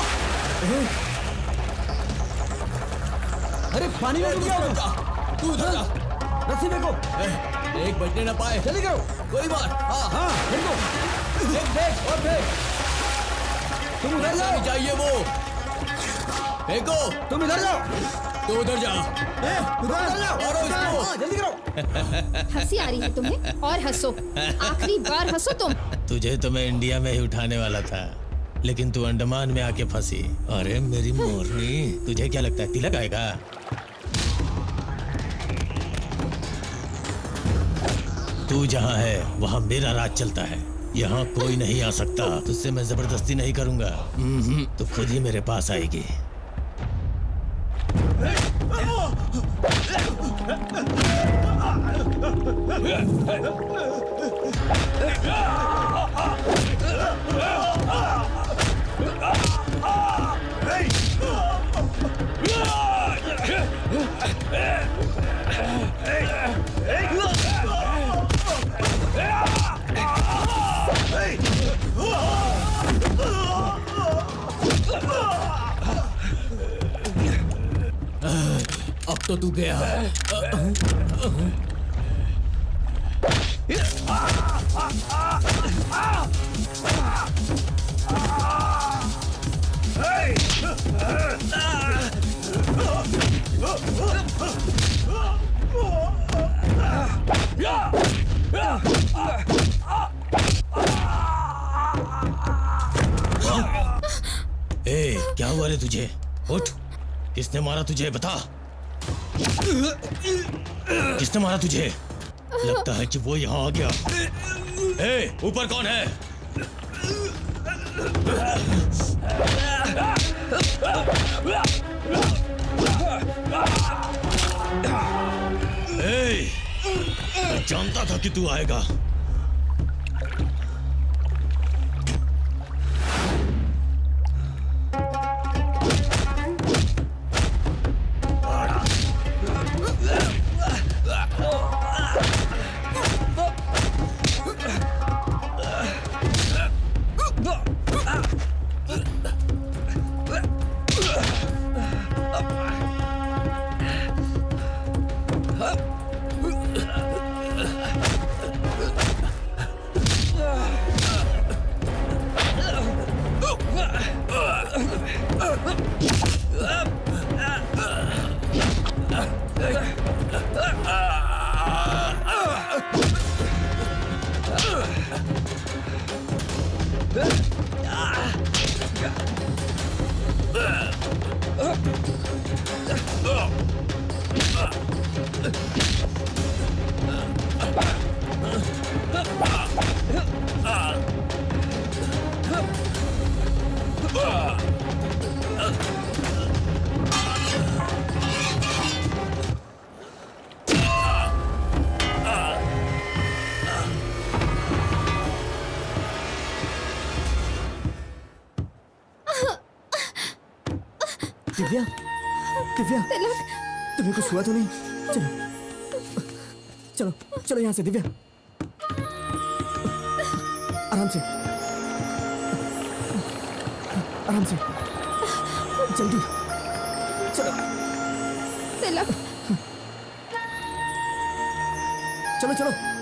Speaker 3: अरे पानी में कूद गया। तू उधर जा, रस्सी देखो। एक बचने ना पाए, जल्दी करो। कोई बात। हाँ हाँ, देखो, देख देख और देख। तुम उधर जाओ। चाहिए वो, देखो। तुम इधर जाओ। तो उधर जा, उधर जाओ, मारो इसको, जल्दी करो।
Speaker 11: हंसी आ रही है तुम्हें? और हंसो, आखिरी बार हंसो तुम।
Speaker 12: तुझे तो मैं इंडिया में ही उठाने वाला था, लेकिन तू अंडमान में आके फंसी। अरे मेरी मोरनी, तुझे क्या लगता है तिलक आएगा? तू जहाँ है वहाँ मेरा राज चलता है। यहाँ कोई नहीं आ सकता। तुझसे मैं जबरदस्ती नहीं करूंगा। तू खुद ही मेरे पास आएगी।
Speaker 3: अब तो तू गया।
Speaker 12: ए, क्या हुआ रे तुझे? उठ, किसने मारा तुझे? बता, किसने मारा तुझे? लगता है कि वो यहाँ आ गया। ए, ऊपर कौन है? ए, मैं जानता था कि तू आएगा।
Speaker 10: दिव्या, दिव्या, तुम्हें कुछ हुआ तो नहीं? चलो चलो चलो यहाँ से दिव्या, आराम से। आराम से, जल्दी चलो
Speaker 11: तिलक
Speaker 10: चलो चलो।